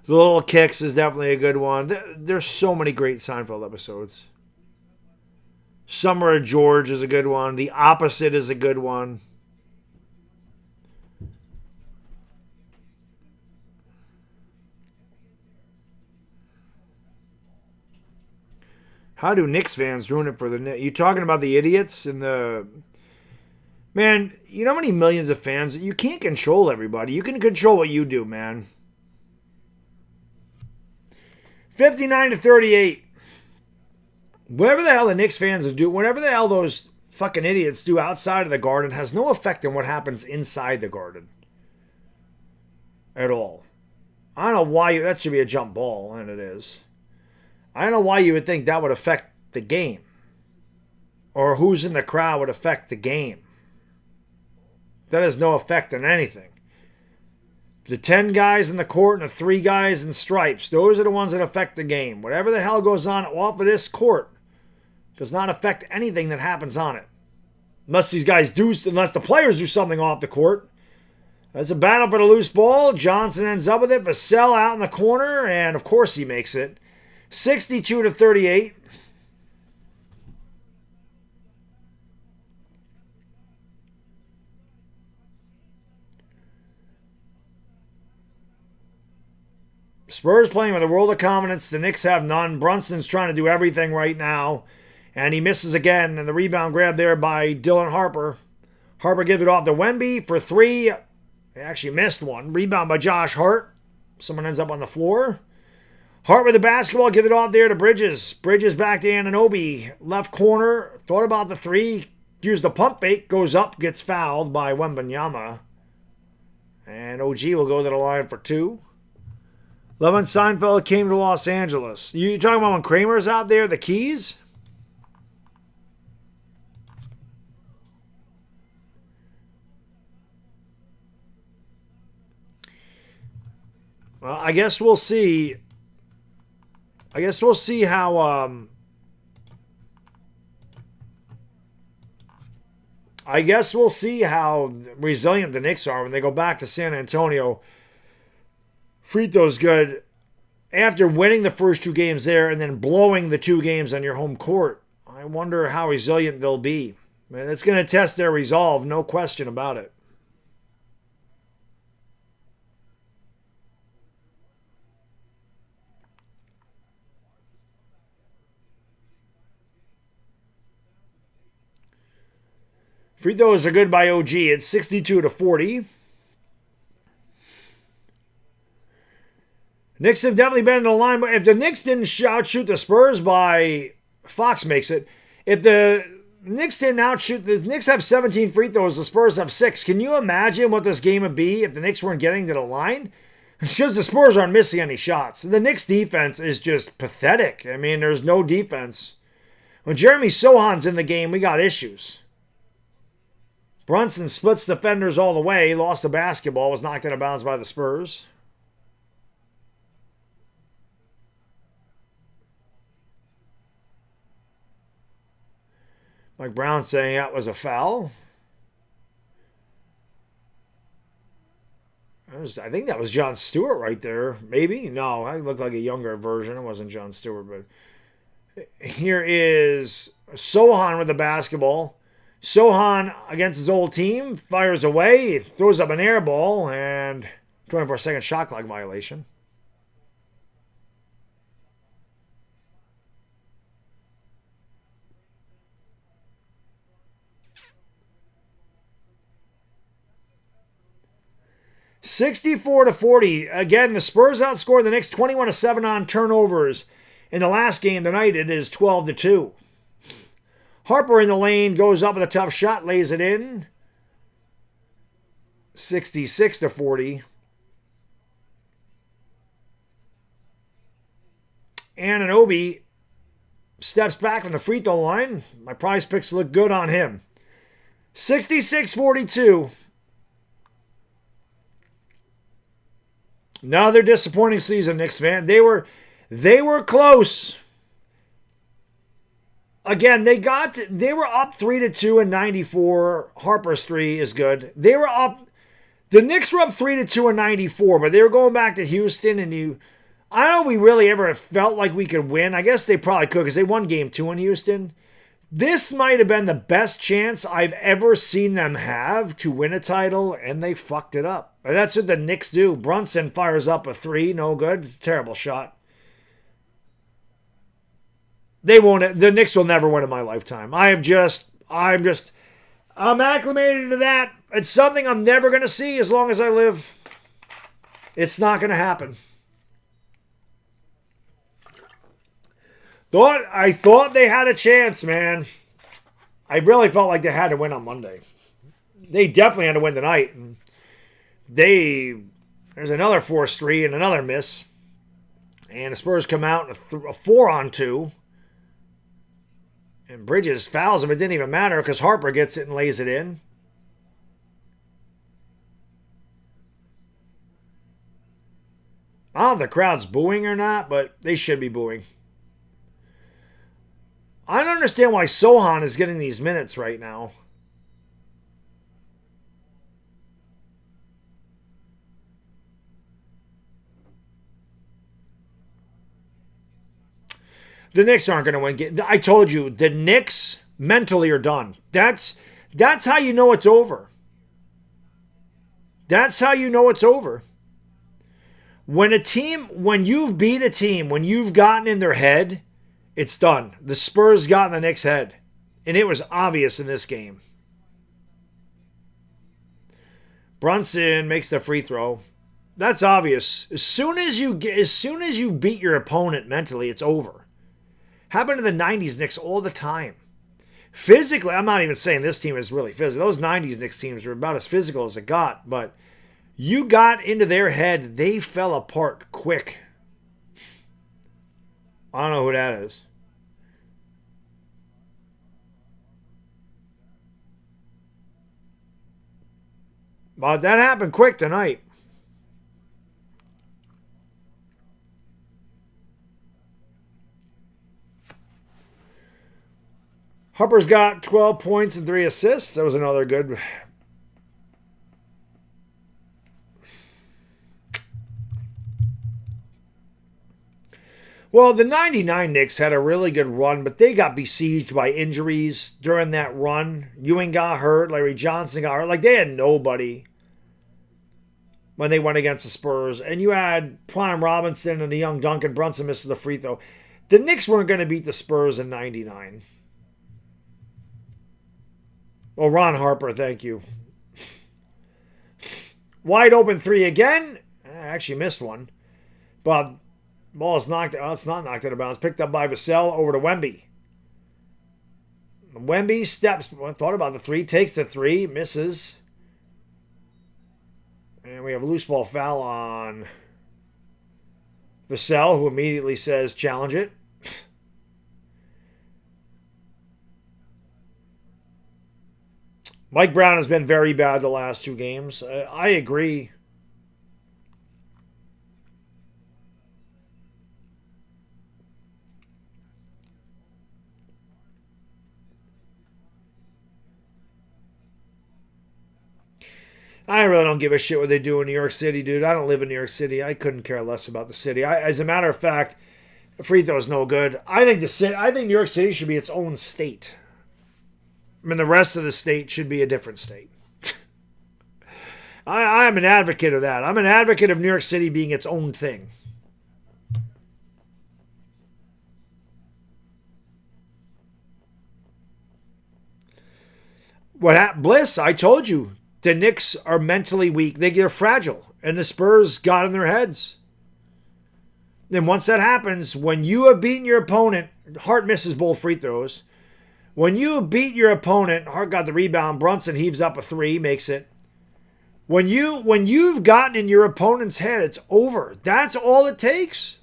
The Little Kicks is definitely a good one. There's so many great Seinfeld episodes. Summer of George is a good one. The Opposite is a good one. How do Knicks fans ruin it for the Knicks? You talking about the idiots and the... Man, you know how many millions of fans? You can't control everybody. You can control what you do, man. 59-38. Whatever the hell the Knicks fans do, whatever the hell those fucking idiots do outside of the Garden has no effect on what happens inside the Garden. At all. I don't know why that should be a jump ball, and it is. I don't know why you would think that would affect the game. Or who's in the crowd would affect the game. That has no effect on anything. The 10 guys in the court and the 3 guys in stripes, those are the ones that affect the game. Whatever the hell goes on off of this court does not affect anything that happens on it. Unless the players do something off the court. There's a battle for the loose ball. Johnson ends up with it. Vassell out in the corner, and of course he makes it. 62-38. Spurs playing with a world of confidence. The Knicks have none. Brunson's trying to do everything right now. And he misses again. And the rebound grab there by Dylan Harper. Harper gives it off to Wemby for 3. He actually missed one. Rebound by Josh Hart. Someone ends up on the floor. Hart with the basketball. Give it off there to Bridges. Bridges back to Anunoby. Left corner. Thought about the 3. Used the pump fake. Goes up. Gets fouled by Wembanyama. And OG will go to the line for 2. Levin Seinfeld came to Los Angeles. You talking about when Kramer's out there, the keys? Well, I guess we'll see. I guess we'll see how resilient the Knicks are when they go back to San Antonio. Frito's good after winning the first 2 games there and then blowing the 2 games on your home court. I wonder how resilient they'll be. Man, it's going to test their resolve, no question about it. Free throws are good by OG. It's 62-40. Knicks have definitely been in the line, but if the Knicks didn't shoot the Spurs by Fox makes it, if the Knicks didn't outshoot. The Knicks have 17 free throws. The Spurs have 6. Can you imagine what this game would be if the Knicks weren't getting to the line? It's because the Spurs aren't missing any shots. The Knicks defense is just pathetic. I mean, there's no defense. When Jeremy Sohan's in the game, we got issues. Brunson splits defenders all the way. Lost the basketball. Was knocked out of bounds by the Spurs. Mike Brown saying that was a foul. I think that was John Stewart right there. Maybe? No, I looked like a younger version. It wasn't John Stewart. But here is Sohan with the basketball. Sohan against his old team. Fires away. Throws up an air ball. And 24-second shot clock violation. $64-40. Again, the Spurs outscored the Knicks 21-7 on turnovers. In the last game tonight, it is 12-2. Harper in the lane goes up with a tough shot, lays it in. 66-40. Anunoby steps back from the free throw line. My prize picks look good on him. 66-42. Another disappointing season, Knicks fan. They were close. Again, they were up 3-2 in 94. Harper's 3 is good. They were up. The Knicks were up 3-2 in 94, but they were going back to Houston, and I don't know if we really ever felt like we could win. I guess they probably could because they won game 2 in Houston. This might have been the best chance I've ever seen them have to win a title, and they fucked it up. That's what the Knicks do. Brunson fires up a 3, no good. It's a terrible shot. They won't. The Knicks will never win in my lifetime. I'm acclimated to that. It's something I'm never going to see as long as I live. It's not going to happen. I thought they had a chance, man. I really felt like they had to win on Monday. They definitely had to win tonight. There's another forced 3 and another miss. And the Spurs come out a 4-on-2. And Bridges fouls him. It didn't even matter because Harper gets it and lays it in. I don't know if the crowd's booing or not, but they should be booing. I don't understand why Sohan is getting these minutes right now. The Knicks aren't going to win. I told you, the Knicks mentally are done. That's how you know it's over. That's how you know it's over. When you've beat a team, when you've gotten in their head, it's done. The Spurs got in the Knicks' head. And it was obvious in this game. Brunson makes the free throw. That's obvious. As soon as you beat your opponent mentally, it's over. Happened to the 90s Knicks all the time. Physically, I'm not even saying this team is really physical. Those 90s Knicks teams were about as physical as it got. But you got into their head, they fell apart quick. I don't know who that is. But that happened quick tonight. Harper's got 12 points and 3 assists. That was another good. Well, the 99 Knicks had a really good run, but they got besieged by injuries during that run. Ewing got hurt. Larry Johnson got hurt. Like, they had nobody when they went against the Spurs. And you had Prime Robinson and the young Duncan Brunson misses the free throw. The Knicks weren't going to beat the Spurs in 99. Well, Ron Harper, thank you. Wide open 3 again. I actually missed one. But ball is knocked out. It's not knocked out of bounds. Picked up by Vassell over to Wemby. Wemby steps, thought about the three, takes the three, misses. And we have a loose ball foul on Vassell, who immediately says, challenge it. Mike Brown has been very bad the last 2 games. I agree. I really don't give a shit what they do in New York City, dude. I don't live in New York City. I couldn't care less about the city. As a matter of fact, free throw is no good. I think New York City should be its own state. I mean, the rest of the state should be a different state. I'm an advocate of that. I'm an advocate of New York City being its own thing. Bliss, I told you. The Knicks are mentally weak. They're fragile. And the Spurs got in their heads. Then once that happens, when you have beaten your opponent, Hart misses both free throws. When you beat your opponent, Hart got the rebound. Brunson heaves up a 3, makes it. When you've gotten in your opponent's head, it's over. That's all it takes.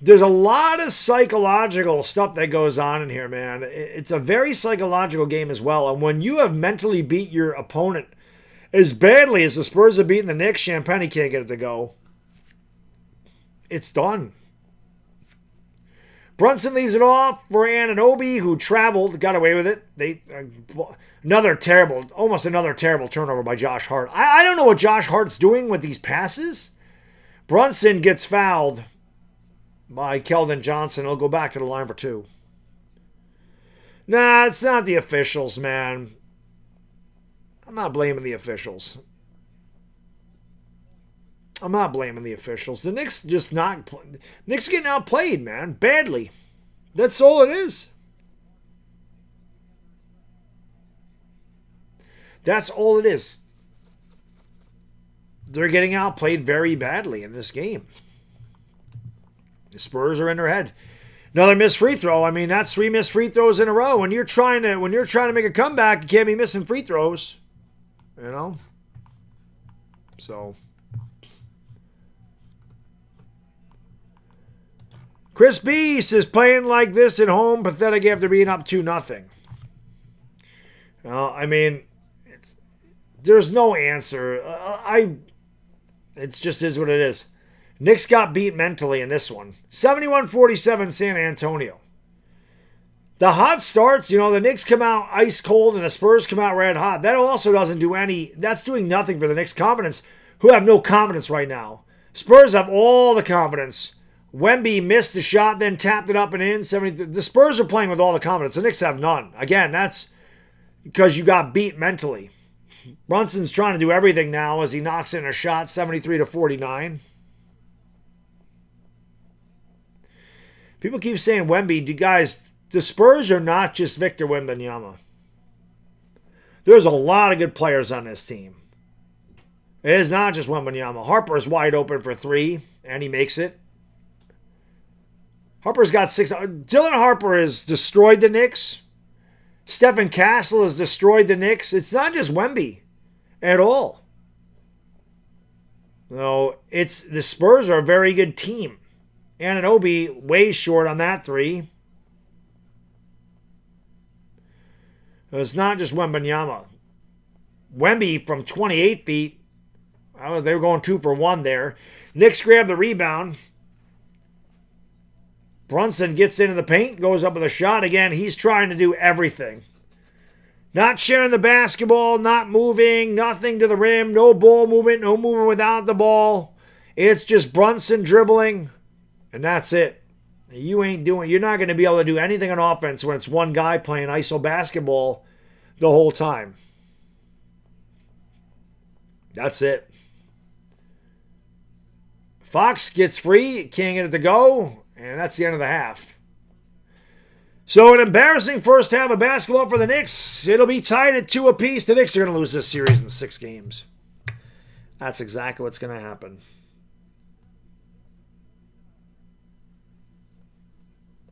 There's a lot of psychological stuff that goes on in here, man. It's a very psychological game as well. And when you have mentally beat your opponent as badly as the Spurs have beaten the Knicks, Champagny can't get it to go. It's done. Brunson leaves it off for Anunoby, who traveled, got away with it. Almost another terrible turnover by Josh Hart. I don't know what Josh Hart's doing with these passes. Brunson gets fouled by Keldon Johnson. He'll go back to the line for 2. Nah, it's not the officials, man. I'm not blaming the officials. The Knicks Knicks getting outplayed, man. Badly. That's all it is. That's all it is. They're getting outplayed very badly in this game. The Spurs are in their head. Another missed free throw. I mean, that's 3 missed free throws in a row. When you're trying to make a comeback, you can't be missing free throws. You know? So Chris Beast is playing like this at home, pathetic after being up 2-0. I mean, there's no answer. It just is what it is. Knicks got beat mentally in this one. 71-47 San Antonio. The hot starts, the Knicks come out ice cold and the Spurs come out red hot. That also doesn't do that's doing nothing for the Knicks' confidence, who have no confidence right now. Spurs have all the confidence. Wemby missed the shot, then tapped it up and in. The Spurs are playing with all the confidence. The Knicks have none. Again, that's because you got beat mentally. Brunson's trying to do everything now as he knocks in a shot, 73-49. People keep saying Wemby. Guys, the Spurs are not just Victor Wembanyama. There's a lot of good players on this team. It is not just Wembanyama. Harper's wide open for 3, and he makes it. Harper's got 6. Dylan Harper has destroyed the Knicks. Stephen Castle has destroyed the Knicks. It's not just Wemby at all. No, the Spurs are a very good team. Anunoby way short on that 3. It's not just Wembanyama. Wemby from 28 feet. They were going 2 for 1 there. Knicks grab the rebound. Brunson gets into the paint, goes up with a shot again. He's trying to do everything. Not sharing the basketball, not moving, nothing to the rim, no ball movement, no movement without the ball. It's just Brunson dribbling, and that's it. You're not going to be able to do anything on offense when it's one guy playing iso basketball the whole time. That's it. Fox gets free, can't get it to go. And that's the end of the half. So an embarrassing first half of basketball for the Knicks. It'll be tied at 2 apiece. The Knicks are going to lose this series in 6 games. That's exactly what's going to happen.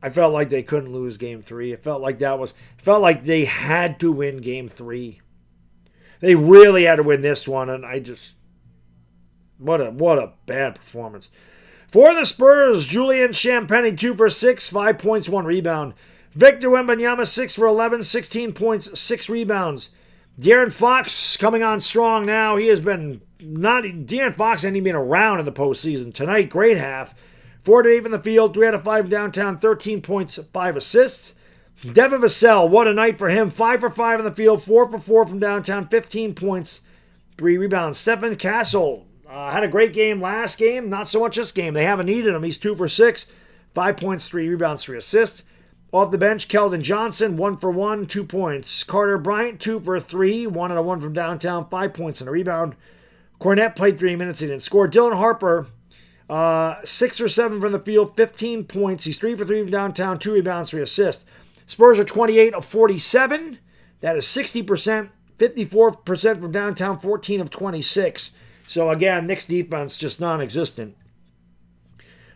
I felt like they couldn't lose game 3. It felt like they had to win game 3. They really had to win this one, and what a bad performance. For the Spurs, Julian Champagny 2 for 6, 5 points, 1 rebound. Victor Wembanyama 6 for 11, 16 points, 6 rebounds. De'Aaron Fox coming on strong now. De'Aaron Fox hasn't even been around in the postseason. Tonight, great half. 4 to 8 from the field, 3 out of 5 downtown, 13 points, 5 assists. Devin Vassell, what a night for him. 5 for 5 in the field, 4 for 4 from downtown, 15 points, 3 rebounds. Stephen Castle had a great game last game, not so much this game. They haven't needed him. He's 2 for 6, 5 points, 3 rebounds, 3 assists. Off the bench, Keldon Johnson, 1 for 1, 2 points. Carter Bryant, 2 for 3, 1 out of 1 from downtown, 5 points and a rebound. Cornette played 3 minutes, he didn't score. Dylan Harper, 6 for 7 from the field, 15 points. He's 3 for 3 from downtown, 2 rebounds, 3 assists. Spurs are 28 of 47. That is 60%, 54% from downtown, 14 of 26. So again, Knicks defense just non-existent.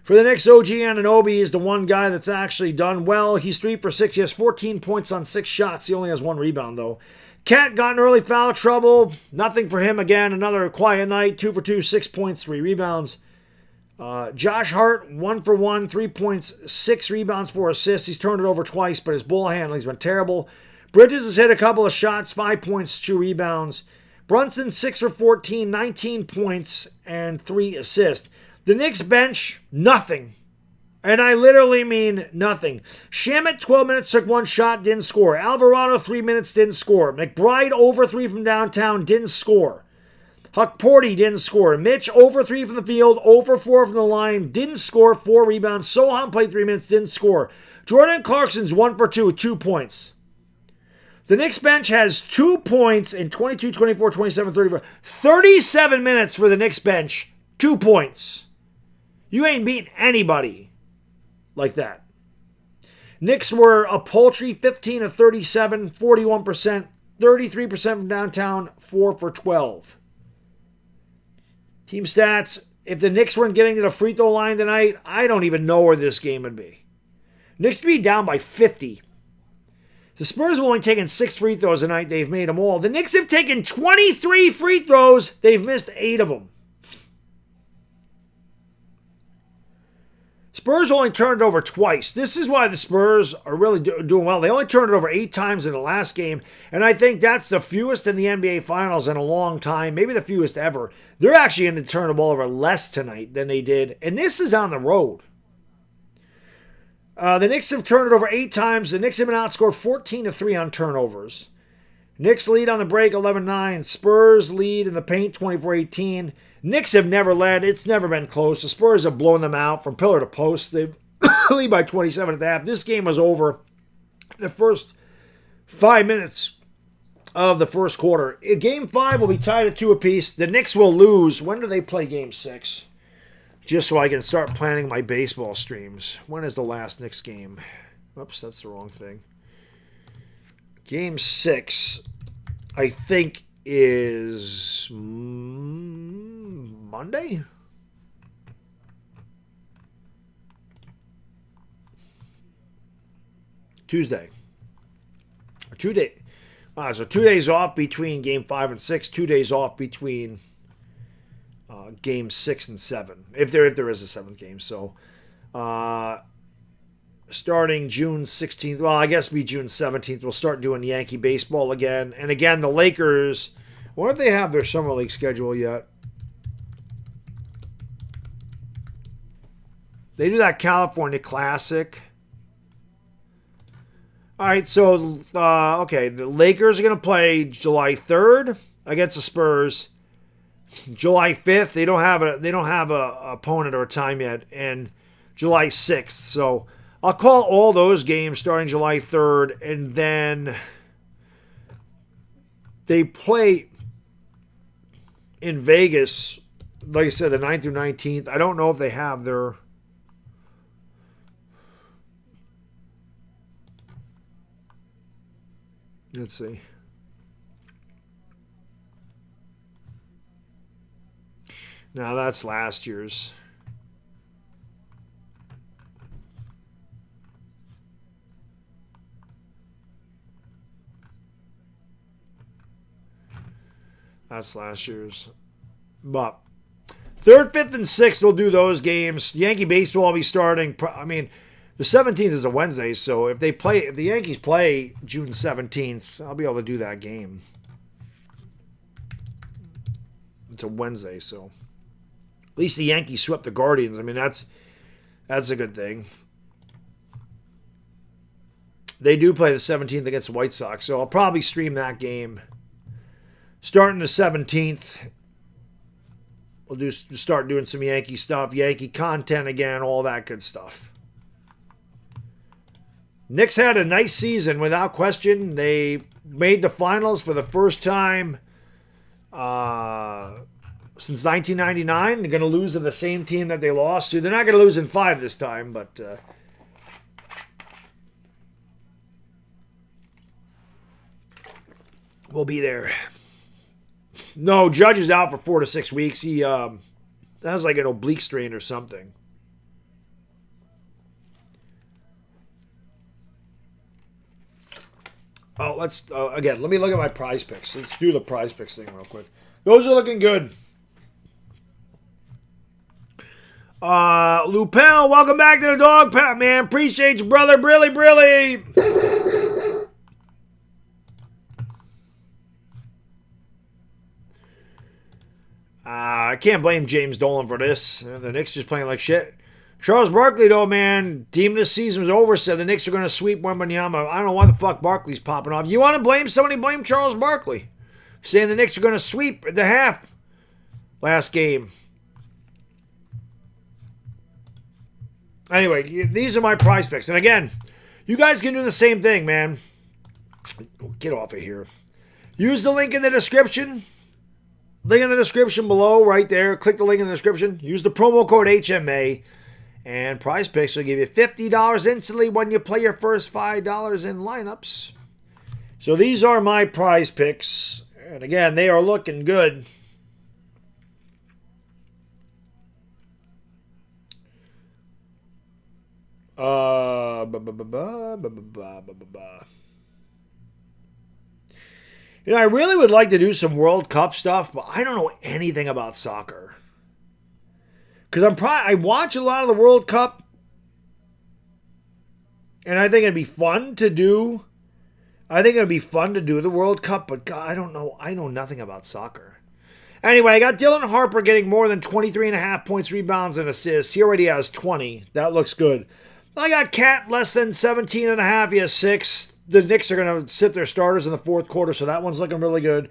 For the Knicks, OG Anunoby is the one guy that's actually done well. He's 3 for 6. He has 14 points on 6 shots. He only has 1 rebound, though. Cat got in early foul trouble. Nothing for him again. Another quiet night. 2 for 2, 6 points, 3 rebounds. Josh Hart, 1 for 1, 3 points, 6 rebounds, 4 assists. He's turned it over twice, but his ball handling's been terrible. Bridges has hit a couple of shots, 5 points, 2 rebounds. Brunson, 6 for 14, 19 points, and 3 assists. The Knicks bench, nothing. And I literally mean nothing. Shamet, 12 minutes, took 1 shot, didn't score. Alvarado, 3 minutes, didn't score. McBride, over 3 from downtown, didn't score. Huck Porty didn't score. Mitch, over 3 from the field, over 4 from the line, didn't score, 4 rebounds. Sohan played 3 minutes, didn't score. Jordan Clarkson's 1 for 2 with 2 points. The Knicks bench has 2 points in 22, 24, 27, 34. 37 minutes for the Knicks bench. 2 points. You ain't beating anybody like that. Knicks were a paltry 15 of 37, 41%, 33% from downtown, 4 for 12. Team stats, if the Knicks weren't getting to the free throw line tonight, I don't even know where this game would be. Knicks to be down by 50. The Spurs have only taken 6 free throws tonight. They've made them all. The Knicks have taken 23 free throws. They've missed 8 of them. Spurs only turned it over twice. This is why the Spurs are really doing well. They only turned it over 8 times in the last game, and I think that's the fewest in the NBA Finals in a long time, maybe the fewest ever. They're actually going to turn the ball over less tonight than they did, and this is on the road. The Knicks have turned it over 8 times. The Knicks have been outscored 14-3 on turnovers. Knicks lead on the break 11-9. Spurs lead in the paint 24-18. Knicks have never led. It's never been close. The Spurs have blown them out from pillar to post. They lead by 27 at the half. This game was over the first 5 minutes of the first quarter. Game 5 will be tied at 2 apiece. The Knicks will lose. When do they play Game 6? Just so I can start planning my baseball streams. When is the last Knicks game? Oops, that's the wrong thing. Game 6, I think, is Monday? Tuesday. 2 days. So 2 days off between Game 5 and 6. 2 days off between Game 6 and 7. If there is a 7th game. So starting June 16th, well, I guess it'll be June 17th, we'll start doing Yankee baseball again. And again, the Lakers, I wonder if they have their Summer League schedule yet. They do that California Classic. All right, so, okay, the Lakers are going to play July 3rd against the Spurs. July 5th, they don't have a opponent or a time yet, and July 6th. So I'll call all those games starting July 3rd, and then they play in Vegas, like I said, the 9th through 19th. I don't know if they have their... Let's see. Now that's last year's. That's last year's. But 3rd, 5th, and 6th, we'll do those games. Yankee baseball will be starting. I mean, the 17th is a Wednesday, so if the Yankees play June 17th, I'll be able to do that game. It's a Wednesday, so at least the Yankees swept the Guardians. I mean, that's a good thing. They do play the 17th against the White Sox, so I'll probably stream that game. Starting the 17th, we'll start doing some Yankee stuff, Yankee content again, all that good stuff. Knicks had a nice season without question. They made the finals for the first time since 1999. They're going to lose to the same team that they lost to. They're not going to lose in 5 this time, but we'll be there. No, Judge is out for 4 to 6 weeks. He has like an oblique strain or something. Oh, let's again. Let me look at my prize picks. Let's do the prize picks thing real quick. Those are looking good. Lupel, welcome back to the Dog Pound, man. Appreciate you, brother. Brilly. I can't blame James Dolan for this. The Knicks just playing like shit. Charles Barkley, though, man, team this season was over, said the Knicks are going to sweep Wembanyama. I don't know why the fuck Barkley's popping off. You want to blame somebody? Blame Charles Barkley. Saying the Knicks are going to sweep at the half last game. Anyway, these are my prize picks. And again, you guys can do the same thing, man. Get off of here. Use the link in the description. Link in the description below, right there. Click the link in the description. Use the promo code HMA. And PrizePicks will give you $50 instantly when you play your first $5 in lineups. So these are my prize picks. And again, they are looking good. You know, I really would like to do some World Cup stuff, but I don't know anything about soccer. Because I watch a lot of the World Cup, and I think it'd be fun to do. I think it'd be fun to do the World Cup, but God, I don't know. I know nothing about soccer. Anyway, I got Dylan Harper getting more than 23.5 points, rebounds, and assists. He already has 20. That looks good. I got Cat less than 17.5. He has 6. The Knicks are going to sit their starters in the 4th quarter, so that one's looking really good.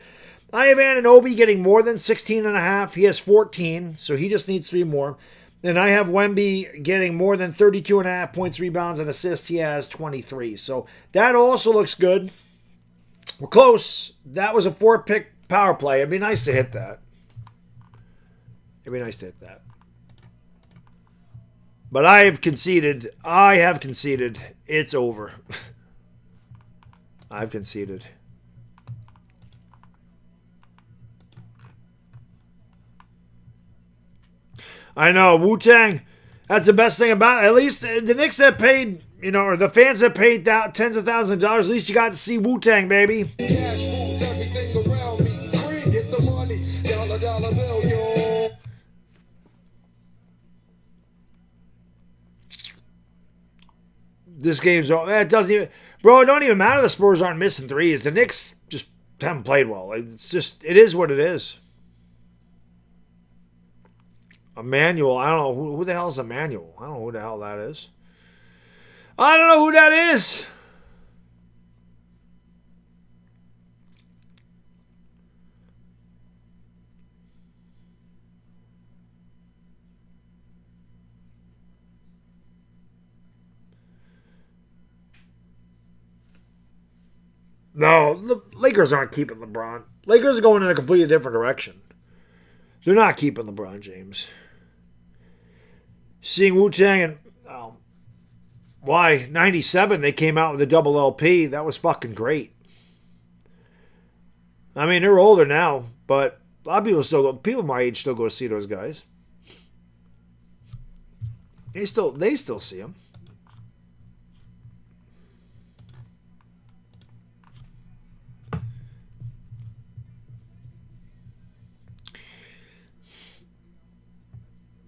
I have Anunoby getting more than 16.5. He has 14, so he just needs 3 more. And I have Wemby getting more than 32.5 points, rebounds, and assists. He has 23. So that also looks good. We're close. That was a 4-pick power play. It'd be nice to hit that. But I have conceded. It's over. I've conceded. I know, Wu-Tang, that's the best thing about it. At least the Knicks that paid, or the fans that paid tens of thousands of dollars, at least you got to see Wu-Tang, baby. Cash rules everything around me. Green, get the money. Dollar bill, yo. This game's over. It doesn't even, bro, it don't even matter the Spurs aren't missing threes. The Knicks just haven't played well. It is what it is. Emmanuel, I don't know who the hell is Emmanuel. I don't know who the hell that is. I don't know who that is. No, the Lakers aren't keeping LeBron. Lakers are going in a completely different direction. They're not keeping LeBron James. Seeing Wu-Tang and why 97 they came out with a double LP. That was fucking great. I mean, they're older now, but a lot of people my age still go see those guys. They still see them.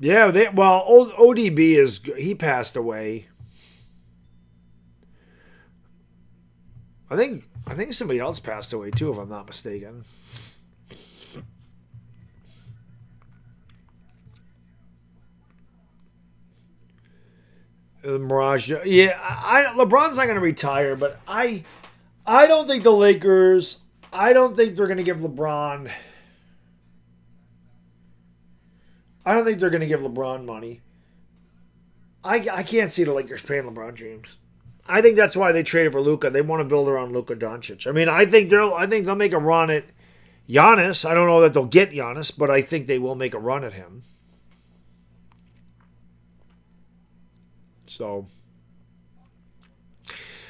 Yeah, old ODB he passed away. I think somebody else passed away too, if I'm not mistaken. Mirage. Yeah, LeBron's not going to retire, but I don't think the Lakers. I don't think they're going to give LeBron. I don't think they're going to give LeBron money. I can't see the Lakers paying LeBron James. I think that's why they traded for Luka. They want to build around Luka Doncic. I mean, I think they'll make a run at Giannis. I don't know that they'll get Giannis, but I think they will make a run at him. So,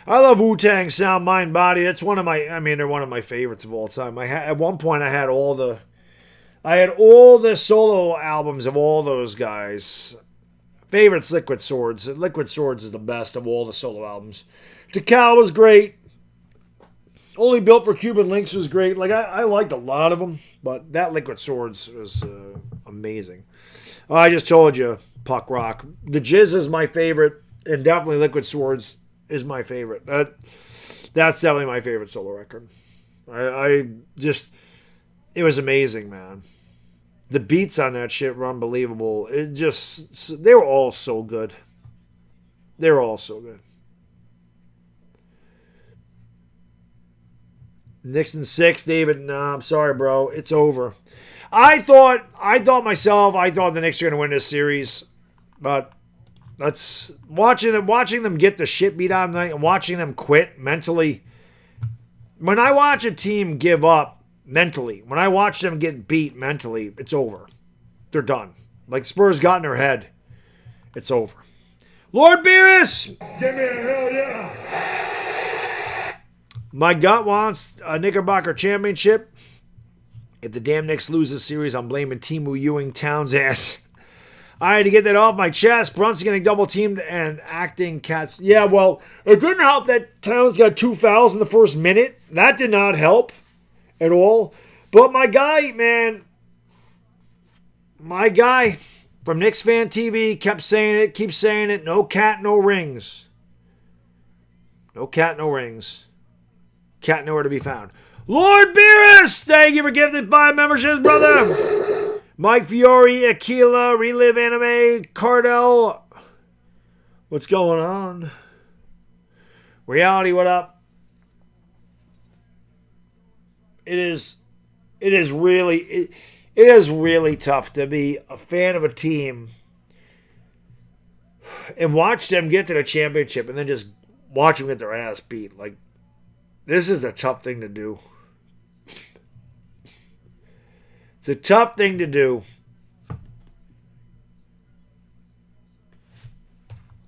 I love Wu-Tang, Sound, Mind, Body. That's they're one of my favorites of all time. At one point, I had all the solo albums of all those guys. Favorite's Liquid Swords. Liquid Swords is the best of all the solo albums. Decal was great. Only Built for Cuban Links was great. Like, I liked a lot of them, but that Liquid Swords was amazing. I just told you. Puck Rock. The Jizz is my favorite, and definitely Liquid Swords is my favorite. That's definitely my favorite solo record. It was amazing, man. The beats on that shit were unbelievable. They were all so good. They were all so good. Knicks in 6, David. Nah, I'm sorry, bro. It's over. I thought the Knicks were going to win this series. But that's watching them get the shit beat out of them and watching them quit mentally. When I watch a team give up mentally, when I watch them get beat mentally, it's over. They're done. Like Spurs got in their head. It's over. Lord Beerus! Give me a hell yeah! My gut wants a Knickerbocker championship. If the damn Knicks lose this series, I'm blaming Timu Ewing Towns' ass. I had to get that off my chest. Brunson getting double teamed and acting cats. Yeah, well, it didn't help that Towns got 2 fouls in the first minute. That did not help at all. But my guy, man, from Knicks Fan TV keeps saying it. No cat, no rings. No cat, no rings. Cat nowhere to be found. Lord Beerus, thank you for gifting 5 memberships, brother. Mike Fiore, Aquila, Relive Anime, Cardell. What's going on? Reality, what up? It is really tough to be a fan of a team and watch them get to the championship and then just watch them get their ass beat. Like, this is a tough thing to do. It's a tough thing to do.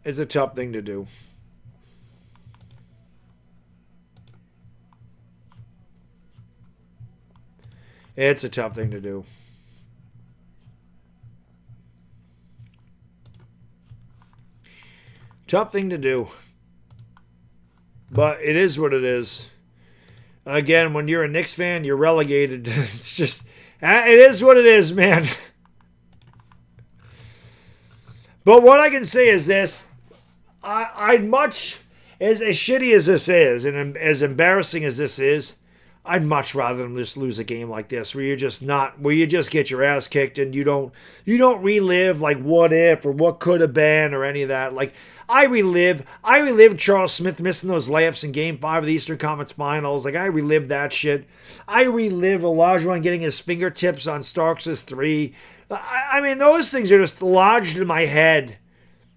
It's a tough thing to do. It's a tough thing to do. Tough thing to do. But it is what it is. Again, when you're a Knicks fan, you're relegated. It's just... It is what it is, man. But what I can say is this. I'd much, as shitty as this is, and as embarrassing as this is, I'd much rather them just lose a game like this, where you just get your ass kicked and you don't relive like what if or what could have been or any of that. Like I relive Charles Smith missing those layups in Game 5 of the Eastern Conference Finals. Like I relive that shit. I relive Olajuwon getting his fingertips on Starks' 3. I mean, those things are just lodged in my head.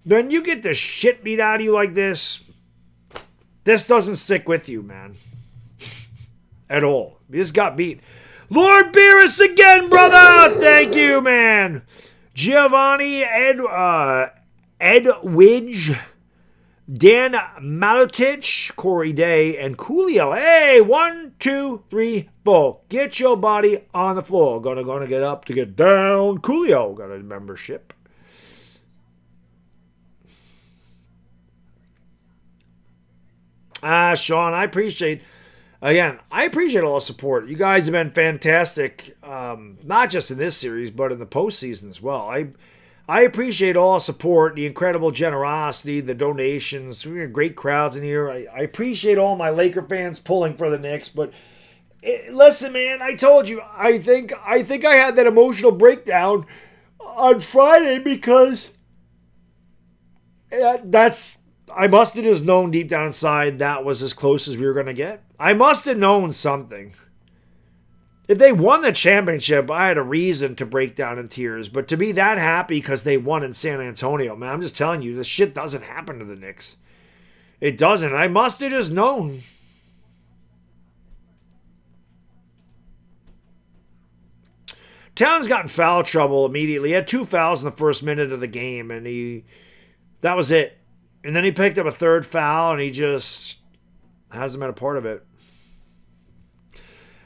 When you get the shit beat out of you like this doesn't stick with you, man. At all. You just got beat. Lord Beerus again, brother! Thank you, man. Giovanni Edwidge, Dan Malotich, Corey Day, and Coolio. Hey, 1, 2, 3, 4. Get your body on the floor. Gonna get up to get down. Coolio got a membership. Sean, I appreciate all the support. You guys have been fantastic, not just in this series, but in the postseason as well. I appreciate all support, the incredible generosity, the donations. We have great crowds in here. I appreciate all my Laker fans pulling for the Knicks, but listen, man, I told you, I think I had that emotional breakdown on Friday because I must have just known deep down inside that was as close as we were going to get. I must have known something. If they won the championship, I had a reason to break down in tears. But to be that happy because they won in San Antonio, man, I'm just telling you, this shit doesn't happen to the Knicks. It doesn't. I must have just known. Towns got in foul trouble immediately. He had 2 fouls in the first minute of the game, and that was it. And then he picked up a 3rd foul, and he just hasn't been a part of it.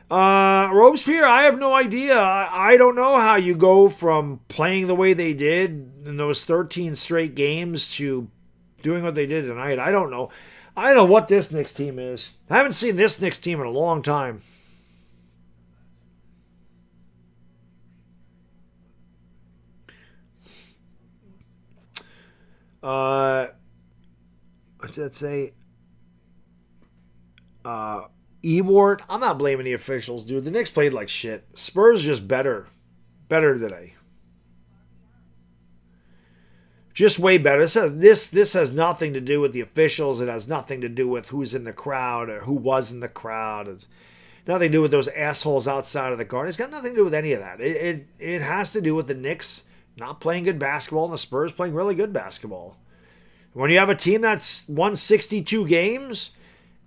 Robespierre, I have no idea. I don't know how you go from playing the way they did in those 13 straight games to doing what they did tonight. I don't know. I don't know what this Knicks team is. I haven't seen this Knicks team in a long time. What's that say? Ewart, I'm not blaming the officials, dude. The Knicks played like shit. Spurs just better. Better today. Just way better. This has nothing to do with the officials. It has nothing to do with who's in the crowd or who was in the crowd. It's nothing to do with those assholes outside of the guard. It's got nothing to do with any of that. It has to do with the Knicks not playing good basketball and the Spurs playing really good basketball. When you have a team that's won 62 games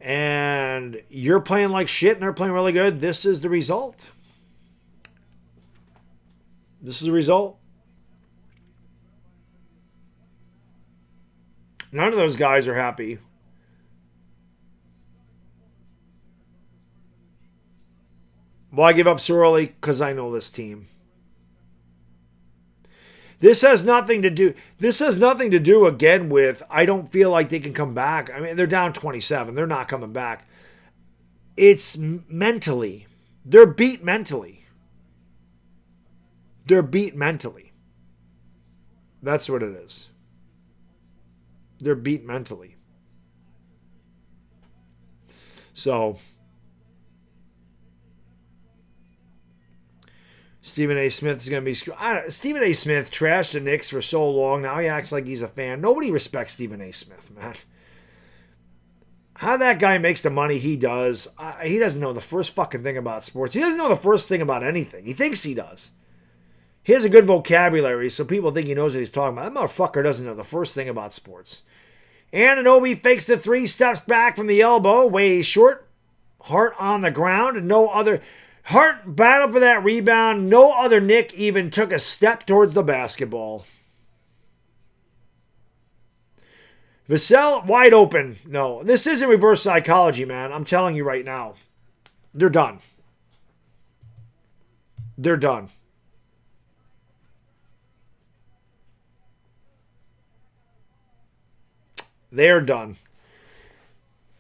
and you're playing like shit and they're playing really good, this is the result. This is the result. None of those guys are happy. Why give up so early? Because I know this team. This has nothing to do again with I don't feel like they can come back. I mean, they're down 27. They're not coming back. It's mentally. They're beat mentally. They're beat mentally. That's what it is. They're beat mentally. So Stephen A. Smith is going to be... Stephen A. Smith trashed the Knicks for so long. Now he acts like he's a fan. Nobody respects Stephen A. Smith, man. How that guy makes the money he does, he doesn't know the first fucking thing about sports. He doesn't know the first thing about anything. He thinks he does. He has a good vocabulary, so people think he knows what he's talking about. That motherfucker doesn't know the first thing about sports. Anunoby fakes the 3, steps back from the elbow, way short. Hart on the ground, and no other... Hart battled for that rebound. No other Knick even took a step towards the basketball. Vassell wide open. No, this isn't reverse psychology, man. I'm telling you right now. They're done. They're done. They're done.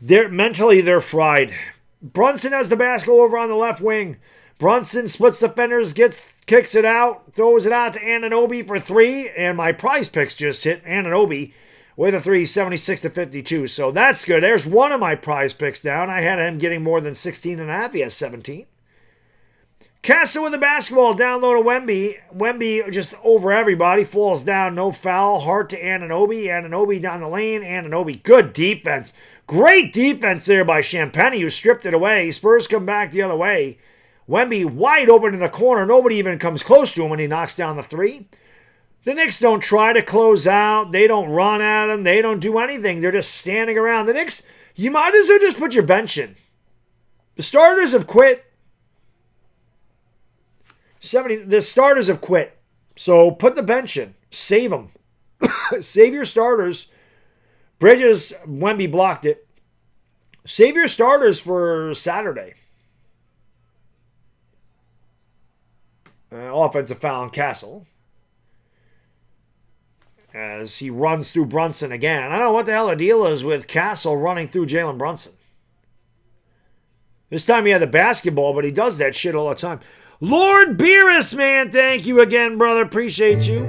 They're fried. Brunson has the basketball over on the left wing. Brunson splits defenders, kicks it out, throws it out to Anunoby for 3, and my prize picks just hit Anunoby with a 3, 76-52. So that's good. There's one of my prize picks down. I had him getting more than 16.5. He has 17. Castle with the basketball down low to Wemby. Wemby just over everybody. Falls down, no foul. Hart to Anunoby. Anunoby down the lane. Anunoby, good defense. Great defense there by Champagny, who stripped it away. Spurs come back the other way. Wemby wide open in the corner. Nobody even comes close to him when he knocks down the 3. The Knicks don't try to close out. They don't run at him. They don't do anything. They're just standing around. The Knicks, you might as well just put your bench in. The starters have quit. The starters have quit. So put the bench in. Save them. Save your starters. Bridges, Wemby blocked it. Save your starters for Saturday. Offensive foul on Castle. As he runs through Brunson again. I don't know what the hell the deal is with Castle running through Jalen Brunson. This time he had the basketball, but he does that shit all the time. Lord Beerus, man, thank you again, brother. Appreciate you.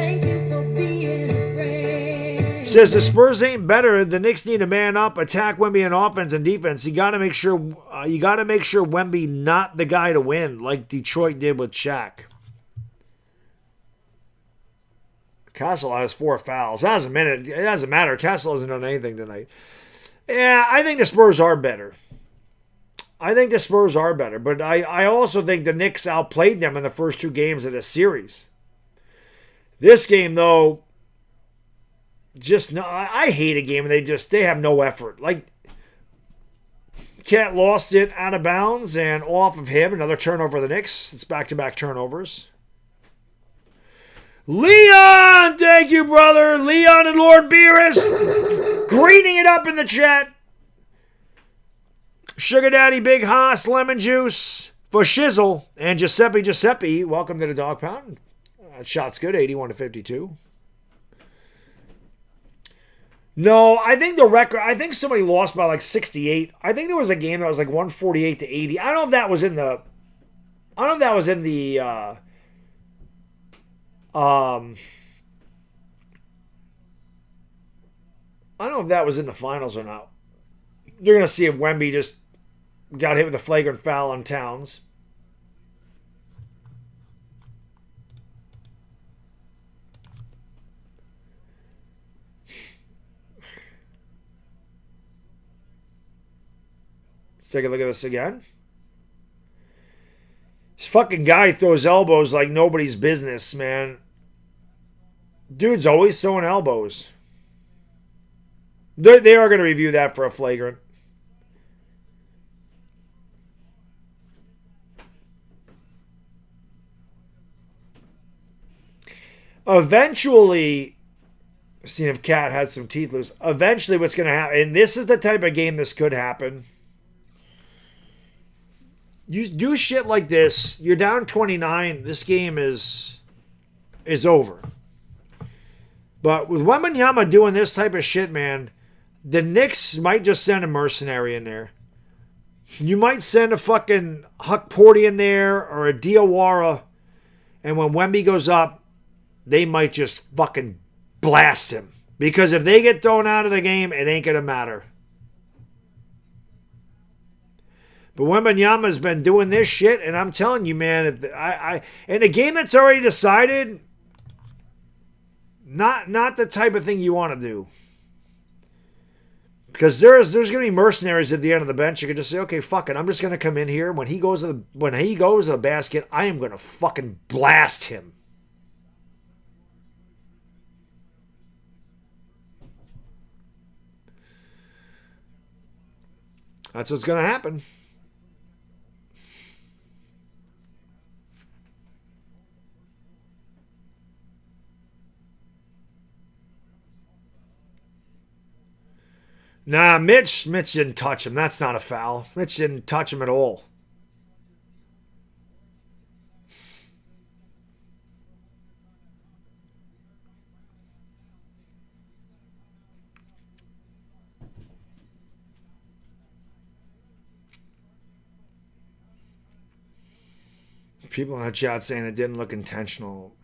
Thank you for being a friend. Says the Spurs ain't better. The Knicks need to man up, attack Wemby in offense and defense. You got to make sure Wemby not the guy to win like Detroit did with Shaq. Castle has 4 fouls. It doesn't matter. Castle hasn't done anything tonight. Yeah, I think the Spurs are better. But I also think the Knicks outplayed them in the first 2 games of the series. This game, though, just no. I hate a game and they have no effort. Like, Cat lost it out of bounds and off of him. Another turnover for the Knicks. It's back-to-back turnovers. Leon! Thank you, brother. Leon and Lord Beerus greening it up in the chat. Sugar Daddy Big Haas Lemon Juice for Shizzle. And Giuseppe, welcome to the Dog Pound. Shot's good, 81-52. No, I think the record, somebody lost by like 68. I think there was a game that was like 148-80. I don't know if that was in the finals or not. You're going to see if Wemby just got hit with a flagrant foul on Towns. Let's take a look at this again. This fucking guy throws elbows like nobody's business, man. Dude's always throwing elbows. They are going to review that for a flagrant. Eventually, seeing if Cat had some teeth loose. Eventually, what's going to happen, and this is the type of game this could happen. You do shit like this, you're down 29. This game is over. But with Wembanyama doing this type of shit, man, the Knicks might just send a mercenary in there. You might send a fucking Huck Porty in there or a Diawara, and when Wemby goes up, they might just fucking blast him. Because if they get thrown out of the game, it ain't going to matter. But Wembanyama's been doing this shit, and I'm telling you, man, in a game that's already decided, not the type of thing you want to do. Because there's going to be mercenaries at the end of the bench. You can just say, okay, fuck it, I'm just going to come in here. When he goes to the basket, I am going to fucking blast him. That's what's going to happen. Nah, Mitch didn't touch him. That's not a foul. Mitch didn't touch him at all. People in the chat saying it didn't look intentional.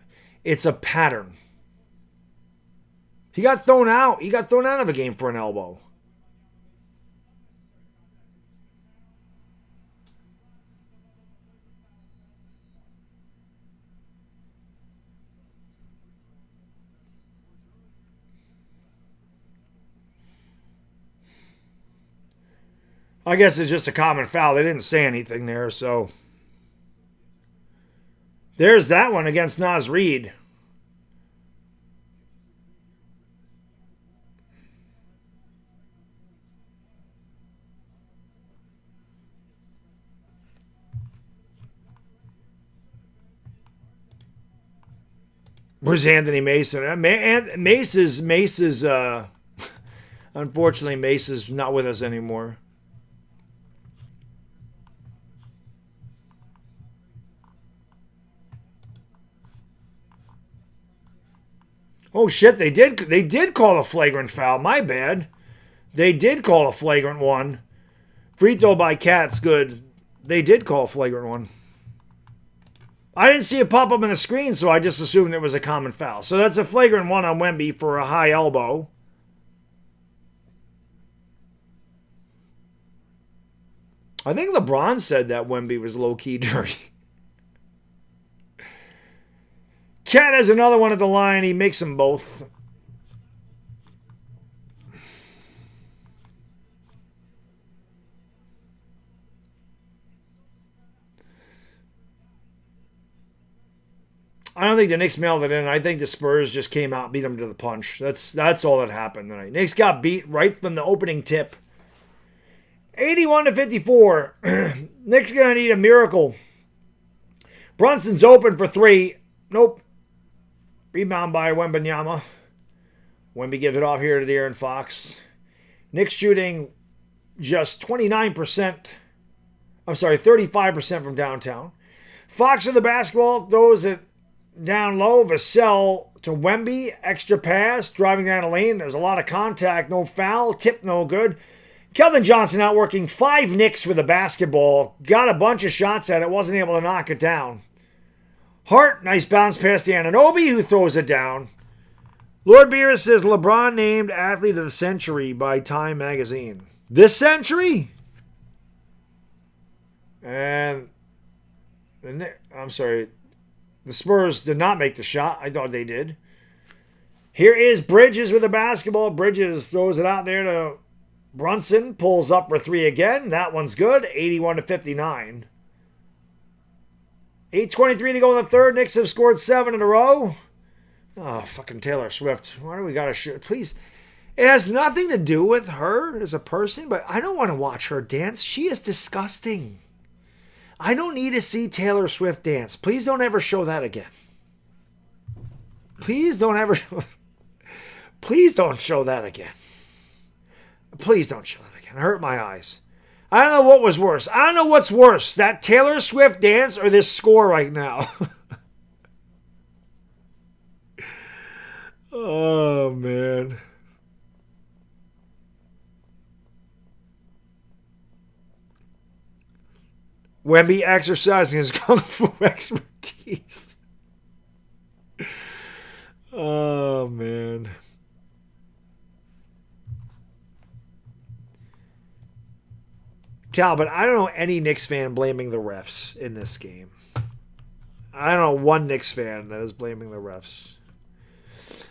It's a pattern. He got thrown out. He got thrown out of the game for an elbow. I guess it's just a common foul. They didn't say anything there, so. There's that one against Naz Reid. Where's Anthony Mason? Mace is unfortunately, Mace is not with us anymore. Oh shit, they did call a flagrant foul. My bad. They did call a flagrant one. Free throw by Cat's good. They did call a flagrant one. I didn't see it pop up on the screen, so I just assumed it was a common foul. So that's a flagrant one on Wemby for a high elbow. I think LeBron said that Wemby was low-key dirty. Cat has another one at the line. He makes them both. I don't think the Knicks mailed it in. I think the Spurs just came out and beat them to the punch. That's all that happened tonight. Knicks got beat right from the opening tip. 81-54. Knicks going to need a miracle. Brunson's open for three. Nope. Rebound by Wembanyama. Wemby gives it off here to De'Aaron Fox. Knicks shooting just 29%. I'm sorry, 35% from downtown. Fox with the basketball, throws it down low. Vassell to Wemby. Extra pass, driving down the lane. There's a lot of contact, no foul. Tip no good. Keldon Johnson outworking 5 Knicks with the basketball. Got a bunch of shots at it. Wasn't able to knock it down. Hart, nice bounce pass to Anunoby, who throws it down. Lord Beer says LeBron named Athlete of the Century by Time Magazine. This century? And I'm sorry. The Spurs did not make the shot. I thought they did. Here is Bridges with the basketball. Bridges throws it out there to Brunson. Pulls up for 3 again. That one's good. 81-59. 8:23 to go in the third. Knicks have scored 7 in a row. Oh, fucking Taylor Swift. Why do we got to shoot? Please. It has nothing to do with her as a person, but I don't want to watch her dance. She is disgusting. I don't need to see Taylor Swift dance. Please don't ever show that again. Please don't ever. Please don't show that again. Please don't show that again. It hurt my eyes. I don't know what was worse. I don't know what's worse, that Taylor Swift dance or this score right now. Oh, man. Wemby exercising his kung fu expertise. Oh, man. Talbot, I don't know any Knicks fan blaming the refs in this game. I don't know one Knicks fan that is blaming the refs.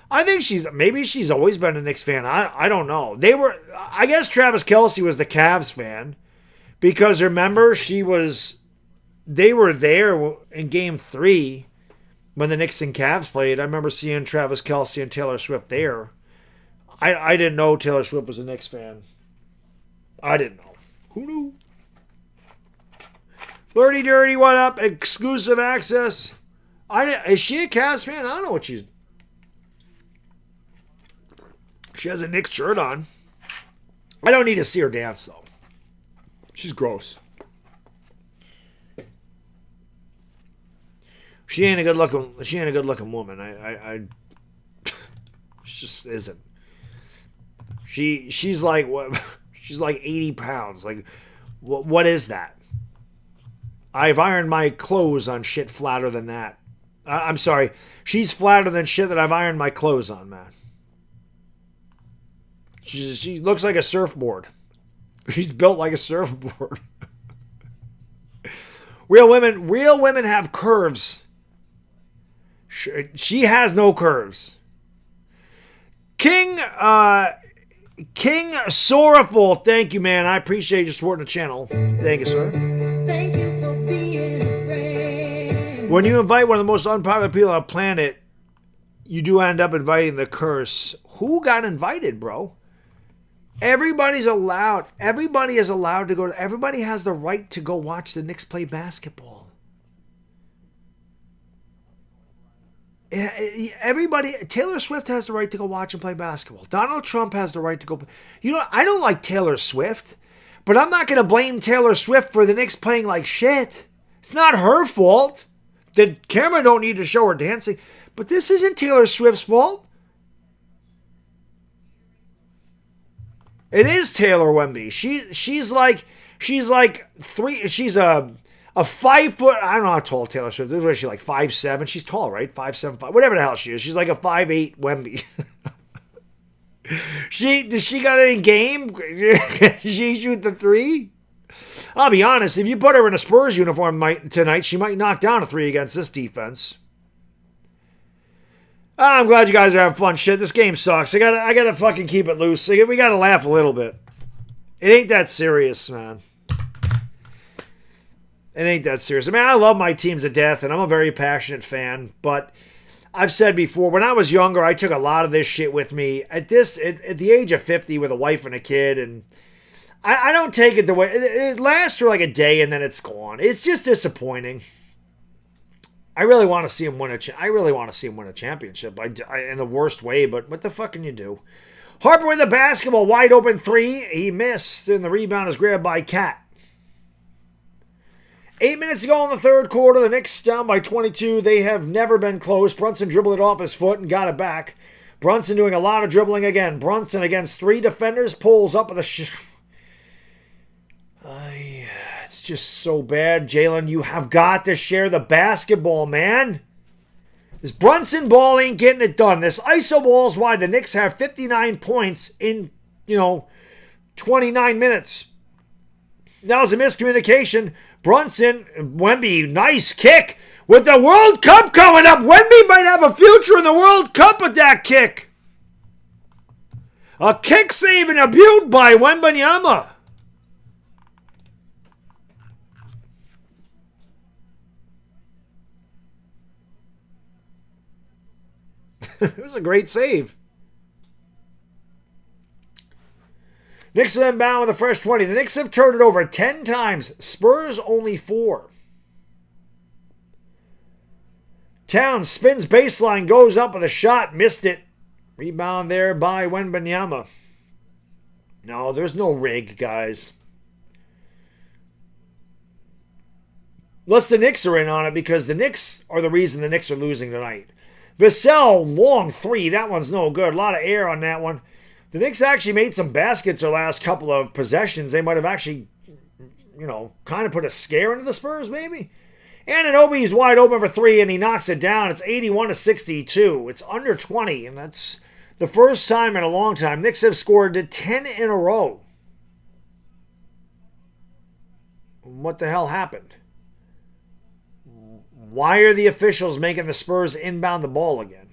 I think maybe she's always been a Knicks fan. I don't know. I guess Travis Kelce was the Cavs fan because remember they were there in game 3 when the Knicks and Cavs played. I remember seeing Travis Kelce and Taylor Swift there. I didn't know Taylor Swift was a Knicks fan. I didn't know. Who knew? Flirty Dirty, what up? Exclusive access. Is she a Cavs fan? I don't know what she's. She has a Knicks shirt on. I don't need to see her dance though. She's gross. She ain't a good looking woman. She just isn't. She's like what? She's like 80 pounds. Like, what is that? I've ironed my clothes on shit flatter than that. I'm sorry. She's flatter than shit that I've ironed my clothes on, man. She looks like a surfboard. She's built like a surfboard. Real women have curves. She has no curves. King Sorrowful, thank you, man. I appreciate you supporting the channel. Thank you, sir. Thank you for being a friend. When you invite one of the most unpopular people on the planet, you do end up inviting the curse. Who got invited, bro? Everybody is allowed to go. Everybody has the right to go watch the Knicks play basketball. Taylor Swift has the right to go watch and play basketball. Donald Trump has the right to go. You know, I don't like Taylor Swift, but I'm not going to blame Taylor Swift for the Knicks playing like shit. It's not her fault. The camera don't need to show her dancing, but this isn't Taylor Swift's fault. It is Taylor Wemby. She's a A 5 foot, I don't know how tall Taylor Swift is. Was she like 5'7"? She's tall, right? 5'7", 5, whatever the hell she is. She's like a 5'8" Wemby. Does she got any game? Can she shoot the three? I'll be honest, if you put her in a Spurs uniform tonight, she might knock down a three against this defense. I'm glad you guys are having fun. Shit, this game sucks. I gotta fucking keep it loose. We gotta laugh a little bit. It ain't that serious, man. It ain't that serious. I mean, I love my teams to death, and I'm a very passionate fan, but I've said before, when I was younger, I took a lot of this shit with me. At the age of 50 with a wife and a kid, and I don't take it the way... It lasts for like a day, and then it's gone. It's just disappointing. I really want to see him win a championship in the worst way, but what the fuck can you do? Harper with the basketball, wide open three. He missed, and the rebound is grabbed by Cat. 8 minutes ago in the third quarter, the Knicks down by 22. They have never been close. Brunson dribbled it off his foot and got it back. Brunson doing a lot of dribbling again. Brunson against three defenders, pulls up with a... It's just so bad. Jalen, you have got to share the basketball, man. This Brunson ball ain't getting it done. This ISO ball is why the Knicks have 59 points in, 29 minutes. That was a miscommunication. Brunson, Wemby, nice kick. With the World Cup coming up, Wemby might have a future in the World Cup with that kick. A kick save and a butte by Wembanyama. It was a great save. Knicks are inbound with a fresh 20. The Knicks have turned it over 10 times. Spurs only 4. Towns spins baseline, goes up with a shot, missed it. Rebound there by Wembanyama. No, there's no rig, guys. Unless the Knicks are in on it, because the Knicks are the reason the Knicks are losing tonight. Vassell, long three. That one's no good. A lot of air on that one. The Knicks actually made some baskets their last couple of possessions. They might have actually, kind of put a scare into the Spurs, maybe. Anunoby's wide open for three, and he knocks it down. It's 81-62. It's under 20, and that's the first time in a long time. Knicks have scored 10 in a row. What the hell happened? Why are the officials making the Spurs inbound the ball again?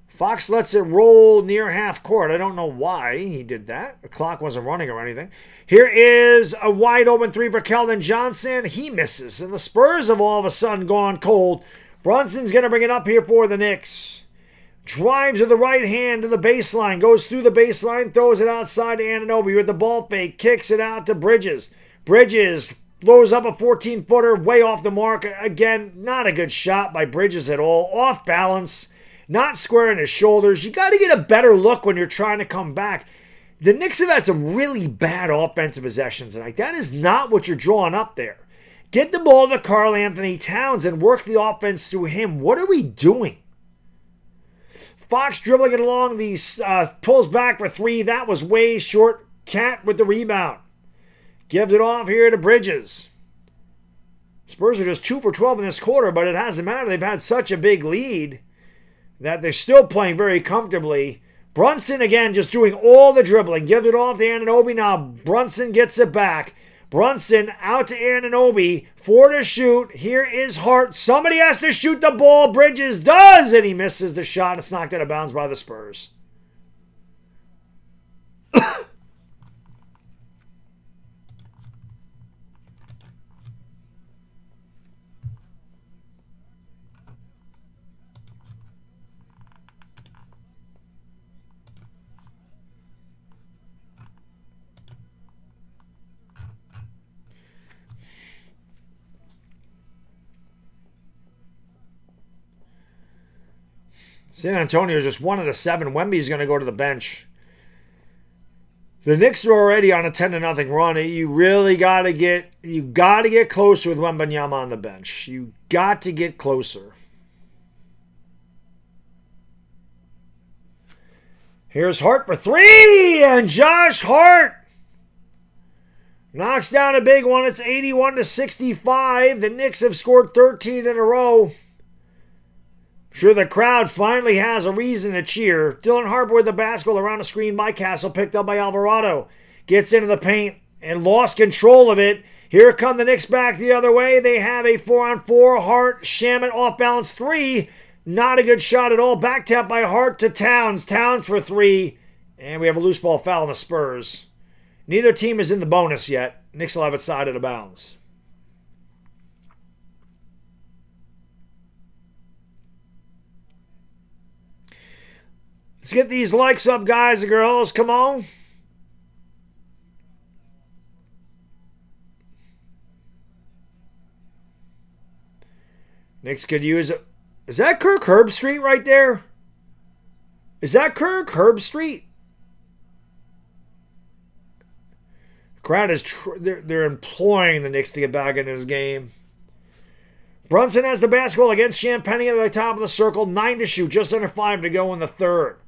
Fox lets it roll near half court. I don't know why he did that. The clock wasn't running or anything. Here is a wide open three for Keldon Johnson. He misses. And the Spurs have all of a sudden gone cold. Brunson's going to bring it up here for the Knicks. Drives with the right hand to the baseline. Goes through the baseline. Throws it outside to Anunoby with the ball fake. Kicks it out to Bridges. Bridges throws up a 14-footer way off the mark. Again, not a good shot by Bridges at all. Off balance. Not squaring his shoulders. You got to get a better look when you're trying to come back. The Knicks have had some really bad offensive possessions tonight. That is not what you're drawing up there. Get the ball to Karl Anthony Towns and work the offense through him. What are we doing? Fox dribbling it along. Pulls back for three. That was way short. Cat with the rebound. Gives it off here to Bridges. Spurs are just 2 for 12 in this quarter, but it hasn't mattered. They've had such a big lead that they're still playing very comfortably. Brunson, again, just doing all the dribbling. Gives it off to Anunoby. Now Brunson gets it back. Brunson out to Anunoby. 4 to shoot. Here is Hart. Somebody has to shoot the ball. Bridges does, and he misses the shot. It's knocked out of bounds by the Spurs. San Antonio is just 1 out of 7. Wemby's going to go to the bench. The Knicks are already on a 10-0 run. You really got to get closer with Wembanyama on the bench. You got to get closer. Here's Hart for 3, and Josh Hart Knocks down a big one. It's 81-65. The Knicks have scored 13 in a row. I'm sure the crowd finally has a reason to cheer. Dylan Harper with the basketball around the screen by Castle, picked up by Alvarado. Gets into the paint and lost control of it. Here come the Knicks back the other way. They have a 4-on-4. Hart, Shamet off balance three. Not a good shot at all. Back tap by Hart to Towns. Towns for three. And we have a loose ball foul on the Spurs. Neither team is in the bonus yet. Knicks will have it side out of bounds. Let's get these likes up, guys and girls. Come on. Knicks could use it. Is that Kirk Herbstreit right there? Is that Kirk Herbstreit? Crowd is they're imploring the Knicks to get back in this game. Brunson has the basketball against Champagnie at the top of the circle. 9 to shoot, just under 5 to go in the third.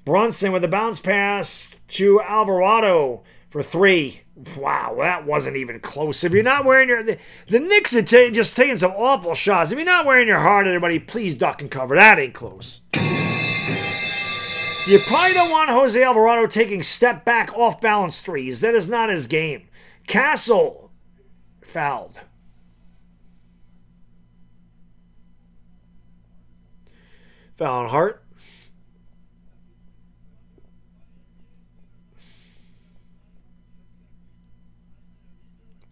Brunson with a bounce pass to Alvarado for 3. Wow, that wasn't even close. If you're not wearing your... The Knicks are just taking some awful shots. If you're not wearing your heart, everybody, please duck and cover. That ain't close. You probably don't want Jose Alvarado taking step back off balance threes. That is not his game. Castle fouled. Foul on Hart.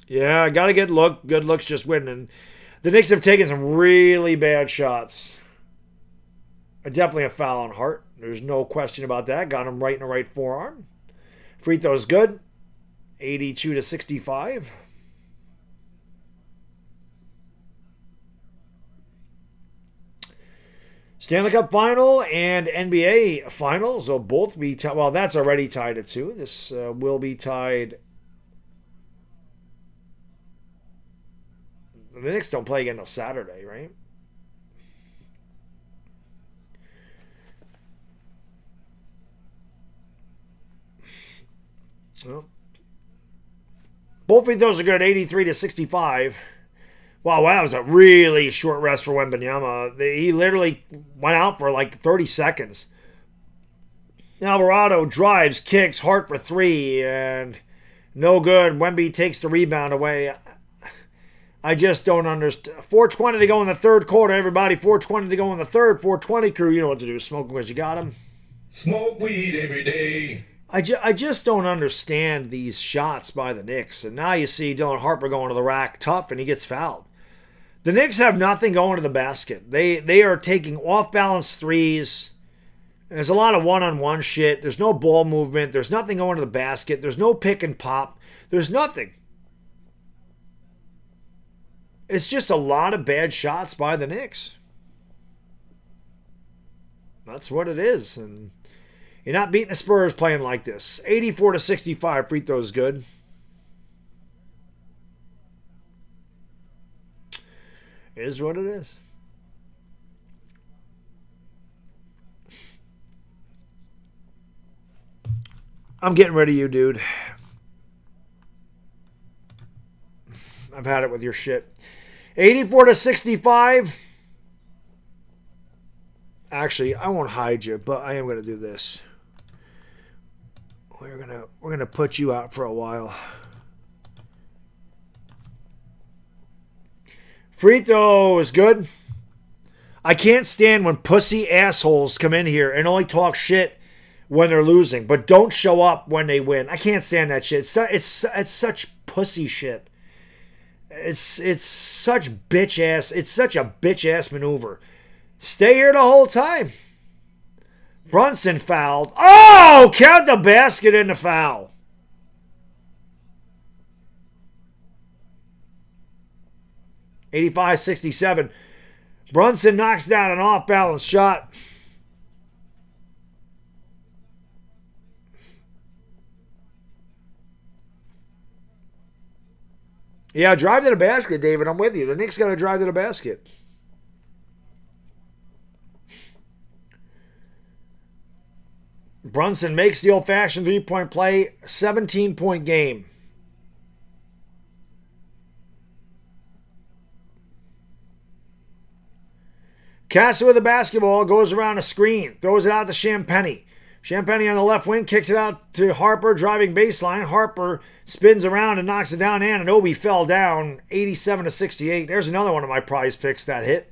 Yeah, got to get good looks just winning. The Knicks have taken some really bad shots. Definitely a foul on Hart. There's no question about that. Got him right in the right forearm. Free throw's good. 82-65. Stanley Cup Final and NBA Finals will both be tied. Well, that's already tied at 2. This will be tied. The Knicks don't play again until Saturday, right? Well, both of those are good, 83-65. Wow, that was a really short rest for Wembanyama. He literally went out for like 30 seconds. Alvarado drives, kicks, Hart for 3, and no good. Wemby takes the rebound away. I just don't understand. 4:20 to go in the third quarter, everybody. 4:20 to go in the third. 4:20 crew, you know what to do. Smoke because you got him. Smoke weed every day. I just don't understand these shots by the Knicks. And now you see Dylan Harper going to the rack tough, and he gets fouled. The Knicks have nothing going to the basket. They are taking off-balance threes. There's a lot of one-on-one shit. There's no ball movement. There's nothing going to the basket. There's no pick and pop. There's nothing. It's just a lot of bad shots by the Knicks. That's what it is. And you're not beating the Spurs playing like this. 84-65. Free throws good. It is what it is. I'm getting rid of you, dude. I've had it with your shit. 84-65. Actually, I won't hide you, but I am going to do this. We're gonna put you out for a while. Free throw is good. I can't stand when pussy assholes come in here and only talk shit when they're losing, but don't show up when they win. I can't stand that shit. It's such pussy shit. It's such bitch ass. It's such a bitch ass maneuver. Stay here the whole time. Brunson fouled. Oh, count the basket in the foul. $85-67. Brunson knocks down an off-balance shot. Yeah, drive to the basket, David. I'm with you. The Knicks got to drive to the basket. Brunson makes the old-fashioned three-point play. 17-point game. Castle with the basketball, goes around a screen, throws it out to Champagny. Champagny on the left wing, kicks it out to Harper, driving baseline. Harper spins around and knocks it down. Anunoby fell down, 87-68. There's another one of my prize picks that hit.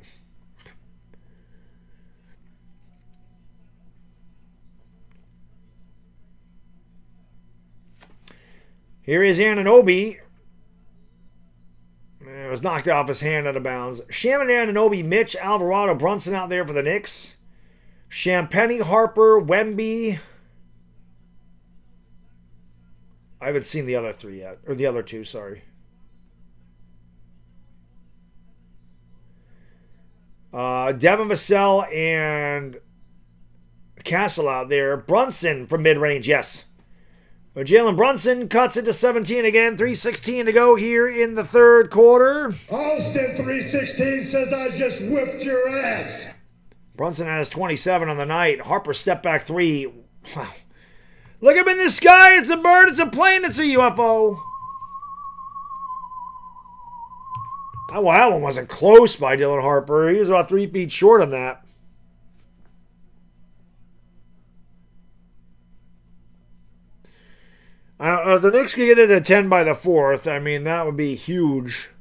Here is Anunoby. It was knocked off his hand out of bounds. Shaman, Anunoby, Mitch, Alvarado, Brunson out there for the Knicks. Champagny, Harper, Wemby. I haven't seen the other three yet. Or the other two, sorry. Devin Vassell and Castle out there. Brunson from mid-range, yes. But Jalen Brunson cuts it to 17 again. 3:16 to go here in the third quarter. Austin 316 says I just whipped your ass. Brunson has 27 on the night. Harper step back three. Wow. Look up in the sky. It's a bird. It's a plane. It's a UFO. Oh, well, that one wasn't close by Dylan Harper. He was about 3 feet short on that. The Knicks can get it to 10 by the fourth. I mean, that would be huge.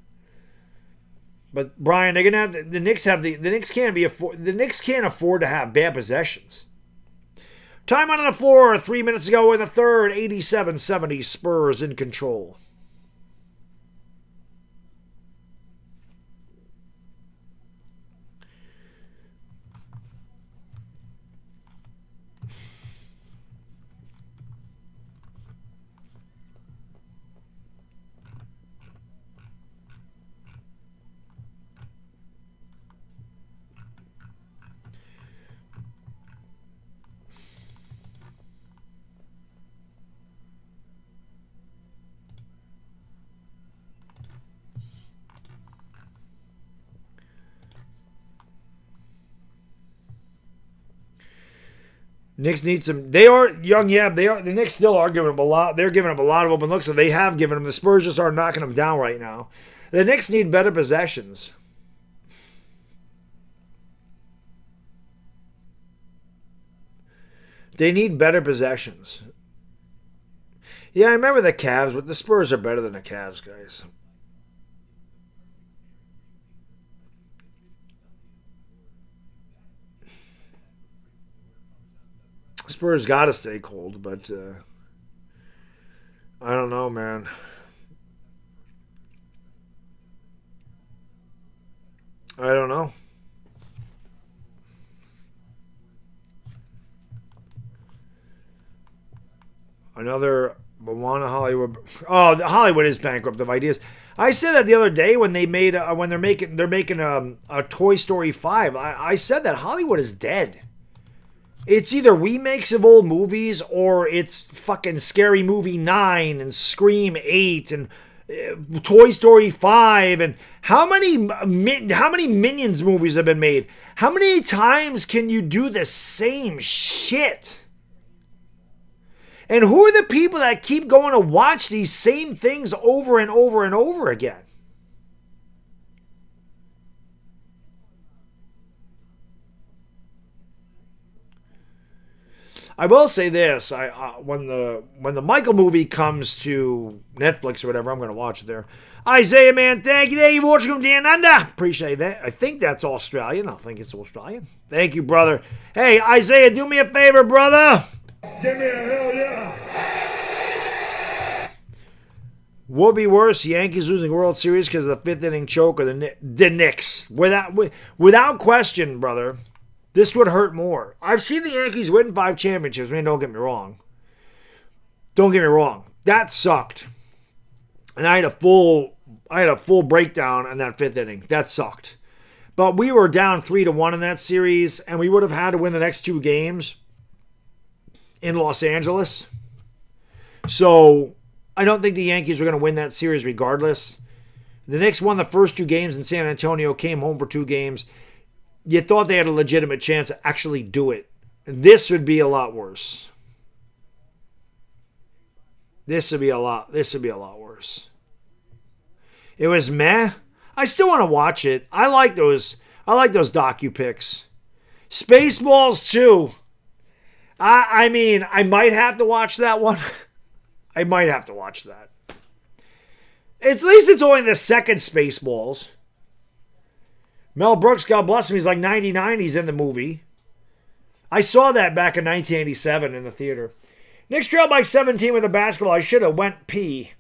But Brian, they're gonna have the Knicks have the Knicks can't afford to have bad possessions. Time on the floor, 3 minutes ago in the third, 87-70 Spurs in control. Knicks need some. They are young, yeah. They are. The Knicks still are giving them a lot. They're giving them a lot of open looks, so they have given them. The Spurs just are knocking them down right now. The Knicks need better possessions. They need better possessions. Yeah, I remember the Cavs, but the Spurs are better than the Cavs, guys. Spurs got to stay cold, but I don't know, man. I don't know. Another Moana Hollywood. Oh, Hollywood is bankrupt of ideas. I said that the other day when they made when they're making a Toy Story 5. I said that Hollywood is dead. It's either remakes of old movies or it's fucking Scary Movie 9 and Scream 8 and Toy Story 5 and how many Minions movies have been made? How many times can you do the same shit? And who are the people that keep going to watch these same things over and over and over again? I will say this: when the Michael movie comes to Netflix or whatever, I'm going to watch it there. Isaiah, man, thank you. Thank you for watching from Dan Under. Appreciate that. I think that's Australian. I think it's Australian. Thank you, brother. Hey, Isaiah, do me a favor, brother. Give me a hell yeah. Would be worse, Yankees losing World Series because of the fifth inning choke or the Knicks. Without question, brother. This would hurt more. I've seen the Yankees win 5 championships. I mean, don't get me wrong. Don't get me wrong. That sucked. And I had a full breakdown in that 5th inning. That sucked. But we were down 3-1 in that series, and we would have had to win the next 2 games in Los Angeles. So I don't think the Yankees were going to win that series regardless. The Knicks won the first 2 games in San Antonio, came home for 2 games. You thought they had a legitimate chance to actually do it. This would be a lot worse. This would be a lot worse. It was meh. I still want to watch it. I like those I like those docu-picks. Spaceballs, too. I mean, I might have to watch that one. I might have to watch that. At least it's only the second Spaceballs. Mel Brooks, God bless him, he's like 99. He's in the movie. I saw that back in 1987 in the theater. Knicks trail by 17 with the basketball. I should have went pee.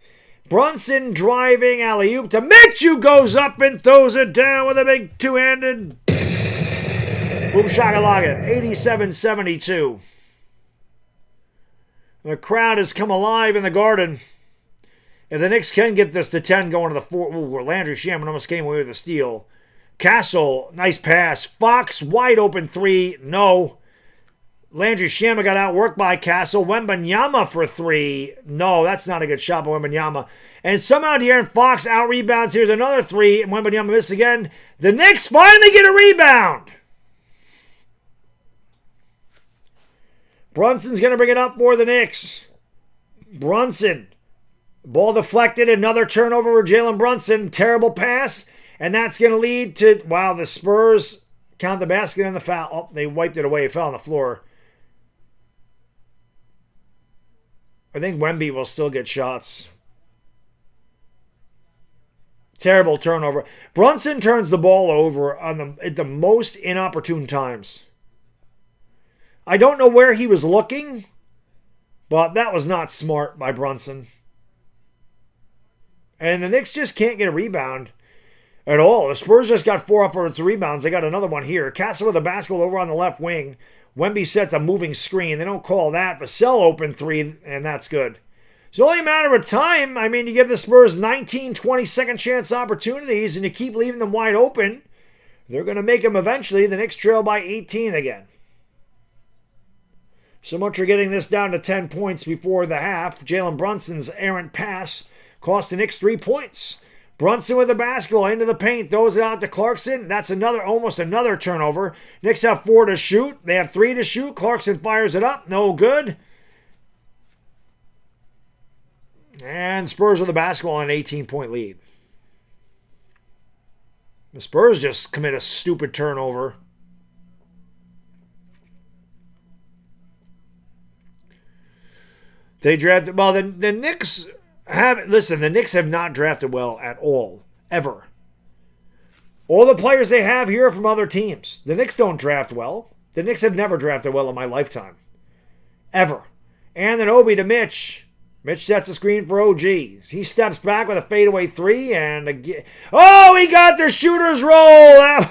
Brunson driving alley-oop to Mitch, who goes up and throws it down with a big two-handed boom shakalaka. 87-72. The crowd has come alive in the Garden. If the Knicks can get this to 10 going to the 4, Landry Shaman almost came away with a steal. Castle, nice pass. Fox, wide open 3, no. Landry Shaman got outworked by Castle. Wembanyama for 3. No, that's not a good shot by Wembanyama. And somehow De'Aaron Fox out-rebounds. Here's another 3, and Wembanyama missed again. The Knicks finally get a rebound. Brunson's going to bring it up for the Knicks. Brunson. Ball deflected. Another turnover for Jalen Brunson. Terrible pass. And that's going to lead to, wow, the Spurs count the basket and the foul. Oh, they wiped it away. It fell on the floor. I think Wemby will still get shots. Terrible turnover. Brunson turns the ball over at the most inopportune times. I don't know where he was looking, but that was not smart by Brunson. And the Knicks just can't get a rebound at all. The Spurs just got 4 offensive rebounds. They got another one here. Castle with the basketball over on the left wing. Wemby sets a moving screen. They don't call that. Vassell open 3, and that's good. It's only a matter of time. I mean, you give the Spurs 19, 20-second chance opportunities, and you keep leaving them wide open. They're going to make them eventually. The Knicks trail by 18 again. So much for getting this down to 10 points before the half. Jalen Brunson's errant pass cost the Knicks 3 points. Brunson with the basketball into the paint, throws it out to Clarkson. That's almost another turnover. Knicks have 4 to shoot. They have 3 to shoot. Clarkson fires it up. No good. And Spurs with the basketball on an 18-point lead. The Spurs just commit a stupid turnover. They drafted, well, the Knicks the Knicks have not drafted well at all, ever. All the players they have here are from other teams. The Knicks don't draft well. The Knicks have never drafted well in my lifetime. Ever. And then Obi to Mitch. Mitch sets a screen for OG. He steps back with a fadeaway 3, and he got the shooter's roll.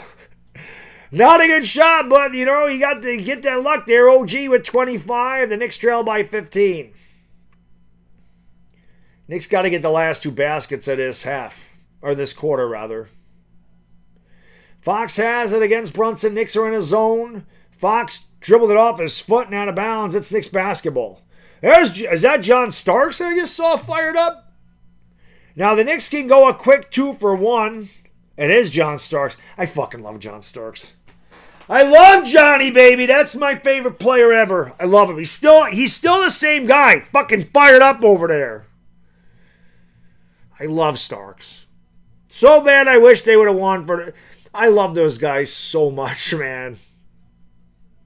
Not a good shot, but, he got to get that luck there. OG with 25. The Knicks trail by 15. Knicks got to get the last 2 baskets of this half, or this quarter, rather. Fox has it against Brunson. Knicks are in a zone. Fox dribbled it off his foot and out of bounds. It's Knicks basketball. Is that John Starks I just saw fired up? Now, the Knicks can go a quick 2 for 1. It is John Starks. I fucking love John Starks. I love Johnny, baby. That's my favorite player ever. I love him. He's still the same guy. Fucking fired up over there. I love Starks. So bad I wish they would have won I love those guys so much, man.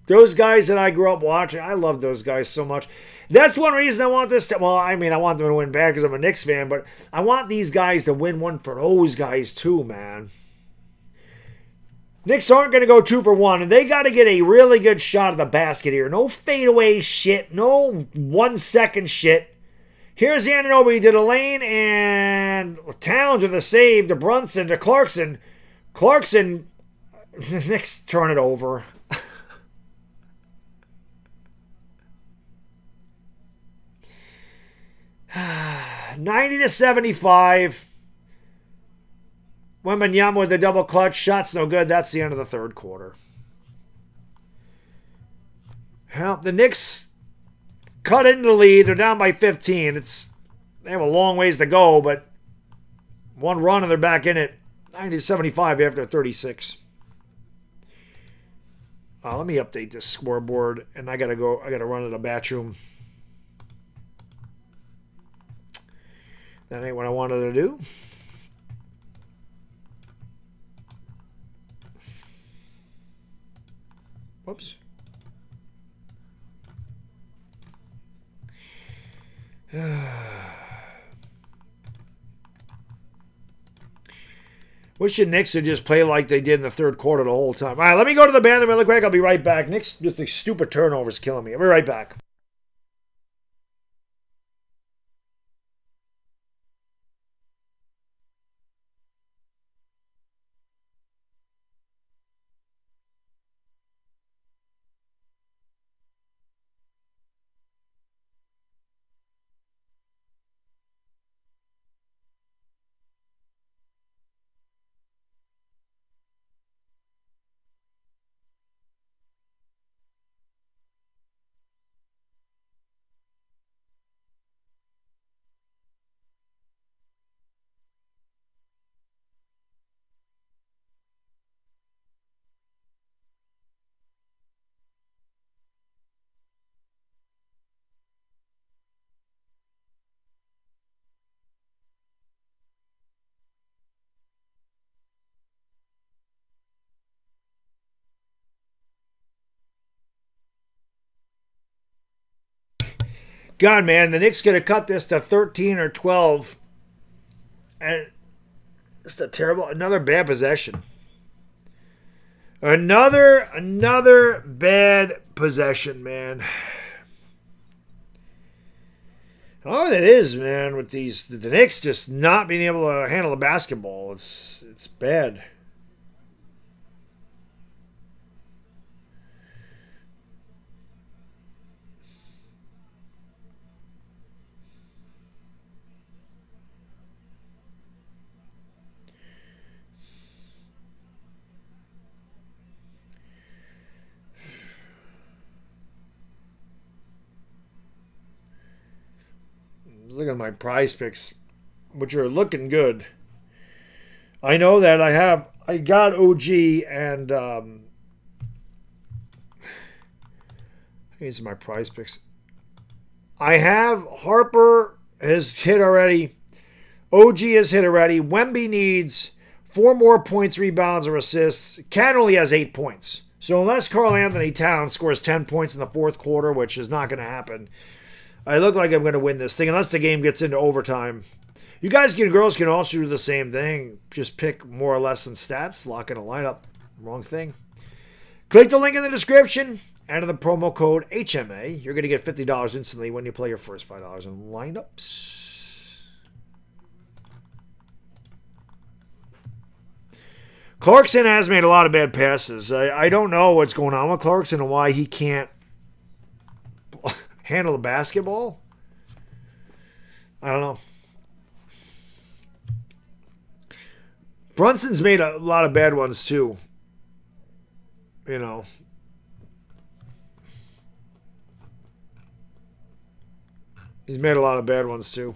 Those guys that I grew up watching, I love those guys so much. That's one reason I want this to, I want them to win bad because I'm a Knicks fan, but I want these guys to win one for those guys too, man. Knicks aren't going to go 2 for 1, and they got to get a really good shot at the basket here. No fadeaway shit, no 1-second shit. Here's Anunoby to the lane, and Towns with a save to Brunson to Clarkson. Clarkson, the Knicks turn it over. 90-75. Wembanyama with the double clutch. Shot's no good. That's the end of the third quarter. Well, the Knicks cut into the lead. They're down by 15. They have a long ways to go, but one run and they're back in it. 90-75 after 36. Let me update this scoreboard, and I gotta run to the bathroom. That ain't what I wanted to do. Whoops. Wish the Knicks would just play like they did in the third quarter the whole time. All right, let me go to the bathroom really quick. I'll be right back. Knicks, just the stupid turnovers killing me. I'll be right back. God, man, the Knicks going to cut this to 13 or 12. And it's another bad possession. Another bad possession, man. Oh, it is, man, with the Knicks just not being able to handle the basketball. It's bad. Look at my prize picks, which are looking good. I know that I got OG and these are my prize picks. I have Harper has hit already. OG has hit already. Wemby needs 4 more points, rebounds, or assists. Cat only has 8 points. So unless Karl Anthony Towns scores 10 points in the fourth quarter, which is not going to happen, I look like I'm going to win this thing unless the game gets into overtime. You guys girls can also do the same thing. Just pick more or less than stats. Lock in a lineup. Wrong thing. Click the link in the description. Enter the promo code HMA. You're going to get $50 instantly when you play your first $5 in lineups. Clarkson has made a lot of bad passes. I don't know what's going on with Clarkson and why he can't handle the basketball. I don't know. Brunson's made a lot of bad ones too. You know. He's made a lot of bad ones too.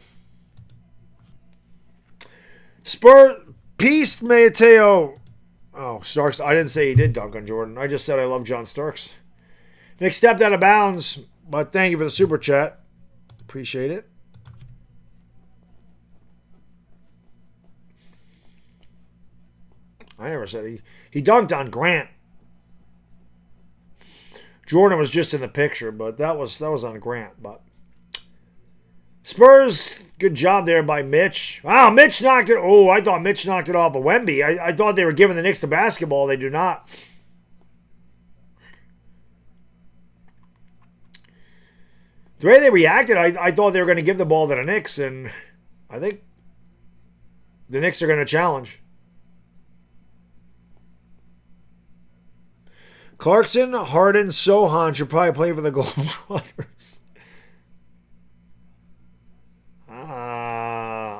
Spurs, Peace Mateo. Oh, Starks. I didn't say he did dunk on Jordan. I just said I love John Starks. Nick stepped out of bounds, but thank you for the super chat. Appreciate it. I never said he dunked on Grant. Jordan was just in the picture, but that was on Grant. But Spurs, good job there by Mitch. Wow, Mitch knocked it. Oh, I thought Mitch knocked it off of Wemby. I thought they were giving the Knicks the basketball. They do not. The way they reacted, I thought they were going to give the ball to the Knicks, and I think the Knicks are going to challenge. Clarkson, Harden, Sohan should probably play for the Globetrotters.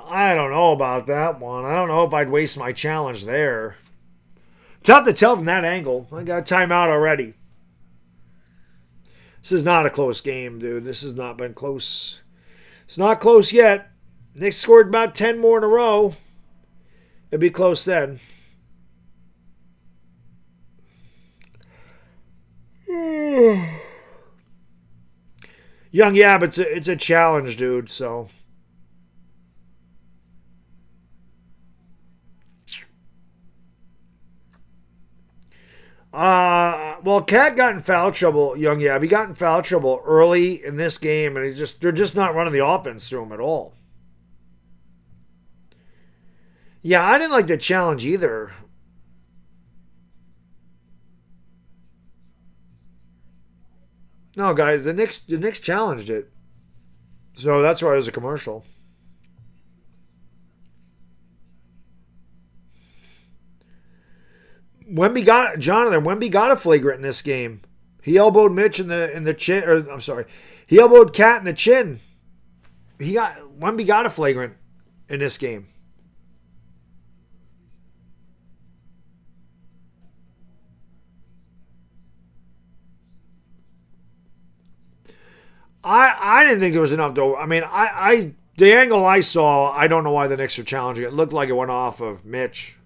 I don't know about that one. I don't know if I'd waste my challenge there. Tough to tell from that angle. I got timeout already. This is not a close game, dude. This has not been close. It's not close yet. Knicks scored about 10 more in a row. It'd be close then. Young, yeah, but it's a challenge, dude, so. Well, Cat got in foul trouble, Young Yab. He got in foul trouble early in this game, and they're just not running the offense through him at all. Yeah, I didn't like the challenge either. No, guys, the Knicks challenged it. So that's why it was a commercial. Wemby got a flagrant in this game. He elbowed Mitch in the chin, or I'm sorry, he elbowed Cat in the chin. Wemby got a flagrant in this game. I didn't think there was enough though. I mean, the angle I saw, I don't know why the Knicks are challenging it. It looked like it went off of Mitch.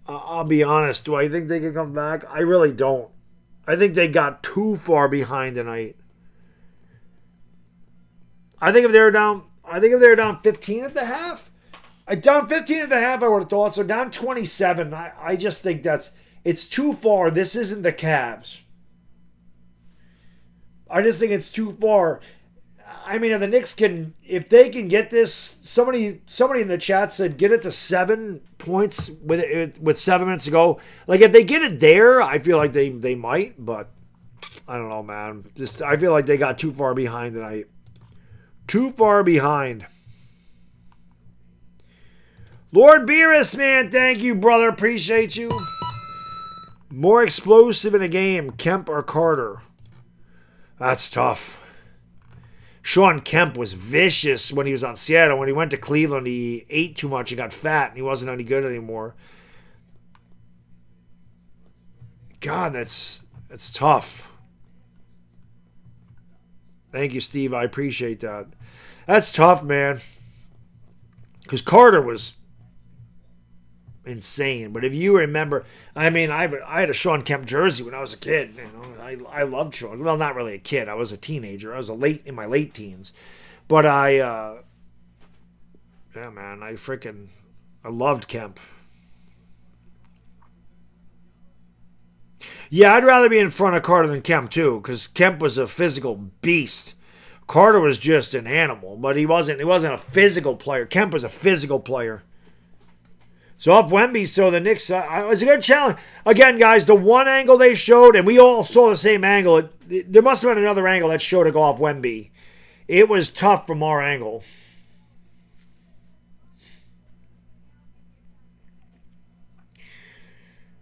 I'll be honest. Do I think they can come back? I really don't. I think they got too far behind tonight. I think if they were down 15 at the half, down 15 at the half, I would have thought. So down 27, I just think it's too far. This isn't the Cavs. I just think it's too far. I mean, if the Knicks if they can get this, somebody in the chat said get it to 7 points with 7 minutes to go. Like if they get it there, I feel like they might, but I don't know, man. I feel like they got too far behind tonight. Too far behind. Lord Beerus, man, thank you, brother. Appreciate you. More explosive in a game, Kemp or Carter? That's tough. Sean Kemp was vicious when he was on Seattle. When he went to Cleveland, he ate too much and got fat, and he wasn't any good anymore. God, that's tough. Thank you, Steve. I appreciate that. That's tough, man. Because Carter was insane. But if you remember, I mean, I had a Sean Kemp jersey when I was a kid. You know, I loved Sean. Well, not really a kid. I was a teenager. I was in my late teens. But yeah, man, I loved Kemp. Yeah, I'd rather be in front of Carter than Kemp too, because Kemp was a physical beast. Carter was just an animal, but he wasn't a physical player. Kemp was a physical player. So up Wemby, so the Knicks, it was a good challenge. Again, guys, the one angle they showed, and we all saw the same angle, there must have been another angle that showed it go off Wemby. It was tough from our angle.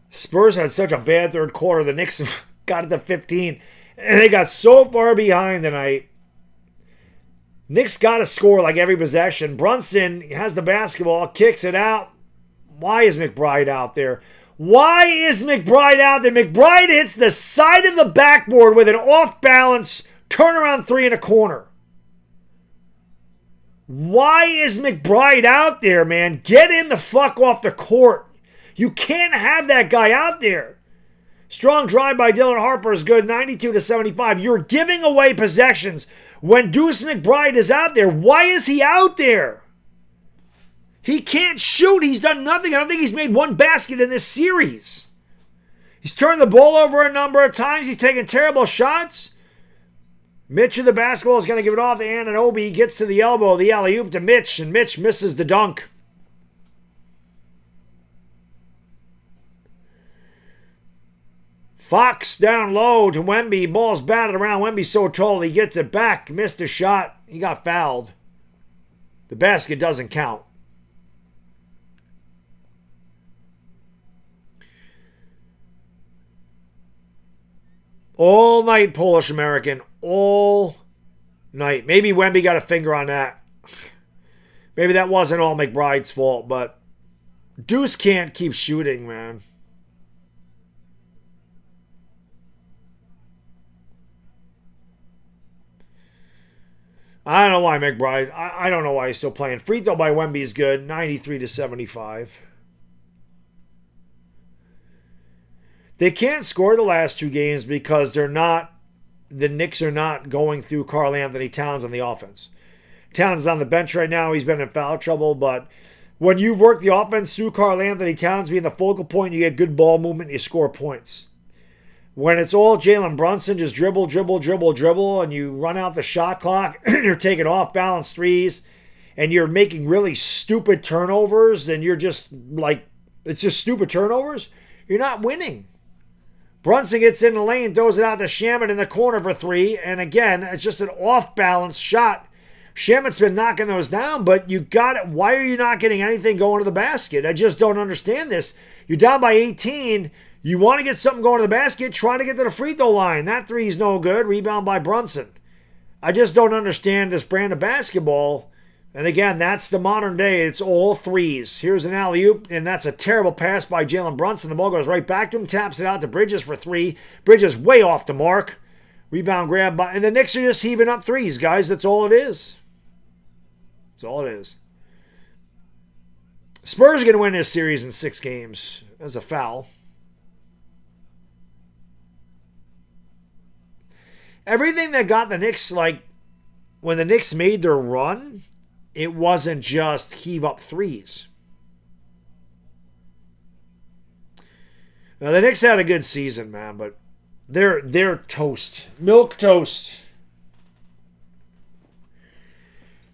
Spurs had such a bad third quarter. The Knicks got it to 15, and they got so far behind tonight. Knicks got to score like every possession. Brunson has the basketball, kicks it out. Why is McBride out there? Why is McBride out there? McBride hits the side of the backboard with an off-balance turnaround three in a corner. Why is McBride out there, man? Get him the fuck off the court. You can't have that guy out there. Strong drive by Dylan Harper is good, 92-75. You're giving away possessions when Deuce McBride is out there. Why is he out there? He can't shoot. He's done nothing. I don't think he's made one basket in this series. He's turned the ball over a number of times. He's taken terrible shots. Mitch of the basketball is going to give it off to Anunoby. He gets to the elbow, the alley-oop to Mitch, and Mitch misses the dunk. Fox down low to Wemby. Ball's batted around. Wemby's so tall he gets it back. Missed a shot. He got fouled. The basket doesn't count. All night, Polish American. All night. Maybe Wemby got a finger on that. Maybe that wasn't all McBride's fault, but Deuce can't keep shooting, man. I don't know why McBride. I don't know why he's still playing. Free throw by Wemby is good. 93-75. They can't score the last two games because the Knicks are not going through Karl Anthony Towns on the offense. Towns is on the bench right now. He's been in foul trouble, but when you've worked the offense through Karl Anthony Towns being the focal point, you get good ball movement and you score points. When it's all Jalen Brunson, just dribble, dribble, dribble, dribble, and you run out the shot clock, you're taking off-balance threes, and you're making really stupid turnovers, and you're just like, it's just stupid turnovers, you're not winning. Brunson gets in the lane, throws it out to Shamet in the corner for three, and again, it's just an off-balance shot. Shamet's been knocking those down, but you got it. Why are you not getting anything going to the basket? I just don't understand this. You're down by 18. You want to get something going to the basket, try to get to the free throw line. That three's no good. Rebound by Brunson. I just don't understand this brand of basketball. And again, that's the modern day. It's all threes. Here's an alley-oop, and that's a terrible pass by Jalen Brunson. The ball goes right back to him, taps it out to Bridges for three. Bridges way off the mark. Rebound grab by, and the Knicks are just heaving up threes, guys. That's all it is. That's all it is. Spurs are going to win this series in 6 games. That's a foul. Everything that got the Knicks, like, when the Knicks made their run, it wasn't just heave up threes. Now, the Knicks had a good season, man, but they're toast. Milk toast.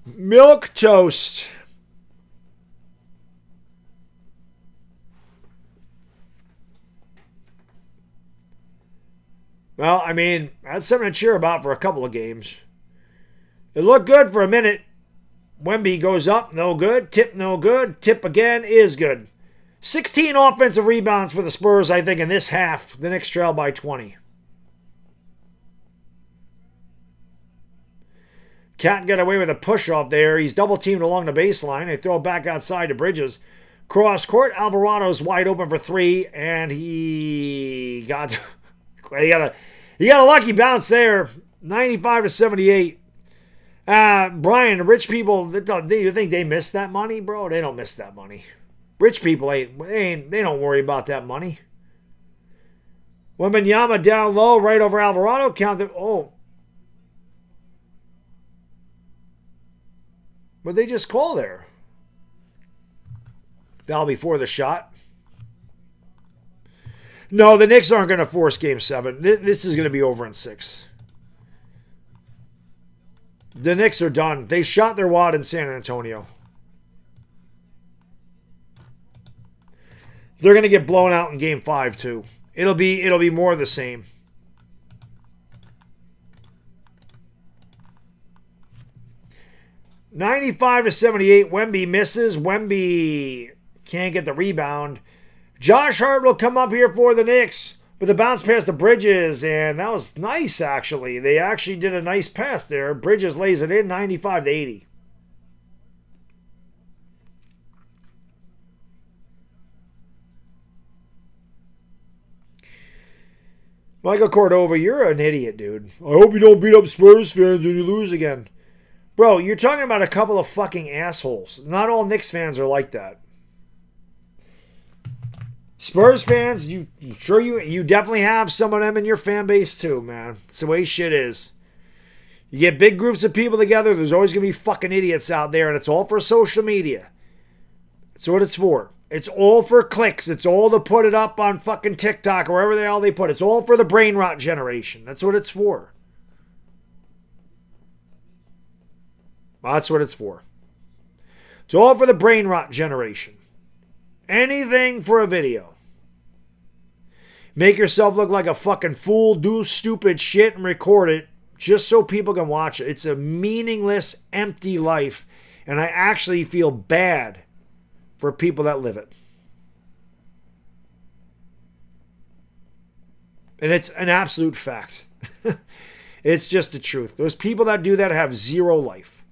Milk toast. Well, I mean, that's something to cheer about for a couple of games. It looked good for a minute. Wemby goes up, no good. Tip, no good. Tip again is good. 16 offensive rebounds for the Spurs, I think, in this half. The Knicks trail by 20. Cat got away with a push-off there. He's double-teamed along the baseline. They throw it back outside to Bridges. Cross court. Alvarado's wide open for three, and he got a lucky bounce there. 95-78. Brian, the rich people, do you think they miss that money, bro? They don't miss that money. Rich people they don't worry about that money. Wembanyama down low, right over Alvarado. Counted. Oh. What'd they just call there? Foul before the shot. No, the Knicks aren't going to force Game 7. This is going to be over in 6. The Knicks are done. They shot their wad in San Antonio. They're going to get blown out in Game 5 too. It'll be more of the same. $95-78. Wemby misses. Wemby can't get the rebound. Josh Hart will come up here for the Knicks. But the bounce pass to Bridges, and that was nice, actually. They actually did a nice pass there. Bridges lays it in, 95-80. Michael Cordova, you're an idiot, dude. I hope you don't beat up Spurs fans when you lose again. Bro, you're talking about a couple of fucking assholes. Not all Knicks fans are like that. Spurs fans, you definitely have some of them in your fan base too, man. It's the way shit is. You get big groups of people together, there's always going to be fucking idiots out there, and it's all for social media. That's what it's for. It's all for clicks. It's all to put it up on fucking TikTok or wherever the hell they put it. It's all for the brain rot generation. That's what it's for. That's what it's for. It's all for the brain rot generation. Anything for a video. Make yourself look like a fucking fool, do stupid shit, and record it just so people can watch it. It's a meaningless, empty life, and I actually feel bad for people that live it. And it's an absolute fact. It's just the truth. Those people that do that have zero life.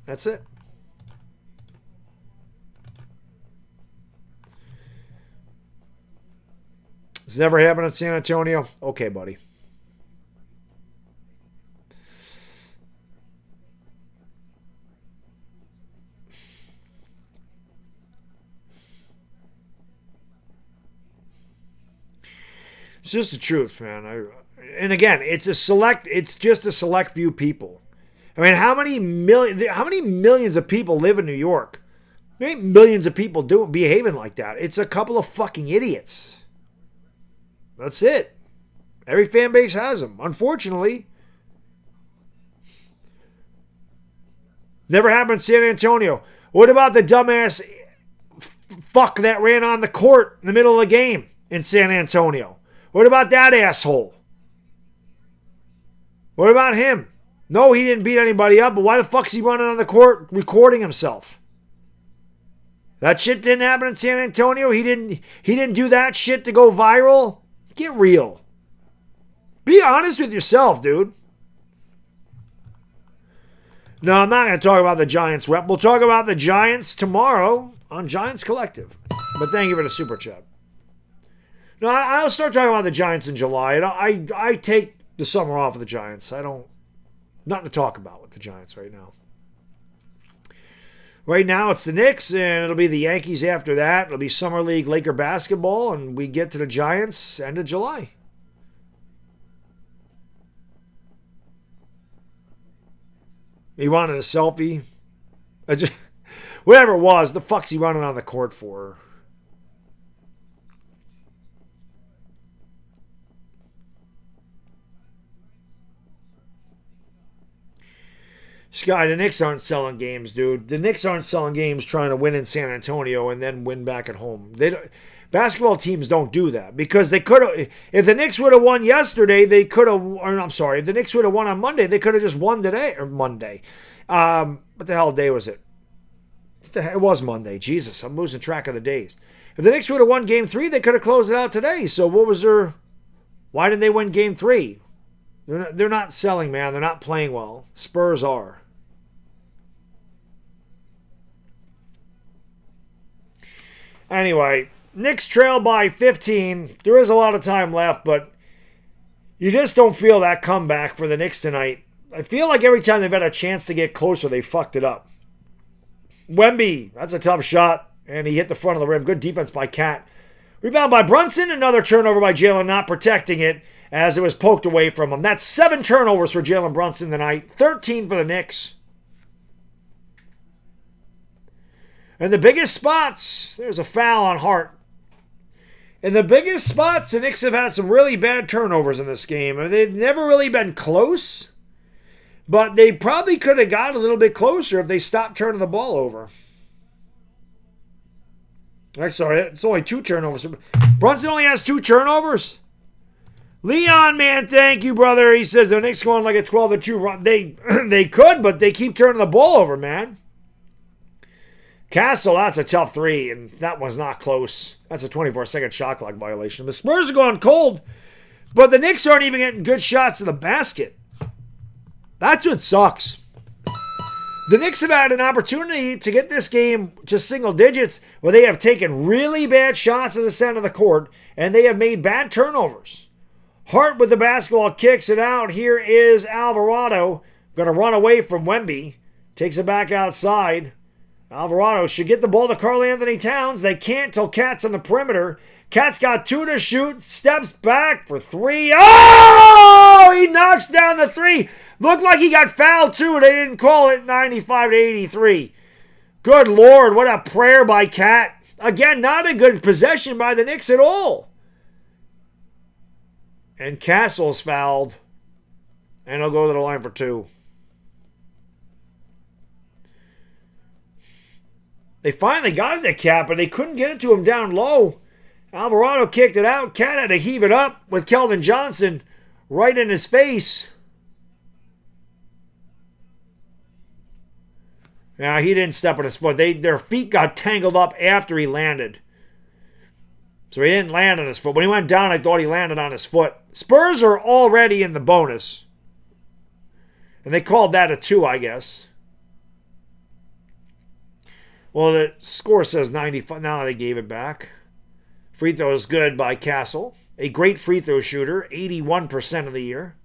That's it. This never happened in San Antonio? Okay, buddy. It's just the truth, man. and again, it's just a select few people. I mean, how many millions of people live in New York? There ain't millions of people behaving like that. It's a couple of fucking idiots. That's it. Every fan base has them, unfortunately. Never happened in San Antonio. What about the dumbass fuck that ran on the court in the middle of the game in San Antonio? What about that asshole? What about him? No, he didn't beat anybody up, but why the fuck is he running on the court recording himself? That shit didn't happen in San Antonio. He didn't do that shit to go viral. Get real. Be honest with yourself, dude. No, I'm not going to talk about the Giants rep. We'll talk about the Giants tomorrow on Giants Collective. But thank you for the super chat. No, I'll start talking about the Giants in July. I take the summer off of the Giants. Nothing to talk about with the Giants right now. Right now it's the Knicks, and it'll be the Yankees after that. It'll be Summer League Laker basketball, and we get to the Giants end of July. He wanted a selfie. Whatever it was, the fuck's he running on the court for? Sky, the Knicks aren't selling games, dude. The Knicks aren't selling games trying to win in San Antonio and then win back at home. Basketball teams don't do that because they could have. If the Knicks would have won yesterday, they could have. I'm sorry. If the Knicks would have won on Monday, they could have just won today or Monday. What the hell day was it? It was Monday. Jesus, I'm losing track of the days. If the Knicks would have won Game 3, they could have closed it out today. So what was their? Why didn't they win Game 3? They're not selling, man. They're not playing well. Spurs are. Anyway, Knicks trail by 15. There is a lot of time left, but you just don't feel that comeback for the Knicks tonight. I feel like every time they've had a chance to get closer, they fucked it up. Wemby, that's a tough shot, and he hit the front of the rim. Good defense by Cat. Rebound by Brunson. Another turnover by Jalen, not protecting it as it was poked away from him. That's 7 turnovers for Jalen Brunson tonight. 13 for the Knicks. And the biggest spots, there's a foul on Hart. In the biggest spots, the Knicks have had some really bad turnovers in this game. I mean, they've never really been close, but they probably could have got a little bit closer if they stopped turning the ball over. I'm sorry, it's only 2 turnovers. Brunson only has 2 turnovers? Leon, man, thank you, brother. He says the Knicks going like a 12-2 run. They could, but they keep turning the ball over, man. Castle, that's a tough 3, and that one's not close. That's a 24-second shot clock violation. The Spurs are going cold, but the Knicks aren't even getting good shots to the basket. That's what sucks. The Knicks have had an opportunity to get this game to single digits where they have taken really bad shots at the center of the court, and they have made bad turnovers. Hart with the basketball kicks it out. Here is Alvarado. Going to run away from Wemby. Takes it back outside. Alvarado should get the ball to Karl Anthony Towns. They can't till Cat's on the perimeter. Cat's got 2 to shoot. Steps back for 3. Oh! He knocks down the 3. Looked like he got fouled too. They didn't call it. 95-83. Good Lord, what a prayer by Cat. Again, not a good possession by the Knicks at all. And Castle's fouled. And he'll go to the line for 2. They finally got it to Cat, but they couldn't get it to him down low. Alvarado kicked it out. Cat had to heave it up with Keldon Johnson right in his face. Yeah, he didn't step on his foot. Their feet got tangled up after he landed. So he didn't land on his foot. When he went down, I thought he landed on his foot. Spurs are already in the bonus. And they called that a 2, I guess. Well, the score says 95. Now they gave it back. Free throw is good by Castle. A great free throw shooter. 81% of the year.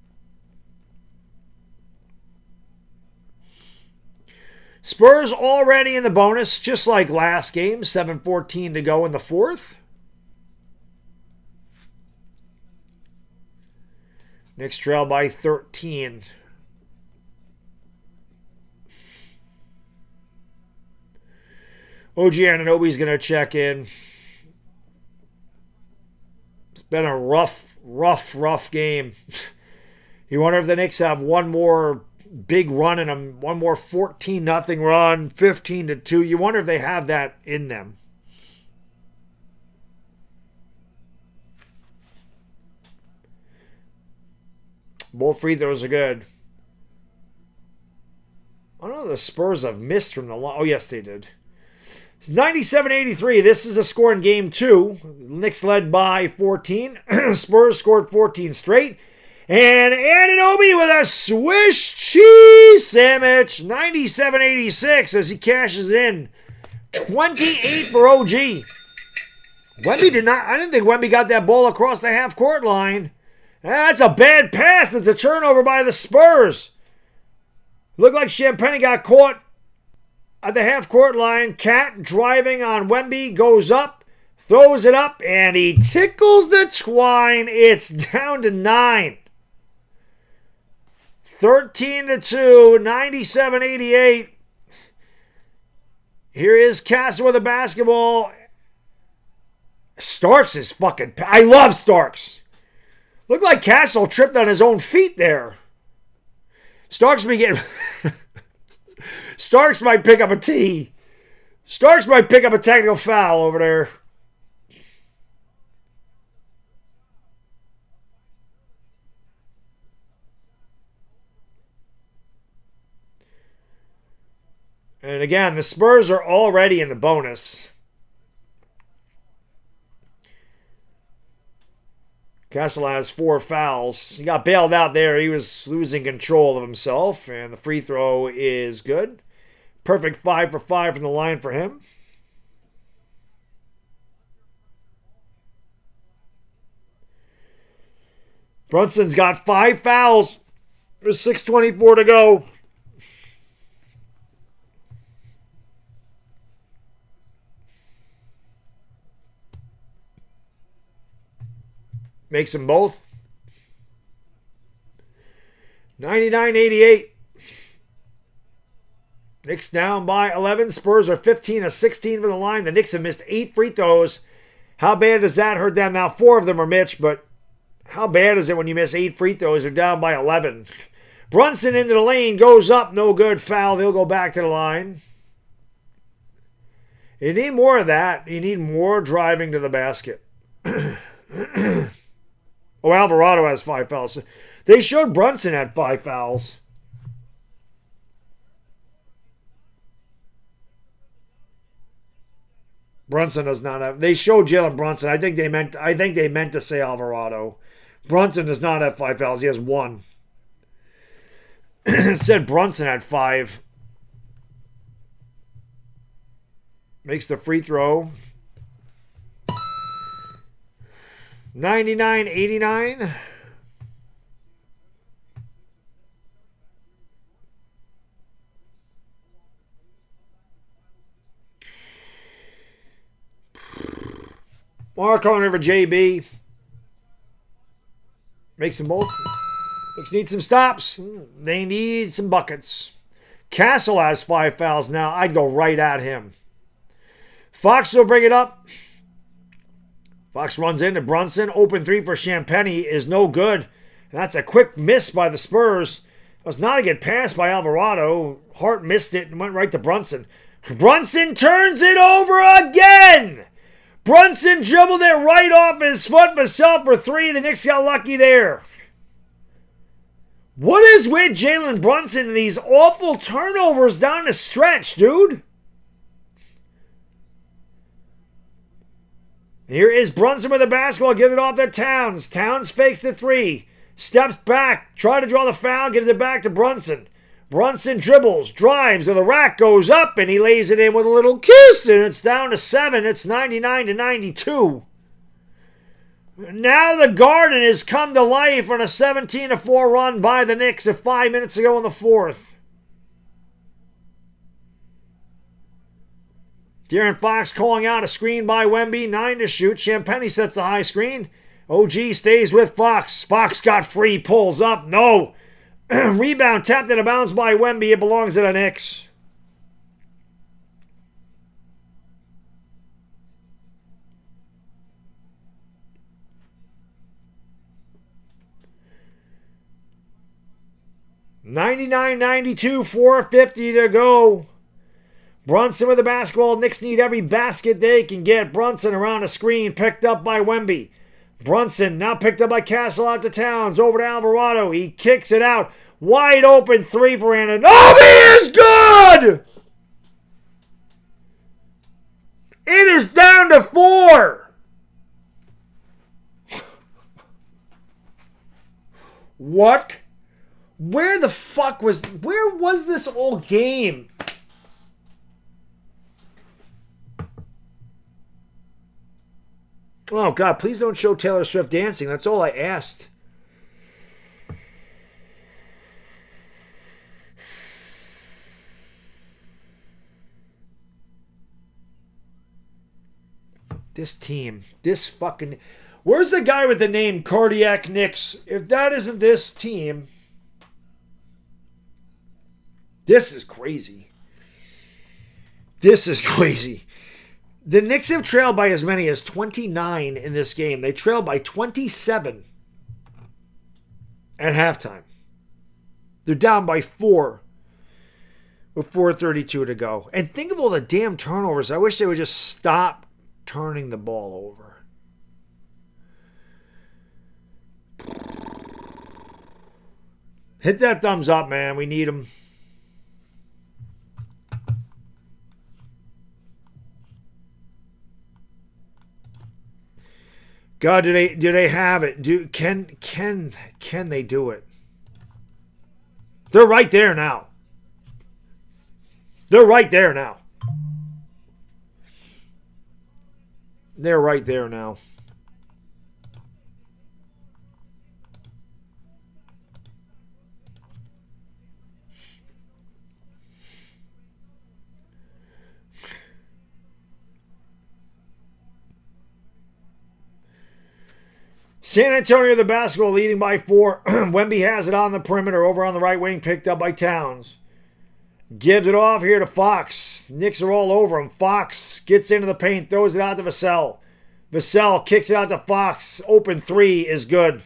Spurs already in the bonus, just like last game. 7:14 to go in the 4th. Knicks trail by 13. OG Anunoby's going to check in. It's been a rough game. You wonder if the Knicks have one more big run in them, one more 14-0 run, 15-2. You wonder if they have that in them. Both free throws are good. I don't know if the Spurs have missed from the line. Oh, yes, they did. 97-83. This is a score in game 2. Knicks led by 14. Spurs scored 14 straight. And Anunoby with a Swiss cheese sandwich. 97-86 as he cashes in 28 for OG. Wemby did not. I didn't think Wemby got that ball across the half-court line. That's a bad pass. It's a turnover by the Spurs. Looked like Champagnie got caught at the half-court line. Cat driving on Wemby, goes up, throws it up, and he tickles the twine. It's down to 9. 13-2, 97-88. Here is Castle with the basketball. Starks is fucking... I love Starks. Looked like Castle tripped on his own feet there. Starks might pick up a tee. Starks might pick up a technical foul over there. And again, the Spurs are already in the bonus. Castle has 4 fouls. He got bailed out there. He was losing control of himself. And the free throw is good. Perfect 5 for 5 from the line for him. Brunson's got 5 fouls. There's 6:24 to go. Makes them both. 99-88. Knicks down by 11. Spurs are 15-16 from the line. The Knicks have missed 8 free throws. How bad does that hurt them? Now 4 of them are Mitch, but how bad is it when you miss 8 free throws? They're down by 11. Brunson into the lane, goes up, no good, foul. He'll go back to the line. You need more of that. You need more driving to the basket. Oh, Alvarado has 5 fouls. They showed Brunson had 5 fouls. Brunson does not have. They showed Jalen Brunson. I think they meant to say Alvarado. Brunson does not have 5 fouls. He has 1. It said Brunson had 5. Makes the free throw. 99-89. Mark on over JB. Makes them both. Knicks need some stops. They need some buckets. Castle has 5 fouls now. I'd go right at him. Fox will bring it up. Fox runs into Brunson. Open 3 for Champagnie is no good. And that's a quick miss by the Spurs. It was not a good pass by Alvarado. Hart missed it and went right to Brunson. Brunson turns it over again. Brunson dribbled it right off his foot himself for 3. The Knicks got lucky there. What is with Jalen Brunson and these awful turnovers down the stretch, dude? Here is Brunson with the basketball, gives it off to Towns. Towns fakes the 3, steps back, try to draw the foul, gives it back to Brunson. Brunson dribbles, drives, and the rack goes up, and he lays it in with a little kiss, and it's down to 7. It's 99-92. Now the Garden has come to life on a 17-4 run by the Knicks at 5 minutes ago in the 4th. De'Aaron Fox calling out a screen by Wemby. 9 to shoot. Champagnie sets a high screen. OG stays with Fox. Fox got free, pulls up. No. Rebound tapped out of bounds by Wemby. It belongs to the Knicks. $99-92, 4:50 to go. Brunson with the basketball. Knicks need every basket they can get. Brunson around a screen, picked up by Wemby. Brunson now picked up by Castle out to Towns. Over to Alvarado. He kicks it out. Wide open three for Anunoby is good! It is down to 4. What? Where was this all game? Oh, God, please don't show Taylor Swift dancing. That's all I asked. This team, where's the guy with the name Cardiac Knicks? If that isn't this team, this is crazy. This is crazy. The Knicks have trailed by as many as 29 in this game. They trailed by 27 at halftime. They're down by 4 with 4:32 to go. And think of all the damn turnovers. I wish they would just stop turning the ball over. Hit that thumbs up, man. We need them. God, do they have it? Can they do it? They're right there now. They're right there now. They're right there now. San Antonio, the basketball, leading by 4. Wemby has it on the perimeter, over on the right wing, picked up by Towns. Gives it off here to Fox. Knicks are all over him. Fox gets into the paint, throws it out to Vassell. Vassell kicks it out to Fox. Open three is good.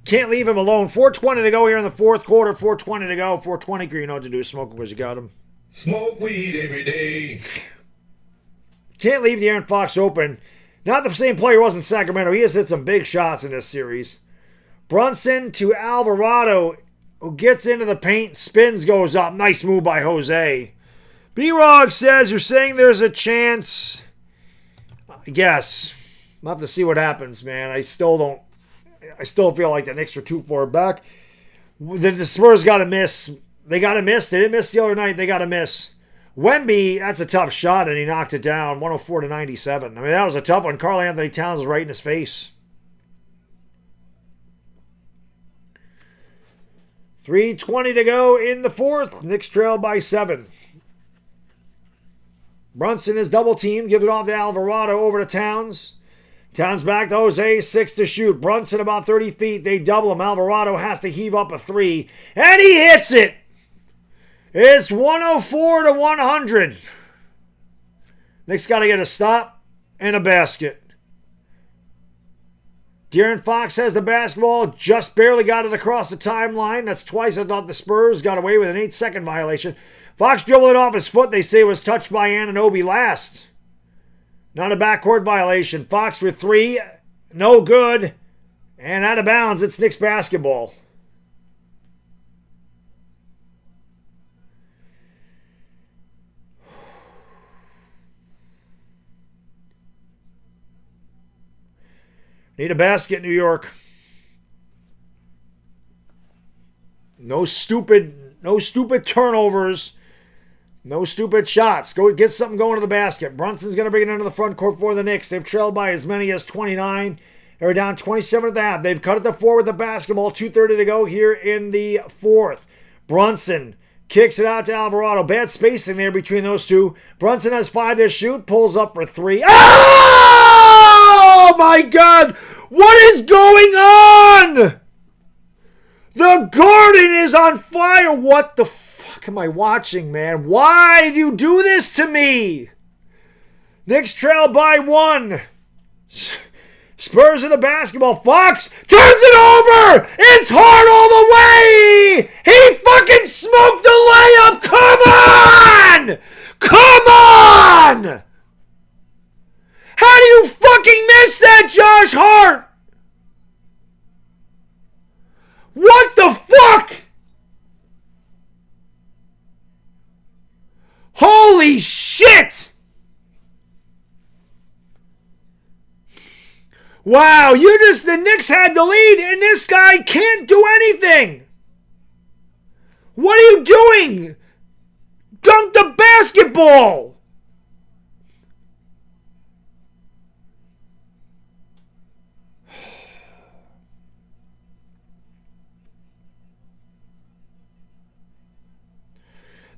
Can't leave him alone. 4:20 to go here in the fourth quarter. 4:20 to go. 4:20, you know what to do. Smoke because you got him. Smoke weed every day. Can't leave the Aaron Fox open. Not the same player was in Sacramento. He has hit some big shots in this series. Brunson to Alvarado, who gets into the paint. Spins, goes up. Nice move by Jose. B-Rog says, you're saying there's a chance. I guess. We'll have to see what happens, man. I still feel like the Knicks are too far back. The Spurs got to miss. They got to miss. They didn't miss the other night. They got to miss. Wemby, that's a tough shot, and he knocked it down, 104-97. I mean, that was a tough one. Karl Anthony Towns was right in his face. 3:20 to go in the fourth. Knicks trail by 7. Brunson is double teamed, gives it off to Alvarado, over to Towns. Towns back to Jose, 6 to shoot. Brunson about 30 feet. They double him. Alvarado has to heave up a 3, and he hits it. It's 104-100. Knicks got to get a stop and a basket. De'Aaron Fox has the basketball. Just barely got it across the timeline. That's twice I thought the Spurs got away with an 8-second violation. Fox dribbled it off his foot. They say was touched by Anunoby last. Not a backcourt violation. Fox with 3. No good. And out of bounds. It's Knicks basketball. Need a basket, New York. No stupid turnovers. No stupid shots. Go get something going to the basket. Brunson's going to bring it into the front court for the Knicks. They've trailed by as many as 29. They're down 27 at the half. They've cut it to 4 with the basketball. 2:30 to go here in the fourth. Brunson kicks it out to Alvarado. Bad spacing there between those two. Brunson has 5 to shoot. Pulls up for 3. Oh, my God. What is going on? The garden is on fire. What the fuck am I watching, man? Why do you do this to me? Knicks trail by 1. Spurs in the basketball. Fox turns it over. It's hard all the way. He fucking smoked the layup. Come on. Come on. How do you fucking miss that, Josh Hart? What the fuck? Holy shit! Wow, the Knicks had the lead and this guy can't do anything. What are you doing? Dunk the basketball.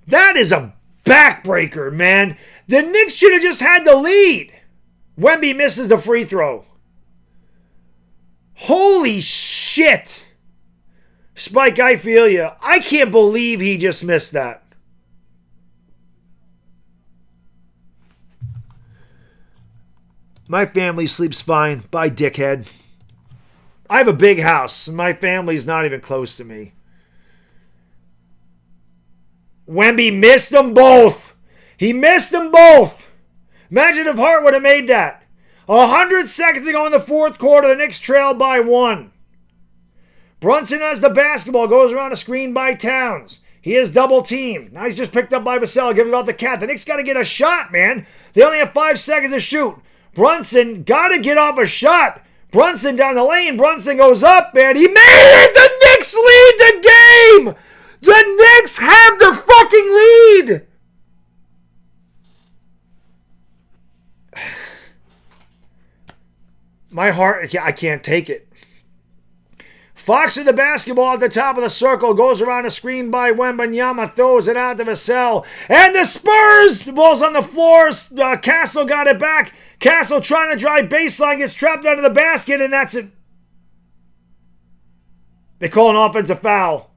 That is a backbreaker, man. The Knicks should have just had the lead. Wemby misses the free throw. Holy shit. Spike, I feel you. I can't believe he just missed that. My family sleeps fine. Bye, dickhead. I have a big house, and my family's not even close to me. Wemby missed them both. He missed them both. Imagine if Hart would have made that. 100 seconds to go in the fourth quarter. The Knicks trail by 1. Brunson has the basketball. Goes around a screen by Towns. He is double teamed. Now he's just picked up by Vassell. Gives it off the cat. The Knicks got to get a shot, man. They only have 5 seconds to shoot. Brunson got to get off a shot. Brunson down the lane. Brunson goes up, man. He made it. The Knicks lead the game. The Knicks have the fucking lead. My heart, I can't take it. Fox with the basketball at the top of the circle. Goes around a screen by Wembanyama. Throws it out to Vassell. And the Spurs, the ball's on the floor. Castle got it back. Castle trying to drive baseline. Gets trapped under the basket. And that's it. They call an offensive foul.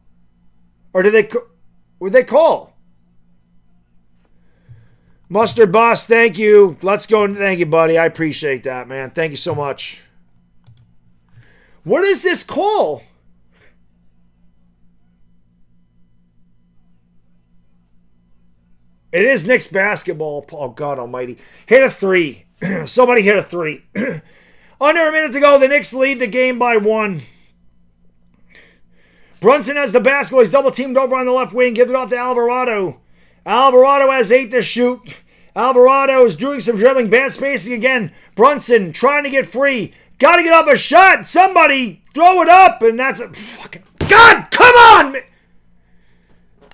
Or did they call? Mustard Boss, thank you. Let's go and thank you, buddy. I appreciate that, man. Thank you so much. What is this call? It is Knicks basketball. Oh, God almighty. Hit a 3. Somebody hit a 3. Under a minute to go. The Knicks lead the game by 1. Brunson has the basketball. He's double teamed over on the left wing. Gives it off to Alvarado. Alvarado has 8 to shoot. Alvarado is doing some dribbling. Bad spacing again. Brunson trying to get free. Got to get off a shot. Somebody throw it up. And that's a fucking... God, come on!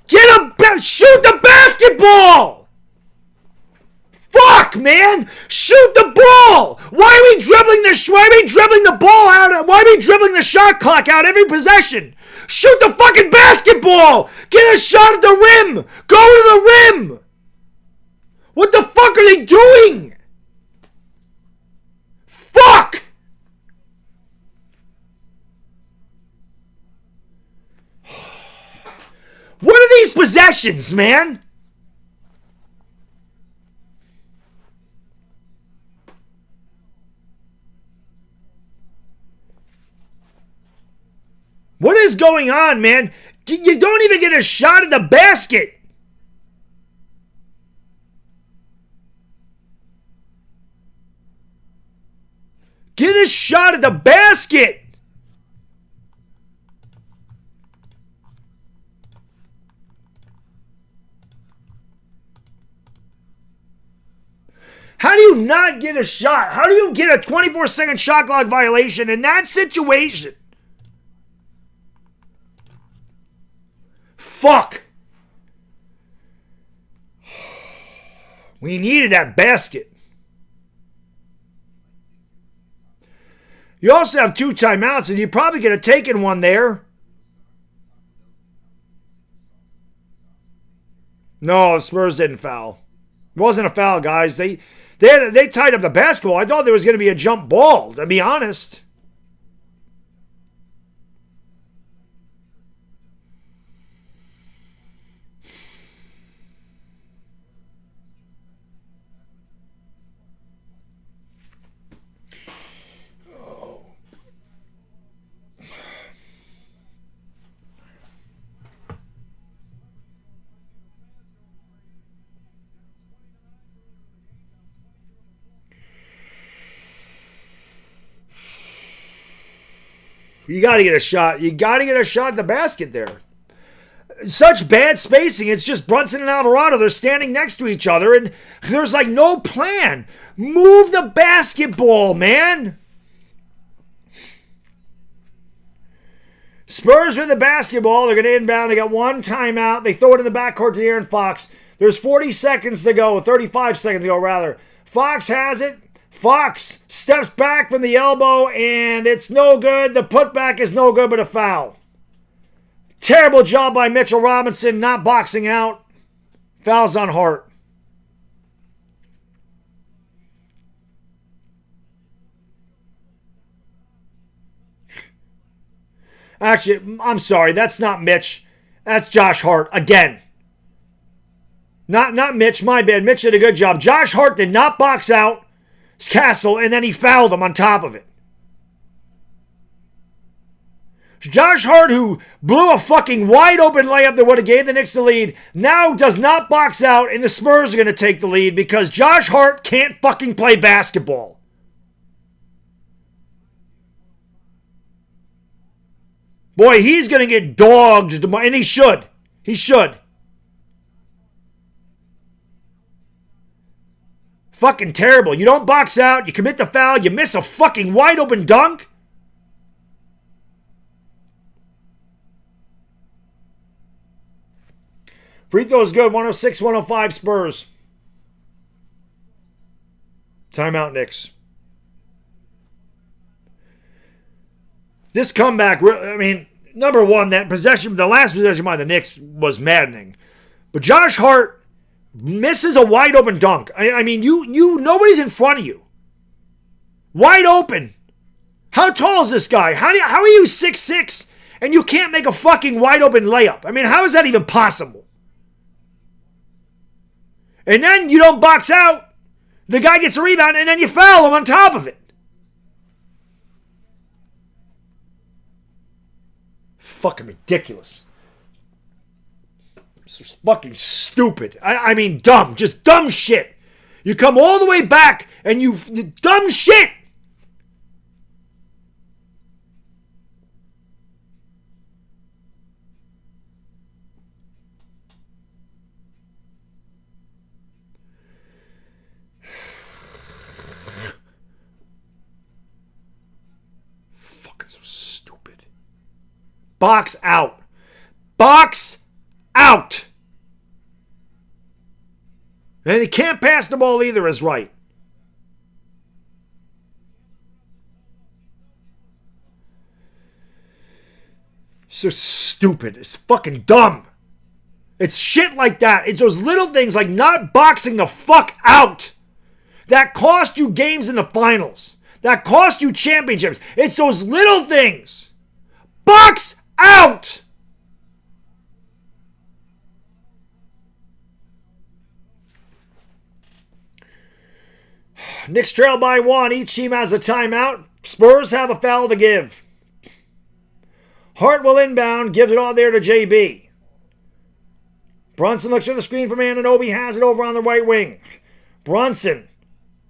Shoot the basketball! Fuck, man! Shoot the ball! Why are we dribbling the ball out? Why are we dribbling the shot clock out every possession? Shoot the fucking basketball! Get a shot at the rim! Go to the rim! What the fuck are they doing? Fuck! What are these possessions, man? What is going on, man? You don't even get a shot at the basket. Get a shot at the basket. How do you not get a shot? How do you get a 24-second shot clock violation in that situation? Fuck. We needed that basket. You also have 2 timeouts, and you probably could have taken one there. No, the Spurs didn't foul. It wasn't a foul, guys. They tied up the basketball. I thought there was going to be a jump ball, to be honest. You got to get a shot. You got to get a shot at the basket there. Such bad spacing. It's just Brunson and Alvarado. They're standing next to each other, and there's like no plan. Move the basketball, man. Spurs win the basketball. They're going to inbound. They got one timeout. They throw it in the backcourt to De'Aaron Fox. There's 40 seconds to go. 35 seconds to go, rather. Fox has it. Fox steps back from the elbow, and it's no good. The putback is no good, but a foul. Terrible job by Mitchell Robinson not boxing out. Fouls on Hart. Actually, I'm sorry. That's not Mitch. That's Josh Hart again. Not Mitch. My bad. Mitch did a good job. Josh Hart did not box out Castle, and then he fouled him on top of it. Josh Hart, who blew a fucking wide open layup that would have gave the Knicks the lead, now does not box out, and the Spurs are going to take the lead because Josh Hart can't fucking play basketball. Boy, he's going to get dogged tomorrow, and he should. He should. Fucking terrible. You don't box out, you commit the foul, you miss a fucking wide open dunk. Free throw is good. 106-105 Spurs. Timeout Knicks. This comeback, I mean, number one, that possession, the last possession by the Knicks was maddening. But Josh Hart misses a wide open dunk. I mean, you nobody's in front of you. Wide open. How tall is this guy? How are you 6'6" and you can't make a fucking wide open layup? I mean, how is that even possible? And then you don't box out. The guy gets a rebound, and then you foul him on top of it. Fucking ridiculous. It's just fucking stupid. I mean, dumb. Just dumb shit. You come all the way back, and you dumb shit. Box out. Box out. And he can't pass the ball either is right. So stupid. It's fucking dumb. It's shit like that. It's those little things like not boxing the fuck out that cost you games in the finals. That cost you championships. It's those little things. Box out! Knicks trail by 1. Each team has a timeout. Spurs have a foul to give. Hart will inbound. Gives it all there to JB. Brunson looks for the screen from Anunoby. Has it over on the right wing. Brunson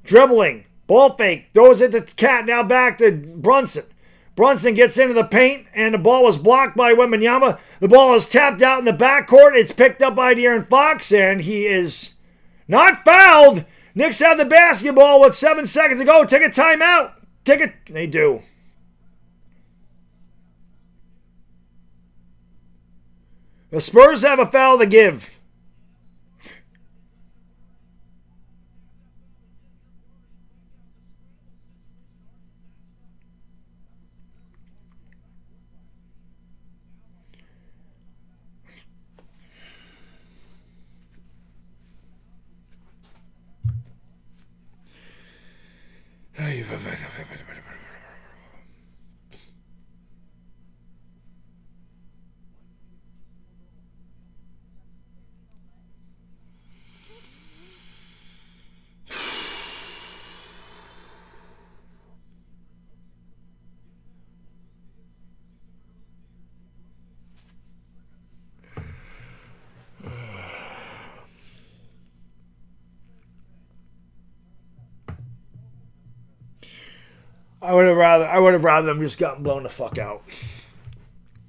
dribbling. Ball fake. Throws it to Cat. Now back to Brunson. Brunson gets into the paint, and the ball was blocked by Wembanyama. The ball is tapped out in the backcourt. It's picked up by De'Aaron Fox, and he is not fouled. Knicks have the basketball with 7 seconds to go. Take a timeout. They do. The Spurs have a foul to give. I would have rather them just gotten blown the fuck out.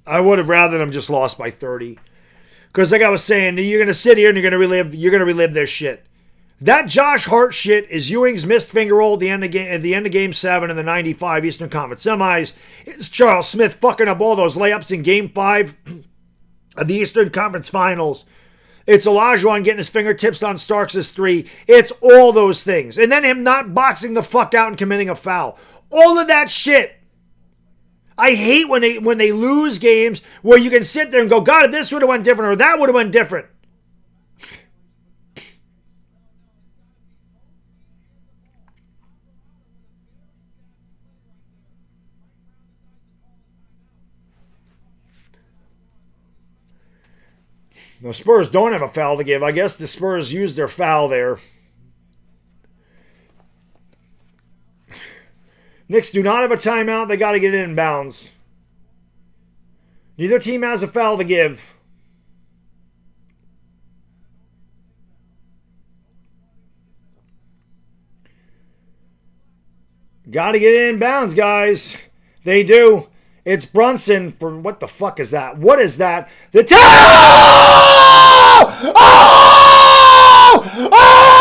I would have rather them just lost by 30. Because like I was saying, you're gonna sit here and you're gonna relive this shit. That Josh Hart shit is Ewing's missed finger roll at the end of game 7 in the 95 Eastern Conference semis. It's Charles Smith fucking up all those layups in game 5 of the Eastern Conference Finals. It's Olajuwon getting his fingertips on Starks' 3. It's all those things. And then him not boxing the fuck out and committing a foul. All of that shit. I hate when they lose games where you can sit there and go, God, this would have went different or that would have went different. The Spurs don't have a foul to give. I guess the Spurs used their foul there. Knicks do not have a timeout. They got to get it in bounds. Neither team has a foul to give. Got to get it in bounds, guys. They do. It's Brunson for what the fuck is that? What is that? The oh! Oh! Oh!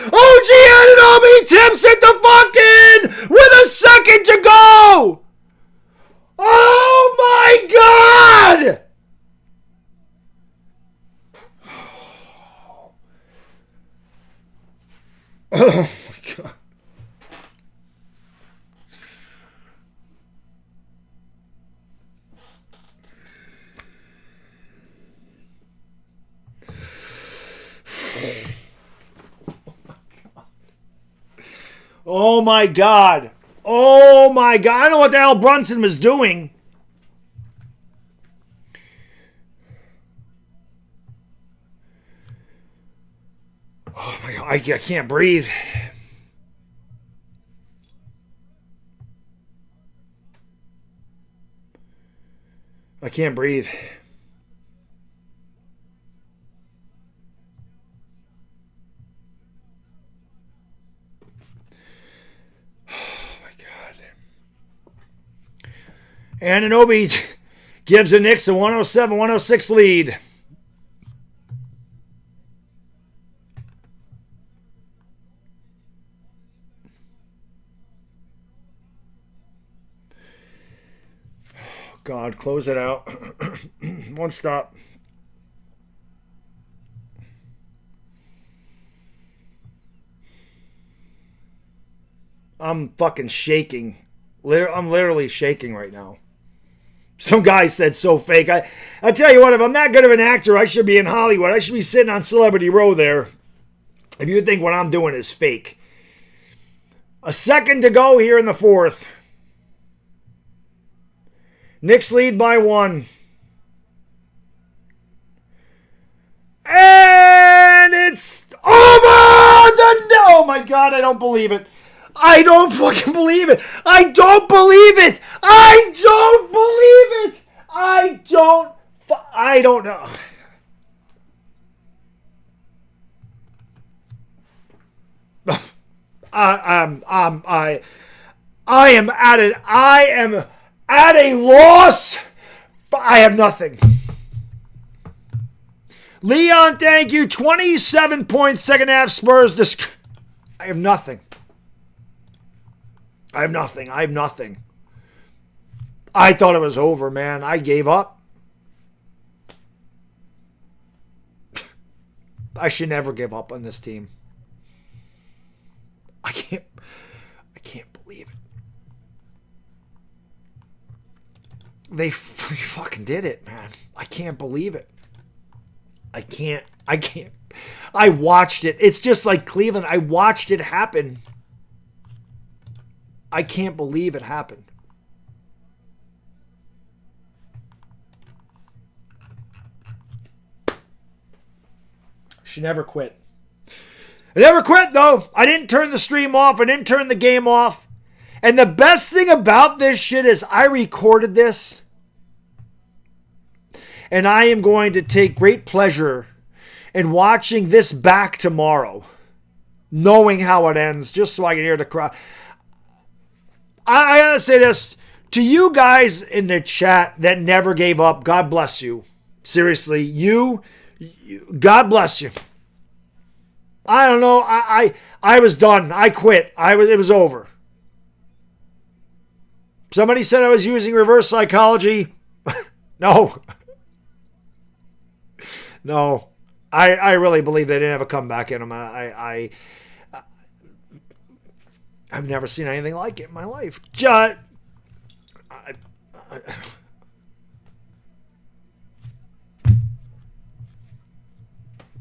OG Anunoby tips it to fucking with a second to go. Oh my God! Oh my God. Oh my God. Oh my God. I don't know what the hell Brunson was doing. Oh my God. I can't breathe. I can't breathe. Anunoby gives the Knicks a 107-106 lead. God, close it out. One stop. I'm fucking shaking. I'm literally shaking right now. Some guy said so fake. I tell you what, if I'm that good of an actor, I should be in Hollywood. I should be sitting on Celebrity Row there. If you think what I'm doing is fake. A second to go here in the fourth. Knicks lead by 1. And it's over! Oh my God, I don't believe it. I don't fucking believe it. I don't believe it. I don't believe it. I don't know. I am at a loss. I have nothing. Leon, thank you. 27 points, second half Spurs. I have nothing. I have nothing. I thought it was over, man. I gave up. I should never give up on this team. I can't believe it. They fucking did it, man. I can't believe it. I can't. I watched it. It's just like Cleveland. I watched it happen. I can't believe it happened. She never quit. I never quit, though. I didn't turn the stream off. I didn't turn the game off. And the best thing about this shit is I recorded this. And I am going to take great pleasure in watching this back tomorrow. Knowing how it ends, just so I can hear the crowd. I gotta say this to you guys in the chat that never gave up. God bless you. Seriously, God bless you. I don't know. I was done. I quit. It was over. Somebody said I was using reverse psychology. No. No. I really believe they didn't have a comeback in them. I've never seen anything like it in my life.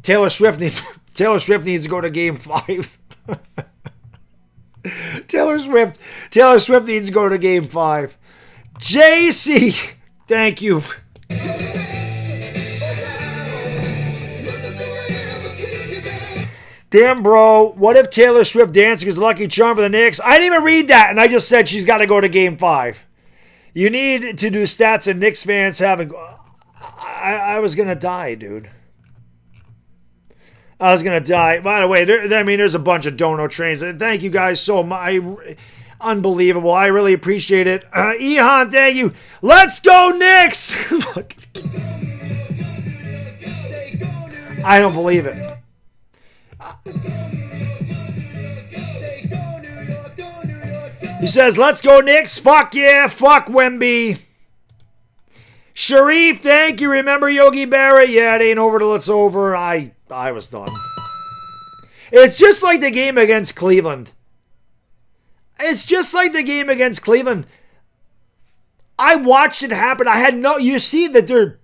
Taylor Swift needs to go to Game 5. Taylor Swift needs to go to Game 5. JC, thank you. Damn, bro, what if Taylor Swift dancing is a lucky charm for the Knicks? I didn't even read that, and I just said she's got to go to Game 5. You need to do stats and Knicks fans having... I was going to die, dude. I was going to die. By the way, there's a bunch of dono trains. Thank you guys so much. Unbelievable. I really appreciate it. Ehan, thank you. Let's go, Knicks! I don't believe it. He says, let's go, Knicks. Fuck yeah. Fuck Wemby. Sharif, thank you. Remember Yogi Berra? Yeah, it ain't over till it's over. I was done. It's just like the game against Cleveland. I watched it happen. You see that they're...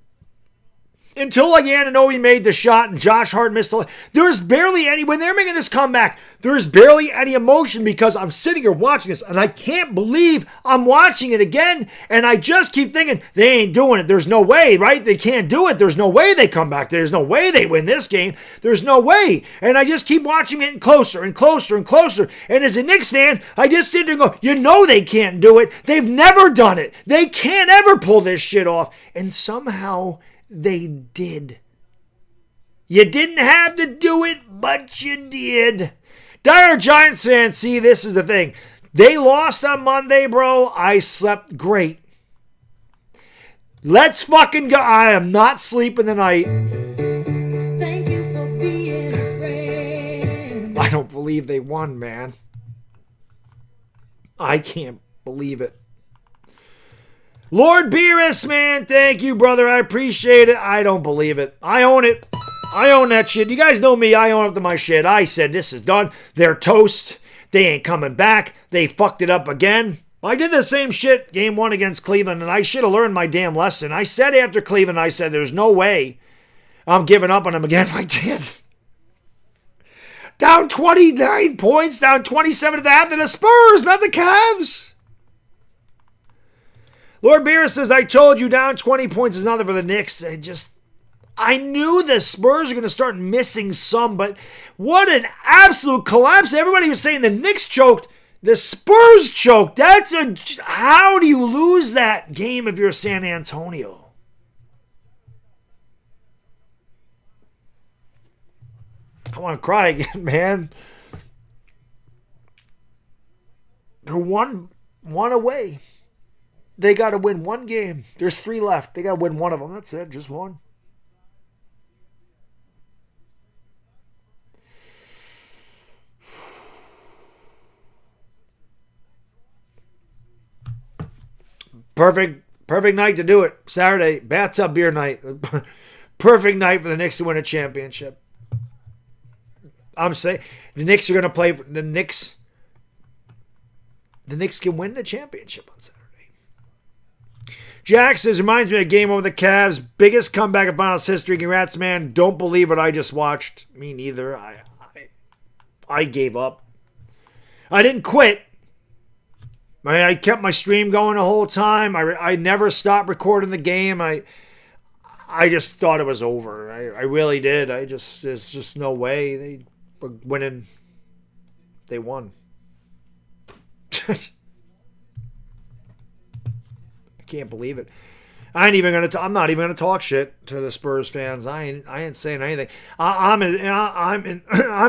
Until like Anunoby made the shot and Josh Hart missed the... There's barely any... When they're making this comeback, there's barely any emotion because I'm sitting here watching this and I can't believe I'm watching it again. And I just keep thinking, they ain't doing it. There's no way, right? They can't do it. There's no way they come back. There's no way they win this game. There's no way. And I just keep watching it closer and closer and closer. And as a Knicks fan, I just sit there and go, you know they can't do it. They've never done it. They can't ever pull this shit off. And somehow... they did. You didn't have to do it, but you did. Dire Giants fans, see, this is the thing. They lost on Monday, bro. I slept great. Let's fucking go. I am not sleeping tonight. Thank you for being a friend. I don't believe they won, man. I can't believe it. Lord Beerus, man, thank you, brother. I appreciate it. I don't believe it. I own it. I own that shit. You guys know me. I own up to my shit. I said this is done. They're toast. They ain't coming back. They fucked it up again. I did the same shit game 1 against Cleveland, and I should have learned my damn lesson. I said after Cleveland, I said there's no way I'm giving up on them again. I did. Down 29 points, down 27 at the half to the Spurs, not the Cavs. Lord Beer says, I told you down 20 points is nothing for the Knicks. I knew the Spurs are going to start missing some, but what an absolute collapse. Everybody was saying the Knicks choked. The Spurs choked. How do you lose that game if you're San Antonio? I want to cry again, man. They're one away. They got to win one game. There's 3 left. They got to win one of them. That's it. Just one. Perfect night to do it. Saturday, bathtub beer night. Perfect night for the Knicks to win a championship. I'm saying the Knicks are going to play for the Knicks. The Knicks can win the championship on Saturday. Jack says, reminds me of a game over the Cavs. Biggest comeback in finals history. Congrats, man. Don't believe what I just watched. Me neither. I gave up. I didn't quit. I kept my stream going the whole time. I never stopped recording the game. I just thought it was over. I really did. There's just no way. They were winning. They won. I can't believe it. I'm not even gonna talk shit to the Spurs fans. I ain't saying anything. I'm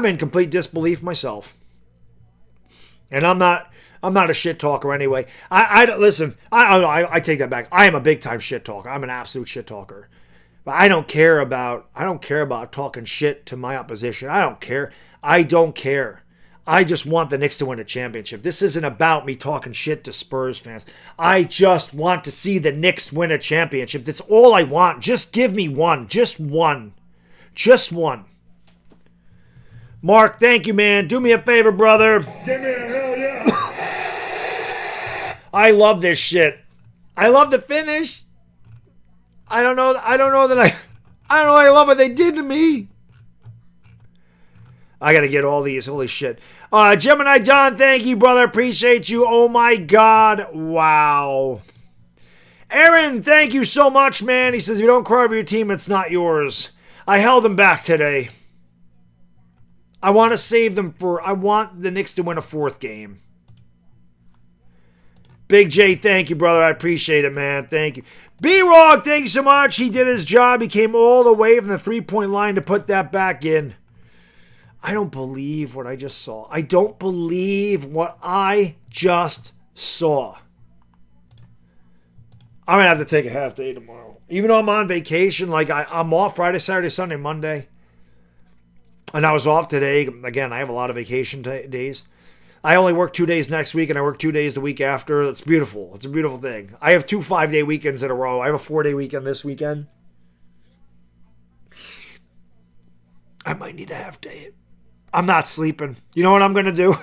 in complete disbelief myself. And I'm not I'm not a shit talker anyway. I take that back. I am a big time shit talker. I'm an absolute shit talker. But I don't care about talking shit to my opposition. I don't care. I just want the Knicks to win a championship. This isn't about me talking shit to Spurs fans. I just want to see the Knicks win a championship. That's all I want. Just give me one. Just one. Just one. Mark, thank you, man. Do me a favor, brother. Give me a hell yeah. I love this shit. I love the finish. I don't know I love what they did to me. I got to get all these. Holy shit. Gemini John, thank you, brother. Appreciate you. Oh, my God. Wow. Aaron, thank you so much, man. He says, if you don't cry over your team, it's not yours. I held him back today. I want to save them I want the Knicks to win a fourth game. Big J, thank you, brother. I appreciate it, man. Thank you. B-Rog, thank you so much. He did his job. He came all the way from the three-point line to put that back in. I don't believe what I just saw. I don't believe what I just saw. I'm going to have to take a half day tomorrow. Even though I'm on vacation, like I'm off Friday, Saturday, Sunday, Monday. And I was off today. Again, I have a lot of vacation days. I only work 2 days next week, and I work 2 days the week after. It's beautiful. It's a beautiful thing. I have 2 5-day weekends in a row. I have a 4-day weekend this weekend. I might need a half day. I'm not sleeping. You know what I'm going to do?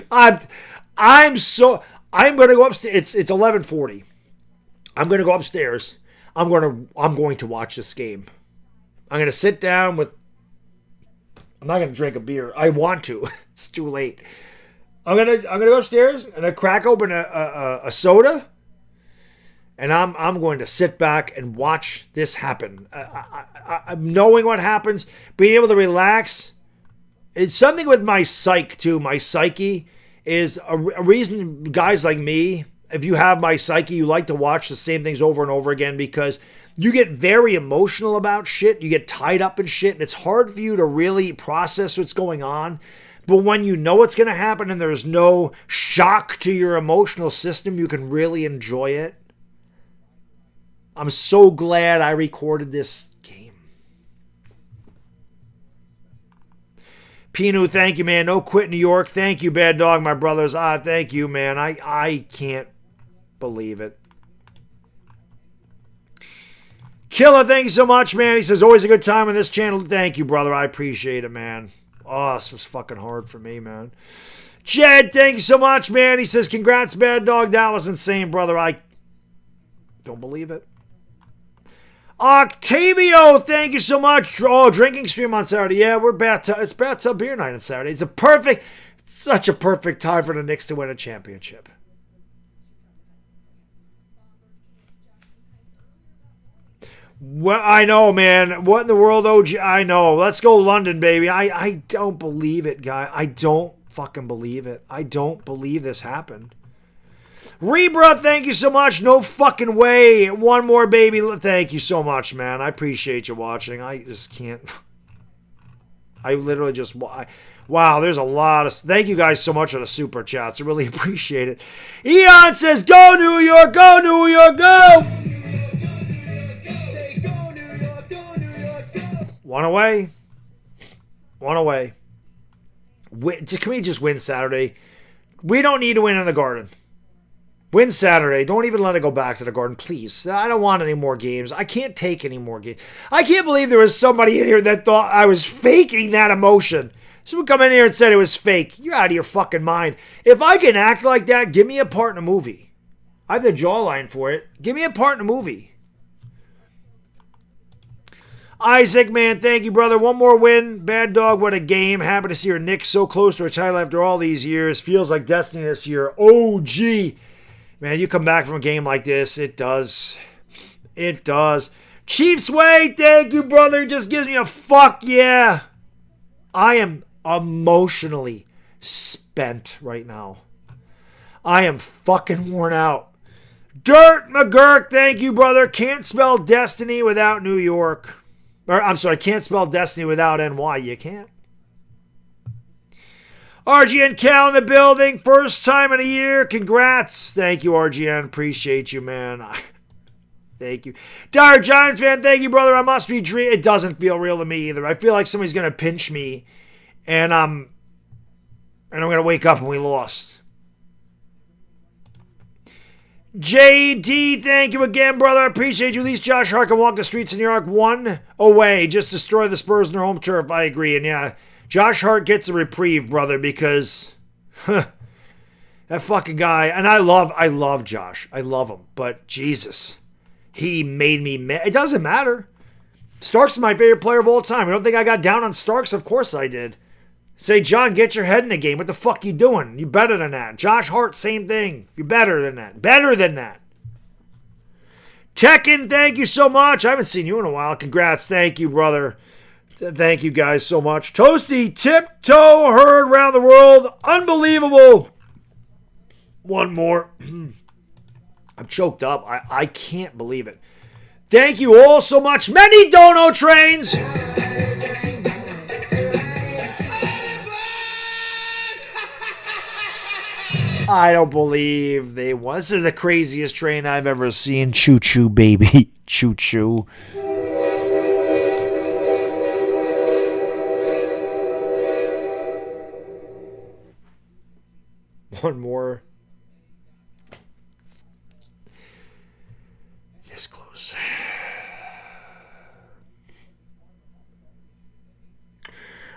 I'm going to go upstairs. It's 11:40. I'm going to go upstairs. I'm going to watch this game. I'm going to sit down with. I'm not going to drink a beer. I want to. It's too late. I'm gonna go upstairs and I crack open a soda, and I'm going to sit back and watch this happen. I'm knowing what happens, being able to relax. It's something with my psyche too. My psyche is a reason guys like me, if you have my psyche, you like to watch the same things over and over again because you get very emotional about shit. You get tied up in shit, and it's hard for you to really process what's going on. But when you know what's going to happen and there's no shock to your emotional system, you can really enjoy it. I'm so glad I recorded this game. Pinu, thank you, man. No quit New York. Thank you, Bad Dog, my brothers. Thank you, man. I can't believe it. Killer, thank you so much, man. He says, always a good time on this channel. Thank you, brother. I appreciate it, man. Oh, this was fucking hard for me, man. Jed, thank you so much, man. He says, congrats, Bad Dog. That was insane, brother. I don't believe it. Octavio, thank you so much. Oh, drinking stream on Saturday. Yeah, it's bathtub beer night on Saturday. It's such a perfect time for the Knicks to win a championship. Well, I know, man. What in the world, OG? I know. Let's go London, baby. I don't believe it, guy. I don't fucking believe it. I don't believe this happened. Rebra, thank you so much. No fucking way. One more, baby. Thank you so much, man. I appreciate you watching. I just can't. I literally just. Wow, there's a lot of. Thank you guys so much for the super chats. I really appreciate it. Eon says, go New York, go New York, go! One away. One away. Can we just win Saturday? We don't need to win in the Garden. Win Saturday. Don't even let it go back to the Garden, please. I don't want any more games. I can't take any more games. I can't believe there was somebody in here that thought I was faking that emotion. Someone come in here and said it was fake. You're out of your fucking mind. If I can act like that, give me a part in a movie. I have the jawline for it. Give me a part in a movie. Isaac, man, thank you, brother. One more win. Bad Dog, what a game. Happy to see your Knicks so close to a title after all these years. Feels like destiny this year. OG. Man, you come back from a game like this. It does. It does. Chiefs way, thank you, brother. It just gives me a fuck yeah. I am emotionally spent right now. I am fucking worn out. Dirt McGurk, thank you, brother. Can't spell destiny without New York. Or, I'm sorry, can't spell destiny without NY. You can't. RGN Cal in the building. First time in a year. Congrats. Thank you, RGN. Appreciate you, man. Thank you. Dire Giants fan, thank you, brother. I must be dreaming. It doesn't feel real to me either. I feel like somebody's going to pinch me, and I'm going to wake up and we lost. JD, thank you again, brother. I appreciate you. At least Josh Hart can walk the streets of New York one away. Just destroy the Spurs in their home turf. I agree. And yeah, Josh Hart gets a reprieve, brother, because that fucking guy, and I love Josh. I love him. But Jesus, he made me mad. It doesn't matter. Starks is my favorite player of all time. You don't think I got down on Starks? Of course I did. Say, John, get your head in the game. What the fuck you doing? You better than that. Josh Hart, same thing. You better than that. Better than that. Tekken, thank you so much. I haven't seen you in a while. Congrats. Thank you, brother. Thank you guys so much. Toasty, tiptoe, heard around the world. Unbelievable. One more. I'm choked up. I can't believe it. Thank you all so much. Many dono trains. I don't believe they won. This is the craziest train I've ever seen. Choo-choo, baby. Choo-choo. One more. This close.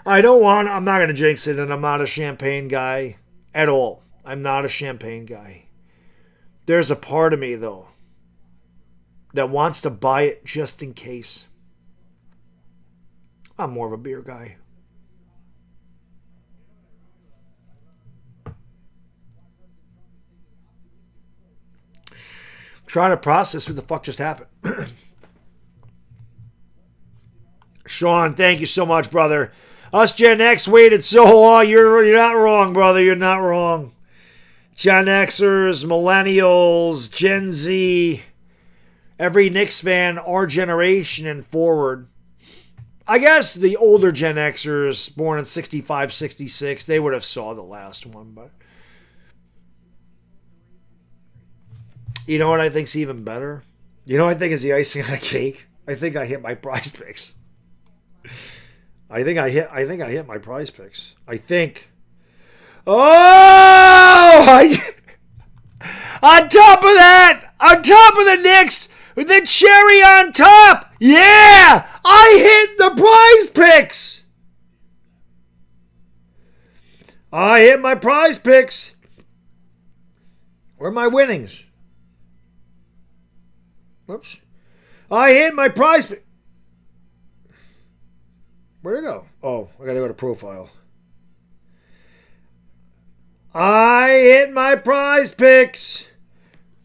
I'm not going to jinx it, and I'm not a champagne guy at all. I'm not a champagne guy. There's a part of me, though, that wants to buy it just in case. I'm more of a beer guy. I'm trying to process what the fuck just happened. Sean, thank you so much, brother. Us Gen X waited so long. You're not wrong, brother. You're not wrong. Gen Xers, Millennials, Gen Z, every Knicks fan, our generation and forward. I guess the older Gen Xers, born in 65, 66, they would have saw the last one. But you know what I think's even better? You know what I think is the icing on the cake? I think I hit my PrizePicks. I think I hit my PrizePicks. I think. Oh! On top of that, on top of the Knicks, with the cherry on top, yeah! I hit the PrizePicks! I hit my PrizePicks. Where are my winnings? Whoops. I hit my PrizePicks. Where'd it go? Oh, I gotta go to profile. I hit my PrizePicks.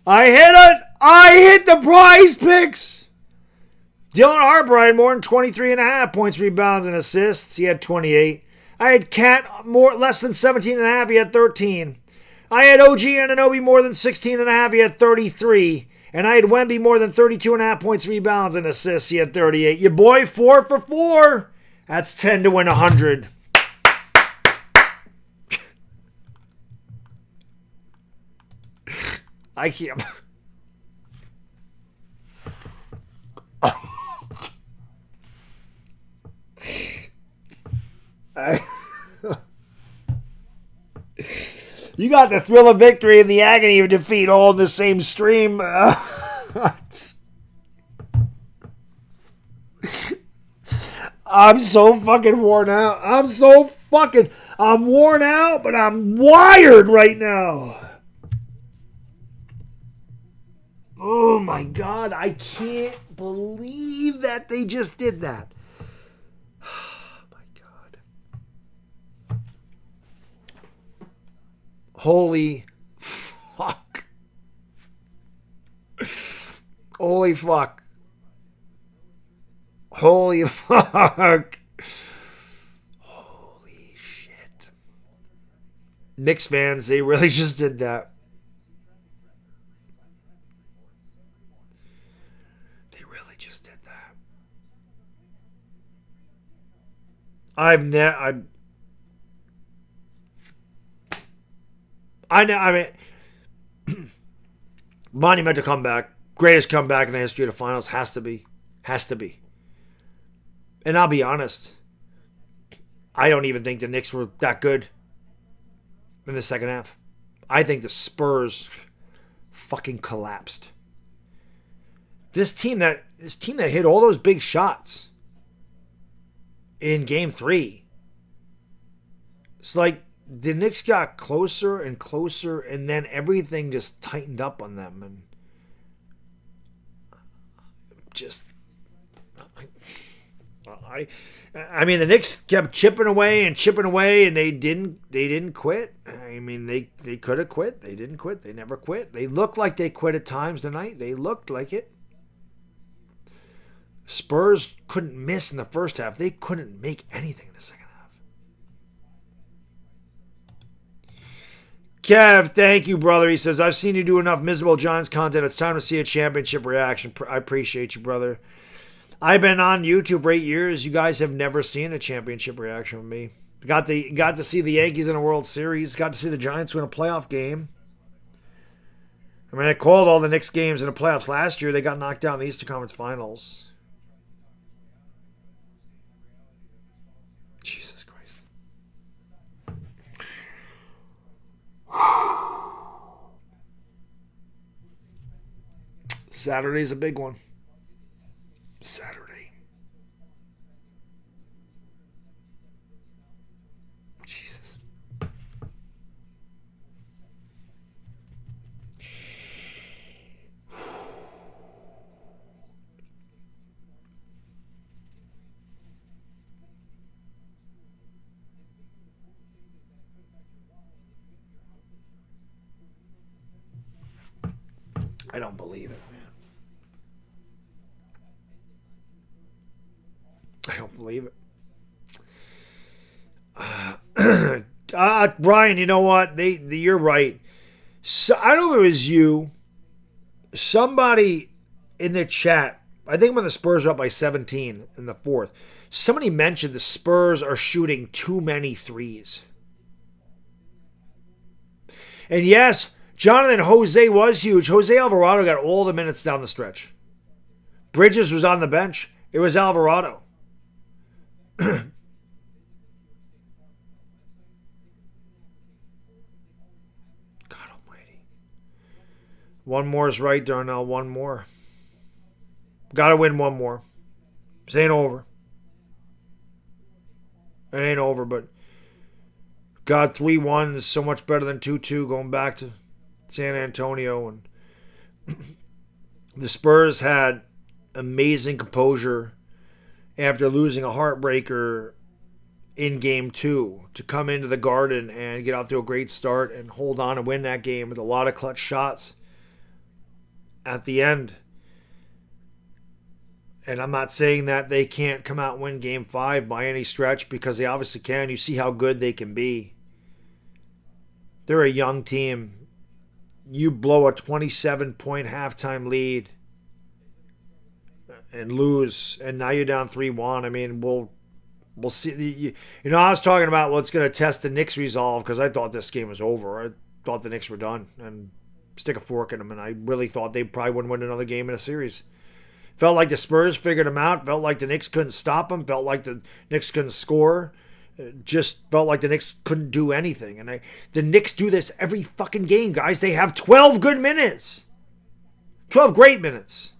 I hit it. I hit the PrizePicks. Dylan Harper had more than 23.5 points, rebounds, and assists. He had 28. I had Cat less than 17.5. He had 13. I had OG Anunoby more than 16.5. He had 33. And I had Wemby more than 32.5 points, rebounds, and assists. He had 38. Your boy 4 for 4. That's 10 to win 100. I can't. You got the thrill of victory and the agony of defeat all in the same stream. I'm so fucking worn out. I'm worn out, but I'm wired right now. Oh my God, I can't believe that they just did that. Oh my God. Holy fuck. Holy fuck. Holy fuck. Holy shit. Knicks fans, they really just did that. They really just did that. I know. I mean, monumental comeback, greatest comeback in the history of the finals. Has to be. And I'll be honest, I don't even think the Knicks were that good in the second half. I think the Spurs fucking collapsed. This team that hit all those big shots in Game 3. It's like the Knicks got closer and closer, and then everything just tightened up on them, and just I mean, the Knicks kept chipping away, and they didn't quit. I mean, they could have quit. They didn't quit. They never quit. They looked like they quit at times tonight. They looked like it. Spurs couldn't miss in the first half. They couldn't make anything in the second half. Kev, thank you, brother. He says, I've seen you do enough miserable Giants content. It's time to see a championship reaction. I appreciate you, brother. I've been on YouTube for 8 years. You guys have never seen a championship reaction with me. Got to see the Yankees in a World Series. Got to see the Giants win a playoff game. I mean, I called all the Knicks games in the playoffs last year. They got knocked out in the Eastern Conference Finals. Jesus Christ. Saturday's a big one. Saturday. Jesus. I don't believe it, man. I don't believe it. Brian, you know what? You're right. So, I don't know if it was you. Somebody in the chat, I think when the Spurs were up by 17 in the fourth, somebody mentioned the Spurs are shooting too many threes. And yes, Jonathan, Jose was huge. Jose Alvarado got all the minutes down the stretch. Bridges was on the bench. It was Alvarado. God almighty. One more is right, Darnell. One more. Got to win one more. This ain't over. It ain't over, but God, 3-1 is so much better than 2-2 going back to San Antonio. And the Spurs had amazing composure after losing a heartbreaker in Game 2 to come into the Garden and get off to a great start and hold on and win that game with a lot of clutch shots at the end. And I'm not saying that they can't come out and win Game 5 by any stretch, because they obviously can. You see how good they can be. They're a young team. You blow a 27-point halftime lead and lose, and now you're down 3-1. I mean, we'll see. You know, I was talking about, well, it's going to test the Knicks' resolve, because I thought this game was over. I thought the Knicks were done and stick a fork in them, and I really thought they probably wouldn't win another game in a series. Felt like the Spurs figured them out. Felt like the Knicks couldn't stop them. Felt like the Knicks couldn't score. Just felt like the Knicks couldn't do anything. And the Knicks do this every fucking game, guys. They have 12 good minutes. 12 great minutes.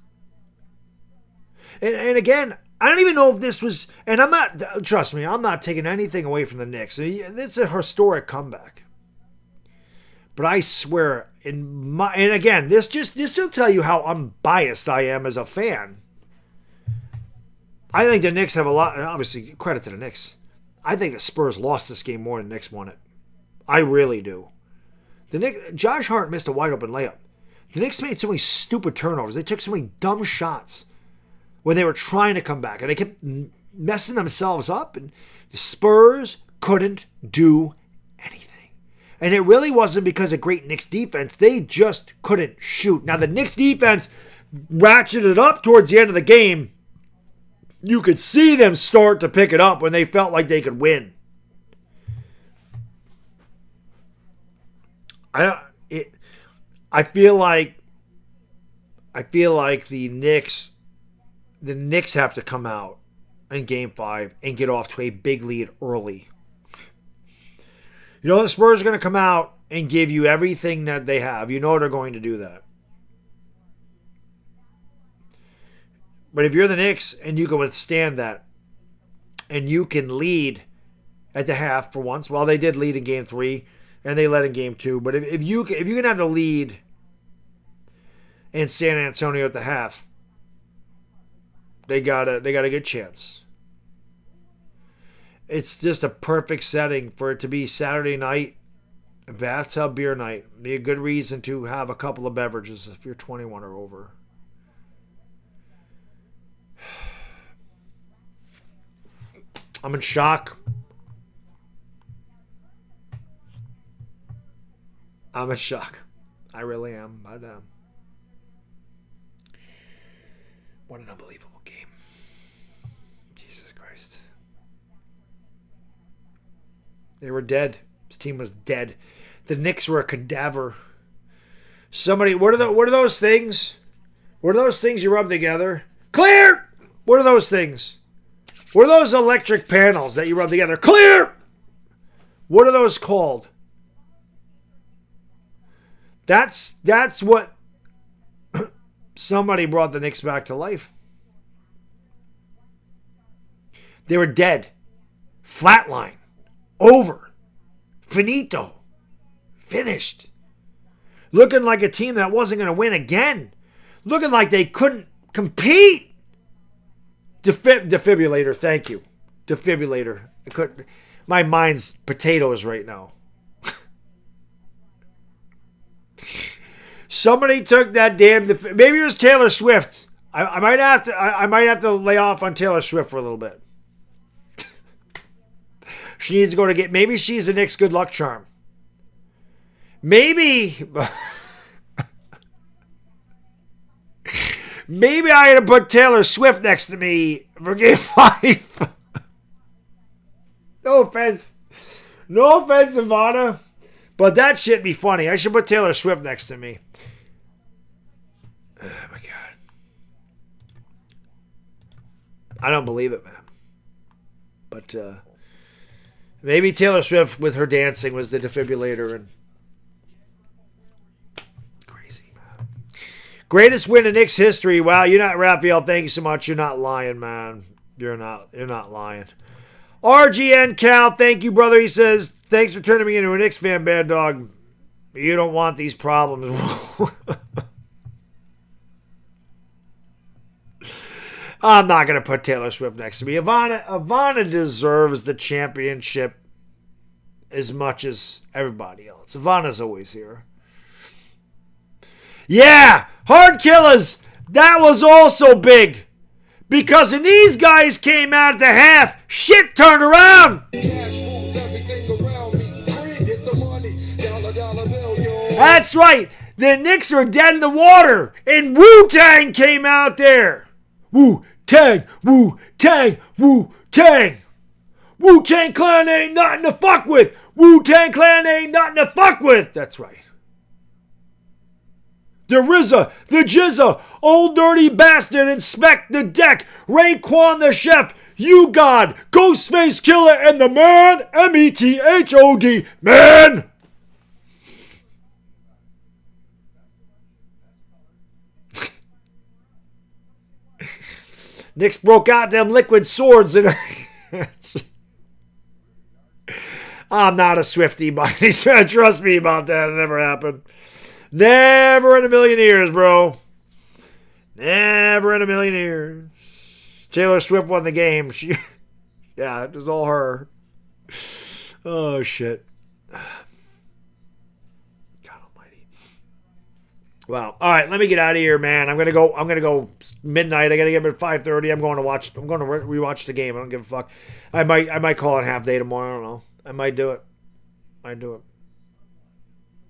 And again, I don't even know if this was, and I'm not, trust me, I'm not taking anything away from the Knicks. It's a historic comeback. But I swear, and again, this will tell you how unbiased I am as a fan. I think the Knicks have a lot, and obviously credit to the Knicks. I think the Spurs lost this game more than the Knicks won it. I really do. Josh Hart missed a wide open layup. The Knicks made so many stupid turnovers. They took so many dumb shots when they were trying to come back, and they kept messing themselves up, and the Spurs couldn't do anything. And it really wasn't because of great Knicks defense. They just couldn't shoot. Now, the Knicks defense ratcheted up towards the end of the game. You could see them start to pick it up when they felt like they could win. I feel like the Knicks have to come out in Game 5 and get off to a big lead early. You know the Spurs are going to come out and give you everything that they have. You know they're going to do that. But if you're the Knicks and you can withstand that, and you can lead at the half for once, well, they did lead in Game 3, and they led in Game 2. But if you can have the lead in San Antonio at the half, they got a good chance. It's just a perfect setting for it to be Saturday night, bathtub beer night. Be a good reason to have a couple of beverages if you're 21 or over. I'm in shock. I'm in shock. I really am. But what an unbelievable game. Jesus Christ. They were dead. This team was dead. The Knicks were a cadaver. Somebody, what are those things? What are those things you rub together? Clear! What are those things? What are those electric panels that you rub together? Clear! What are those called? That's what somebody brought the Knicks back to life. They were dead. Flatline. Over. Finito. Finished. Looking like a team that wasn't going to win again. Looking like they couldn't compete. Defibrillator, thank you. Defibrillator. My mind's potatoes right now. Somebody took that damn. Maybe it was Taylor Swift. I might have to lay off on Taylor Swift for a little bit. She needs to go to get. Maybe she's the Knicks' good luck charm. Maybe. Maybe I had to put Taylor Swift next to me for Game 5. No offense. No offense, Ivana. But that shit be funny. I should put Taylor Swift next to me. Oh, my God. I don't believe it, man. But maybe Taylor Swift with her dancing was the defibrillator. And crazy, man. Greatest win in Knicks history. Wow, you're not Raphael. Thank you so much. You're not lying, man. You're not lying. RGN Cal, thank you, brother. He says, thanks for turning me into a Knicks fan, Bad Dog. You don't want these problems. I'm not going to put Taylor Swift next to me. Ivana deserves the championship as much as everybody else. Ivana's always here. Yeah, Hard Killers. That was also big. Because when these guys came out at the half, shit turned around. That's right. The Knicks were dead in the water. And Wu-Tang came out there. Wu-Tang, Wu-Tang, Wu-Tang. Wu-Tang Clan ain't nothing to fuck with. Wu-Tang Clan ain't nothing to fuck with. That's right. The RZA, the Jizza, Old Dirty Bastard, Inspect the Deck, Raekwon the Chef, You God, Ghostface Killer, and the Man, M-E-T-H-O-D, Man! Knicks broke out them liquid swords and I'm not a Swiftie, but trust me about that. It never happened. Never in a million years, bro. Never in a million years. Taylor Swift won the game. Yeah, it was all her. Oh, shit. God almighty. Well, all right, let me get out of here, man. I'm gonna go midnight. I gotta get up at 5:30. I'm going to rewatch the game. I don't give a fuck. I might call it half day tomorrow. I don't know. I might do it.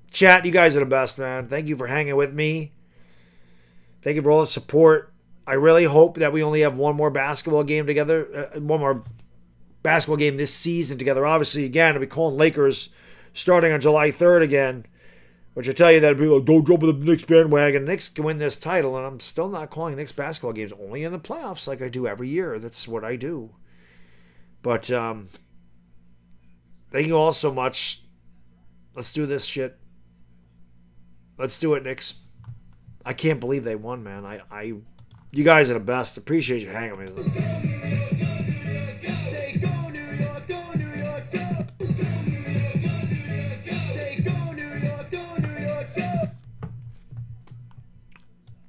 Chat, you guys are the best, man. Thank you for hanging with me. Thank you for all the support. I really hope that we only have one more basketball game together. One more basketball game this season together. Obviously, again, I'll be calling Lakers starting on July 3rd again. Which I tell you that people don't jump with the Knicks bandwagon. Knicks can win this title, and I'm still not calling Knicks basketball games only in the playoffs like I do every year. That's what I do. But thank you all so much. Let's do this shit. Let's do it, Knicks. I can't believe they won, man. You guys are the best. Appreciate you hanging with me.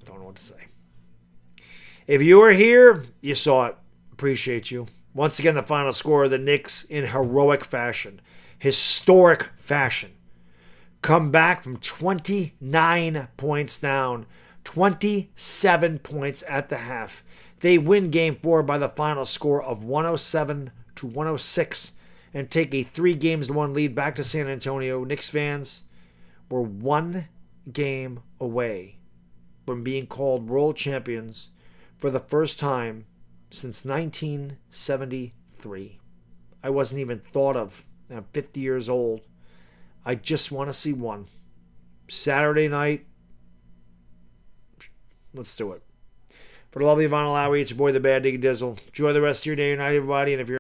Don't know what to say. If you were here, you saw it. Appreciate you. Once again, the final score, the Knicks in heroic fashion, historic fashion, come back from 29 points down, 27 points at the half. They win Game 4 by the final score of 107-106 and take a 3-1 lead back to San Antonio. Knicks fans were 1 game away from being called world champions for the first time since 1973. I wasn't even thought of. I'm 50 years old. I just want to see one. Saturday night. Let's do it. For the lovely Vinyl Hour, it's your boy, the Bad Diggy Dizzle. Enjoy the rest of your day and night, everybody. And if you're